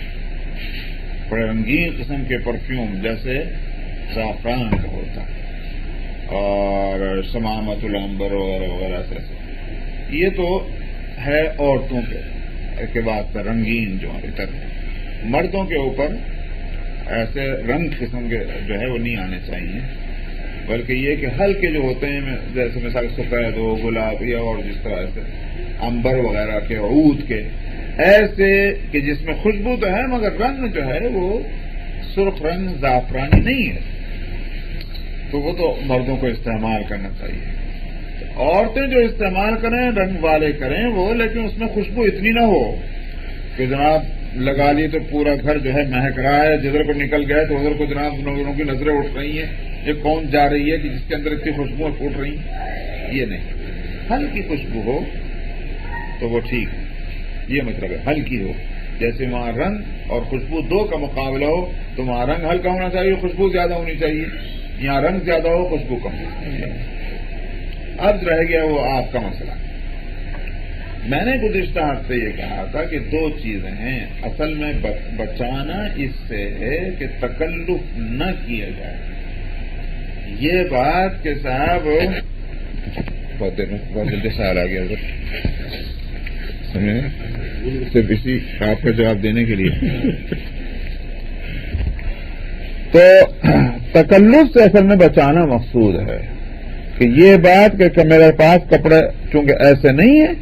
بڑے رنگین قسم کے پرفیوم جیسے زعفران کا ہوتا ہے اور شمامت العنبر وغیرہ سے. یہ تو ہے عورتوں کے واسطے رنگین جو عطر ہے. مردوں کے اوپر ایسے رنگ قسم کے جو ہے وہ نہیں آنے چاہیے بلکہ یہ کہ ہلکے جو ہوتے ہیں جیسے مثال سفید ہو، گلاب یا اور جس طرح سے عنبر وغیرہ کے، عود کے، ایسے کہ جس میں خوشبو تو ہے مگر رنگ جو ہے وہ سرخ رنگ زعفرانی نہیں ہے، تو وہ تو مردوں کو استعمال کرنا چاہیے۔ عورتیں جو استعمال کریں رنگ والے کریں وہ، لیکن اس میں خوشبو اتنی نہ ہو کہ جناب لگا لی تو پورا گھر جو ہے مہک رہا ہے، جدھر کو نکل گئے تو ادھر کو جناب لوگوں کی نظریں اٹھ رہی ہیں، یہ کون جا رہی ہے کہ جس کے اندر اتنی خوشبویں پھوٹ رہی ہیں، یہ نہیں۔ ہلکی خوشبو ہو تو وہ ٹھیک ہے، یہ مطلب ہے ہلکی ہو۔ جیسے وہاں رنگ اور خوشبو دو کا مقابلہ ہو تو وہاں رنگ ہلکا ہونا چاہیے، خوشبو زیادہ ہونی چاہیے، یہاں رنگ زیادہ ہو خوشبو کم ہونی چاہیے۔ اب رہ گیا وہ آپ کا مسئلہ۔ میں نے گزشتہ ہفتے یہ کہا تھا کہ دو چیزیں ہیں اصل میں بچانا اس سے ہے کہ تکلف نہ کیا جائے۔ یہ بات کہ صاحب بہت جلدی خیال آ گیا صرف اسی آپ کا جواب دینے کے لیے۔ تو تکلف سے اصل میں بچانا مقصود ہے کہ یہ بات کہ میرے پاس کپڑے چونکہ ایسے نہیں ہیں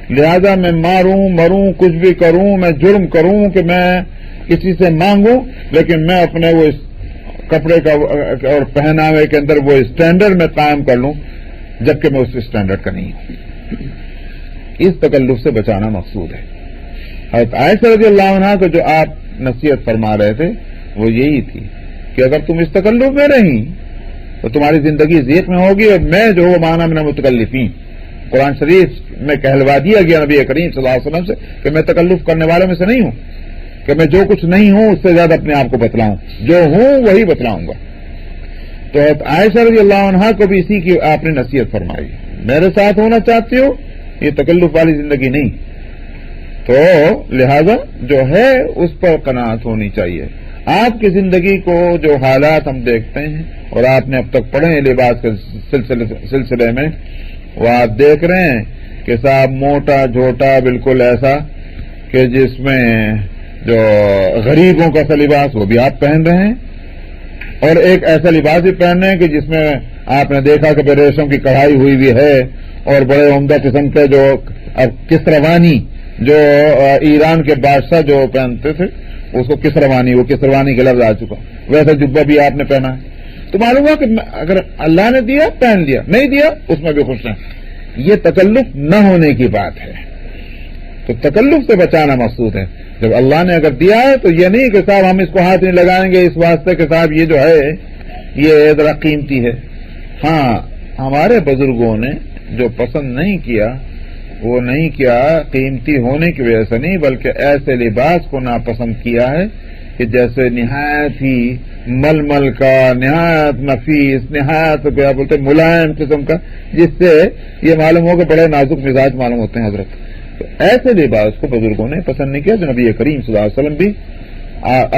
لہذا میں ماروں مروں کچھ بھی کروں، میں جرم کروں کہ میں کسی سے مانگوں، لیکن میں اپنے وہ کپڑے کا اور پہناوے کے اندر وہ اسٹینڈرڈ میں قائم کر لوں جبکہ میں اس اسٹینڈرڈ کا نہیں ہوں۔ اس تکلف سے بچانا مقصود ہے۔ حضرت عائشہ رضی اللہ عنہا کو جو آپ نصیحت فرما رہے تھے وہ یہی تھی کہ اگر تم اس تکلف میں رہیں تو تمہاری زندگی ضیق میں ہوگی، اور میں جو وہ مانا من المتکلفین، قرآن شریف میں کہلوا دیا گیا نبی کریم صلی اللہ علیہ وسلم سے کہ میں تکلف کرنے والوں میں سے نہیں ہوں، کہ میں جو کچھ نہیں ہوں اس سے زیادہ اپنے آپ کو بتلاؤں، جو ہوں وہی بتلاؤں گا۔ تو عائشہ رضی اللہ عنہا کو بھی اسی کی آپ نے نصیحت فرمائی، میرے ساتھ ہونا چاہتے ہو یہ تکلف والی زندگی نہیں، تو لہذا جو ہے اس پر قناعت ہونی چاہیے۔ آپ کی زندگی کو جو حالات ہم دیکھتے ہیں اور آپ نے اب تک پڑھے ہیں لباس کے سلسلے میں، وہ آپ دیکھ رہے ہیں کہ صاحب موٹا جھوٹا بالکل ایسا کہ جس میں جو غریبوں کا سا لباس وہ بھی آپ پہن رہے ہیں، اور ایک ایسا لباس بھی پہن رہے ہیں کہ جس میں آپ نے دیکھا کہ ریشم کی کڑھائی ہوئی بھی ہے، اور بڑے عمدہ قسم کے جو کسروانی جو ایران کے بادشاہ جو پہنتے تھے اس کو کسروانی، وہ کسروانی کا لفظ آ چکا، ویسا جبہ بھی آپ نے پہنا ہے۔ تو معلوم ہوا کہ اگر اللہ نے دیا پہن لیا، نہیں دیا اس میں بھی خوش ہیں۔ یہ تکلف نہ ہونے کی بات ہے، تو تکلف سے بچانا مقصود ہے۔ جب اللہ نے اگر دیا ہے تو یہ نہیں کہ صاحب ہم اس کو ہاتھ نہیں لگائیں گے اس واسطے کہ صاحب یہ جو ہے یہ ذرا قیمتی ہے۔ ہاں ہمارے بزرگوں نے جو پسند نہیں کیا وہ نہیں کیا قیمتی ہونے کی وجہ سے نہیں، بلکہ ایسے لباس کو ناپسند کیا ہے کہ جیسے نہایت ہی ململ کا، نہایت نفیس، نہایت کیا بولتے ملائم قسم کا، جس سے یہ معلوم ہو کہ بڑے نازک مزاج معلوم ہوتے ہیں حضرت۔ تو ایسے لباس کو بزرگوں نے پسند نہیں کیا، جو نبی کریم صلی اللہ علیہ وسلم بھی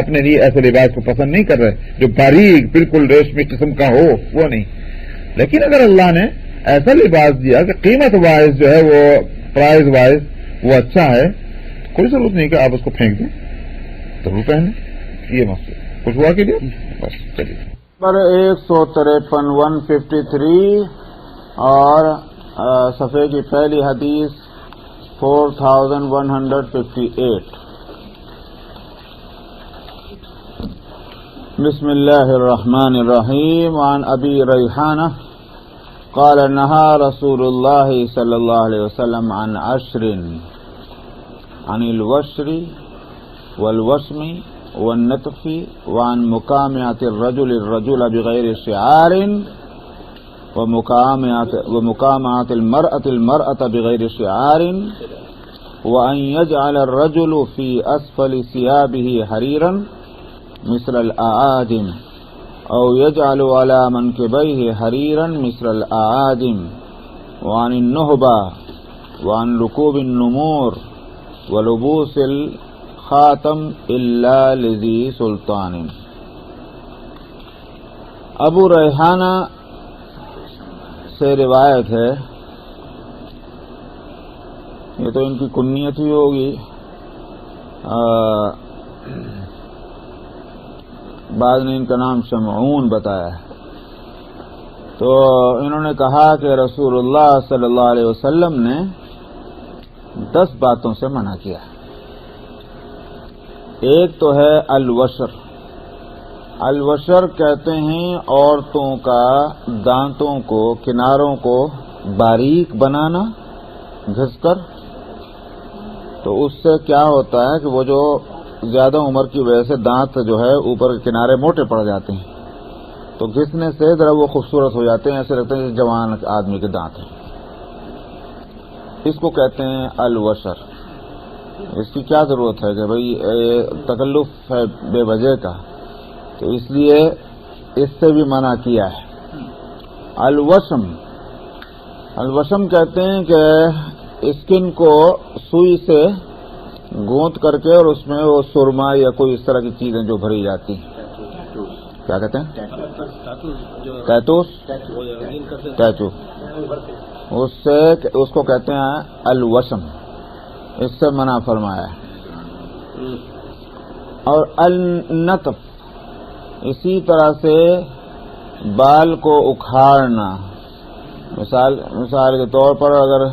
اپنے لیے ایسے لباس کو پسند نہیں کر رہے جو باریک بالکل ریشمی قسم کا ہو، وہ نہیں۔ لیکن اگر اللہ نے ایسا لباس دیا کہ قیمت وائز جو ہے وہ پرائز وائز وہ اچھا ہے، کوئی ضرورت نہیں کہ آپ اس کو پھینک دیں، ضرور پہنیں، یہ مقصد کچھ ہوا کے لیے بس چلیے۔ نمبر 153 153 اور صفحے کی پہلی حدیث 4158۔ بسم اللہ الرحمن الرحیم۔ عن ابی ریحانہ قال نهى رسول الله صلی اللہ علیہ وسلم عن عشر، عن الوشر والوسم والنتف، وعن مقامعة الرجل بغير شعار، ومقامعة المرأة بغير شعار، وأن يجعل الرجل في أسفل ثيابه حريرا مثل الأعاجم، أو يجعل على منكبيه حريرا مثل الأعاجم، وعن النهبة، وعن ركوب النمور، ولبوس الخاتم إلا لذي سلطان۔ ابو ریحانہ سے روایت ہے، یہ تو ان کی کنیت ہی ہوگی، بعد نے ان کا نام شمعون بتایا ہے۔ تو انہوں نے کہا کہ رسول اللہ صلی اللہ علیہ وسلم نے 10 باتوں سے منع کیا. ایک تو ہے الوشر. الوشر کہتے ہیں عورتوں کا دانتوں کو، کناروں کو باریک بنانا گھس کر. تو اس سے کیا ہوتا ہے کہ وہ جو زیادہ عمر کی وجہ سے دانت جو ہے اوپر کے کنارے موٹے پڑ جاتے ہیں، تو گھسنے سے ذرا وہ خوبصورت ہو جاتے ہیں، ایسے لگتے ہیں کہ جوان آدمی کے دانت ہیں. اس کو کہتے ہیں الوشر. اس کی کیا ضرورت ہے کہ بھئی تکلف ہے بے وجہ کا، تو اس لیے اس سے بھی منع کیا ہے. الوشم. الوشم کہتے ہیں کہ اسکن کو سوئی سے گونت کر کے اور اس میں وہ سرما یا کوئی اس طرح کی چیزیں جو بھری جاتی ہیں، کیا کہتے ہیں؟ ٹیٹوس. ٹیٹو. اس کو کہتے ہیں الوشم. اس سے منع فرمایا ہے. اور النتف. اسی طرح سے بال کو اکھاڑنا. مثال کے طور پر اگر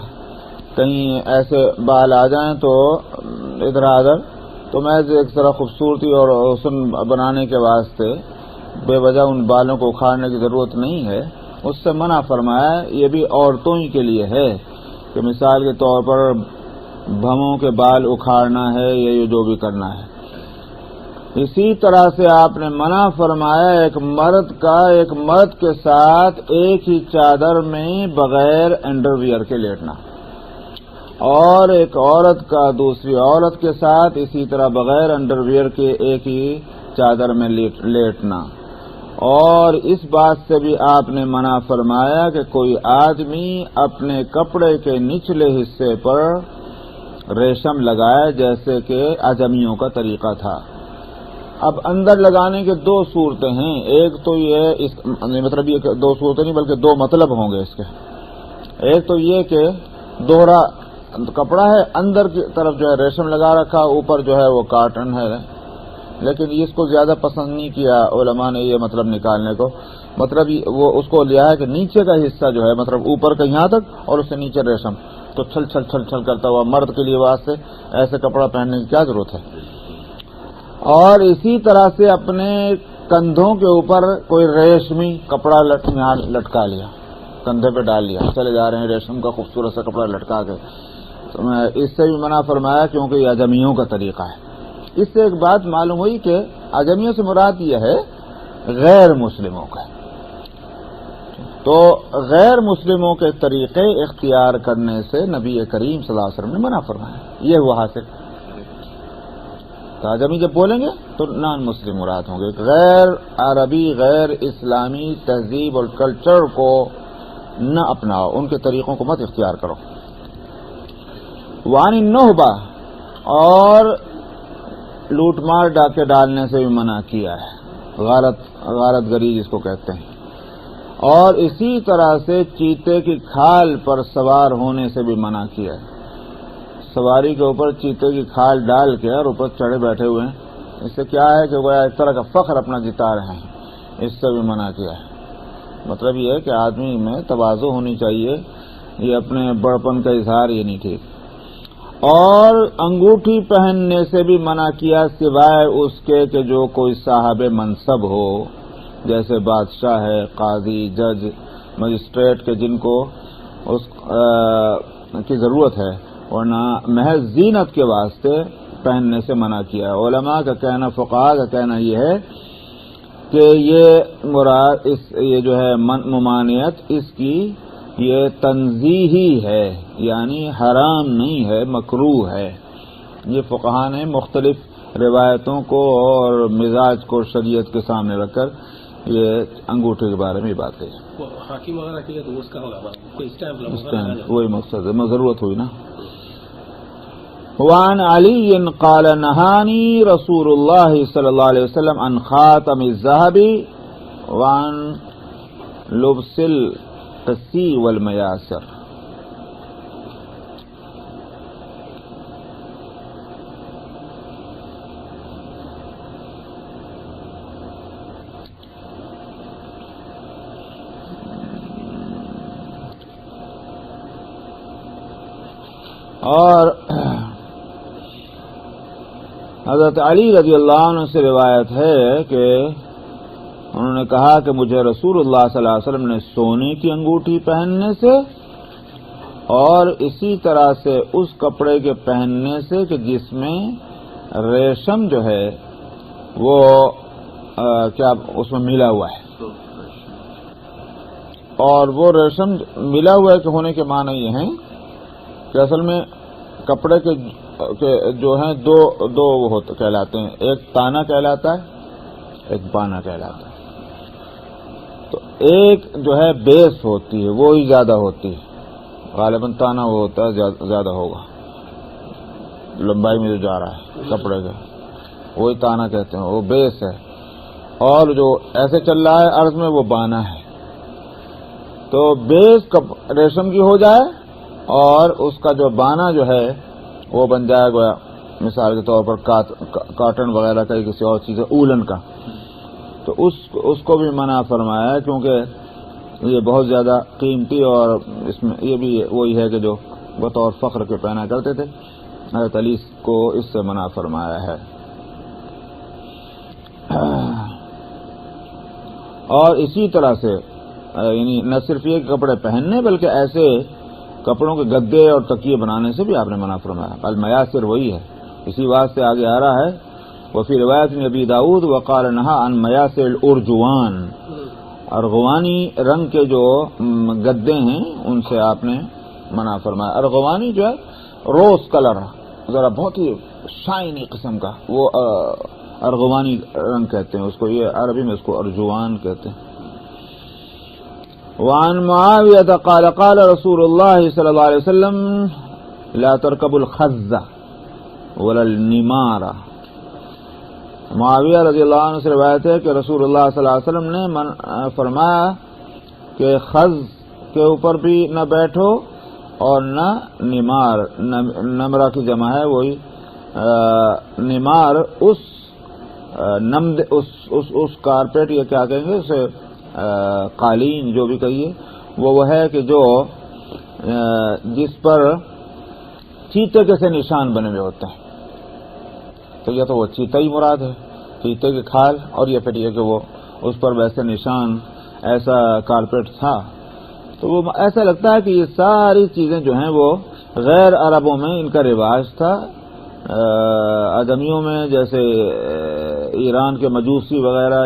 کہیں ایسے بال آ جائیں تو ادھر ادھر، تو محض ایک طرح خوبصورتی اور حسن بنانے کے واسطے بے وجہ ان بالوں کو اکھاڑنے کی ضرورت نہیں ہے. اس سے منع فرمایا. یہ بھی عورتوں ہی کے لیے ہے کہ مثال کے طور پر بھموں کے بال اکھاڑنا ہے یا یہ جو بھی کرنا ہے. اسی طرح سے آپ نے منع فرمایا ایک مرد کے ساتھ ایک ہی چادر میں بغیر انڈر ویئر کے لیٹنا، اور ایک عورت کا دوسری عورت کے ساتھ اسی طرح بغیر انڈر ویئر کے ایک ہی چادر میں لیٹنا. اور اس بات سے بھی آپ نے منع فرمایا کہ کوئی آدمی اپنے کپڑے کے نچلے حصے پر ریشم لگائے جیسے کہ عجمیوں کا طریقہ تھا. اب اندر لگانے کے 2 صورتیں ہیں. ایک تو یہ مطلب یہ کہ 2 صورتیں نہیں بلکہ 2 مطلب ہوں گے اس کے. ایک تو یہ کہ دوہرا کپڑا ہے، اندر کی طرف جو ہے ریشم لگا رکھا، اوپر جو ہے وہ کاٹن ہے. لیکن اس کو زیادہ پسند نہیں کیا علماء نے یہ مطلب نکالنے کو. مطلب وہ اس کو لیا ہے کہ نیچے کا حصہ جو ہے مطلب اوپر کا یہاں تک اور اس سے نیچے ریشم، تو چھل چھل چھل چھل کرتا ہوا. مرد کے لیے واسطے ایسے کپڑا پہننے کی کیا ضرورت ہے. اور اسی طرح سے اپنے کندھوں کے اوپر کوئی ریشمی کپڑا لٹکا لیا، کندھے پہ ڈال لیا، چلے جا رہے ہیں ریشم کا خوبصورت سا کپڑا لٹکا کے. اس سے بھی منع فرمایا کیونکہ یہ عجمیوں کا طریقہ ہے. اس سے ایک بات معلوم ہوئی کہ عجمیوں سے مراد یہ ہے غیر مسلموں کا. تو غیر مسلموں کے طریقے اختیار کرنے سے نبی کریم صلی اللہ علیہ وسلم نے منع فرمایا. یہ ہوا حاصل. تو عجمی جب بولیں گے تو نان مسلم مراد ہوں گے. غیر عربی غیر اسلامی تہذیب اور کلچر کو نہ اپناؤ، ان کے طریقوں کو مت اختیار کرو. وان النہبہ. اور لوٹ مار ڈاکے ڈالنے سے بھی منع کیا ہے. غارت گری جس کو کہتے ہیں. اور اسی طرح سے چیتے کی کھال پر سوار ہونے سے بھی منع کیا ہے. سواری کے اوپر چیتے کی کھال ڈال کے اور اوپر چڑھے بیٹھے ہوئے ہیں. اس سے کیا ہے کہ وہ ایک طرح کا فخر اپنا جتا رہے ہیں. اس سے بھی منع کیا ہے. مطلب یہ ہے کہ آدمی میں تواضع ہونی چاہیے، یہ اپنے بڑپن کا اظہار یہ نہیں ٹھیک. اور انگوٹھی پہننے سے بھی منع کیا سوائے اس کے کہ جو کوئی صاحب منصب ہو، جیسے بادشاہ ہے، قاضی، جج، مجسٹریٹ کے جن کو اس کی ضرورت ہے، ورنہ محض زینت کے واسطے پہننے سے منع کیا. علماء کا کہنا، فقہاء کا کہنا یہ ہے کہ یہ مراد یہ جو ہے ممانعت اس کی یہ تنزیہی ہے، یعنی حرام نہیں ہے، مکروہ ہے. یہ فقہاء نے مختلف روایتوں کو اور مزاج کو شریعت کے سامنے رکھ کر یہ انگوٹھے کے بارے میں بات ہے. حاکم وغیرہ کے لیے تو اس کا ہوگا کوئی اسٹیمپ، وہی مقصد ہے، ضرورت ہوئی نا. وعن علی قال نہانی رسول اللہ صلی اللہ علیہ وسلم عن خاتم الذهب وعن لبس القسی والمیاسر. اور حضرت علی رضی اللہ عنہ سے روایت ہے کہ انہوں نے کہا کہ مجھے رسول اللہ صلی اللہ علیہ وسلم نے سونے کی انگوٹھی پہننے سے اور اسی طرح سے اس کپڑے کے پہننے سے کہ جس میں ریشم جو ہے وہ کیا اس میں ملا ہوا ہے، اور وہ ریشم ملا ہوا ہے ہونے کے معنی یہ ہیں کہ اصل میں کپڑے کے جو ہیں دو وہ کہلاتے ہیں، ایک تانا کہلاتا ہے، ایک بانا کہلاتا ہے۔ تو ایک جو ہے بیس ہوتی ہے وہی زیادہ ہوتی ہے، غالباً تانا وہ ہوتا ہے زیادہ ہوگا لمبائی میں جو جا رہا ہے کپڑے کا، وہی تانا کہتے ہیں، وہ بیس ہے، اور جو ایسے چل رہا ہے عرض میں وہ بانا ہے۔ تو بیس ریشم کی ہو جائے اور اس کا جو بانا جو ہے وہ بن جائے گا مثال کے طور پر کاٹن وغیرہ کا کسی اور چیز اولن کا، تو اس کو بھی منع فرمایا ہے، کیونکہ یہ بہت زیادہ قیمتی اور اس میں یہ بھی وہی ہے کہ جو بطور فخر کے پہنا کرتے تھے، حضرت علی کو اس سے منع فرمایا ہے۔ اور اسی طرح سے یعنی نہ صرف یہ کپڑے پہننے بلکہ ایسے کپڑوں کے گدے اور تکیے بنانے سے بھی آپ نے منع فرمایا۔ المیاسر وہی ہے، اسی بات سے آگے آ رہا ہے وفی روایت نبی داؤد وقال نہا عن میاسر الارجوان، ارغوانی رنگ کے جو گدے ہیں ان سے آپ نے منع فرمایا۔ ارغوانی جو ہے روز کلر، ذرا بہت ہی شائنی قسم کا، وہ ارغوانی رنگ کہتے ہیں اس کو، یہ عربی میں اس کو ارجوان کہتے ہیں۔ وعن معاویہ قال قال رسول اللہ صلی اللہ علیہ وسلم لا ترکبوا الخز ولا النمار۔ معاویہ رضی اللہ عنہ سے روایت ہے کہ رسول اللہ صلی اللہ علیہ وسلم نے فرمایا کہ خز کے اوپر بھی نہ بیٹھو اور نہ نمار، نمرہ کی جمع ہے وہی نمار، اس کارپیٹ یا کیا کہیں گے اسے قالین جو بھی کہیے، وہ ہے کہ جو جس پر چیتے کے سے نشان بنے ہوئے ہوتے ہیں، تو یہ تو وہ چیتا ہی مراد ہے، چیتے کے کھال، اور یہ پھر یہ کہ وہ اس پر ویسے نشان ایسا کارپیٹ تھا، تو وہ ایسا لگتا ہے کہ یہ ساری چیزیں جو ہیں وہ غیر عربوں میں ان کا رواج تھا، آدمیوں میں جیسے ایران کے مجوسی وغیرہ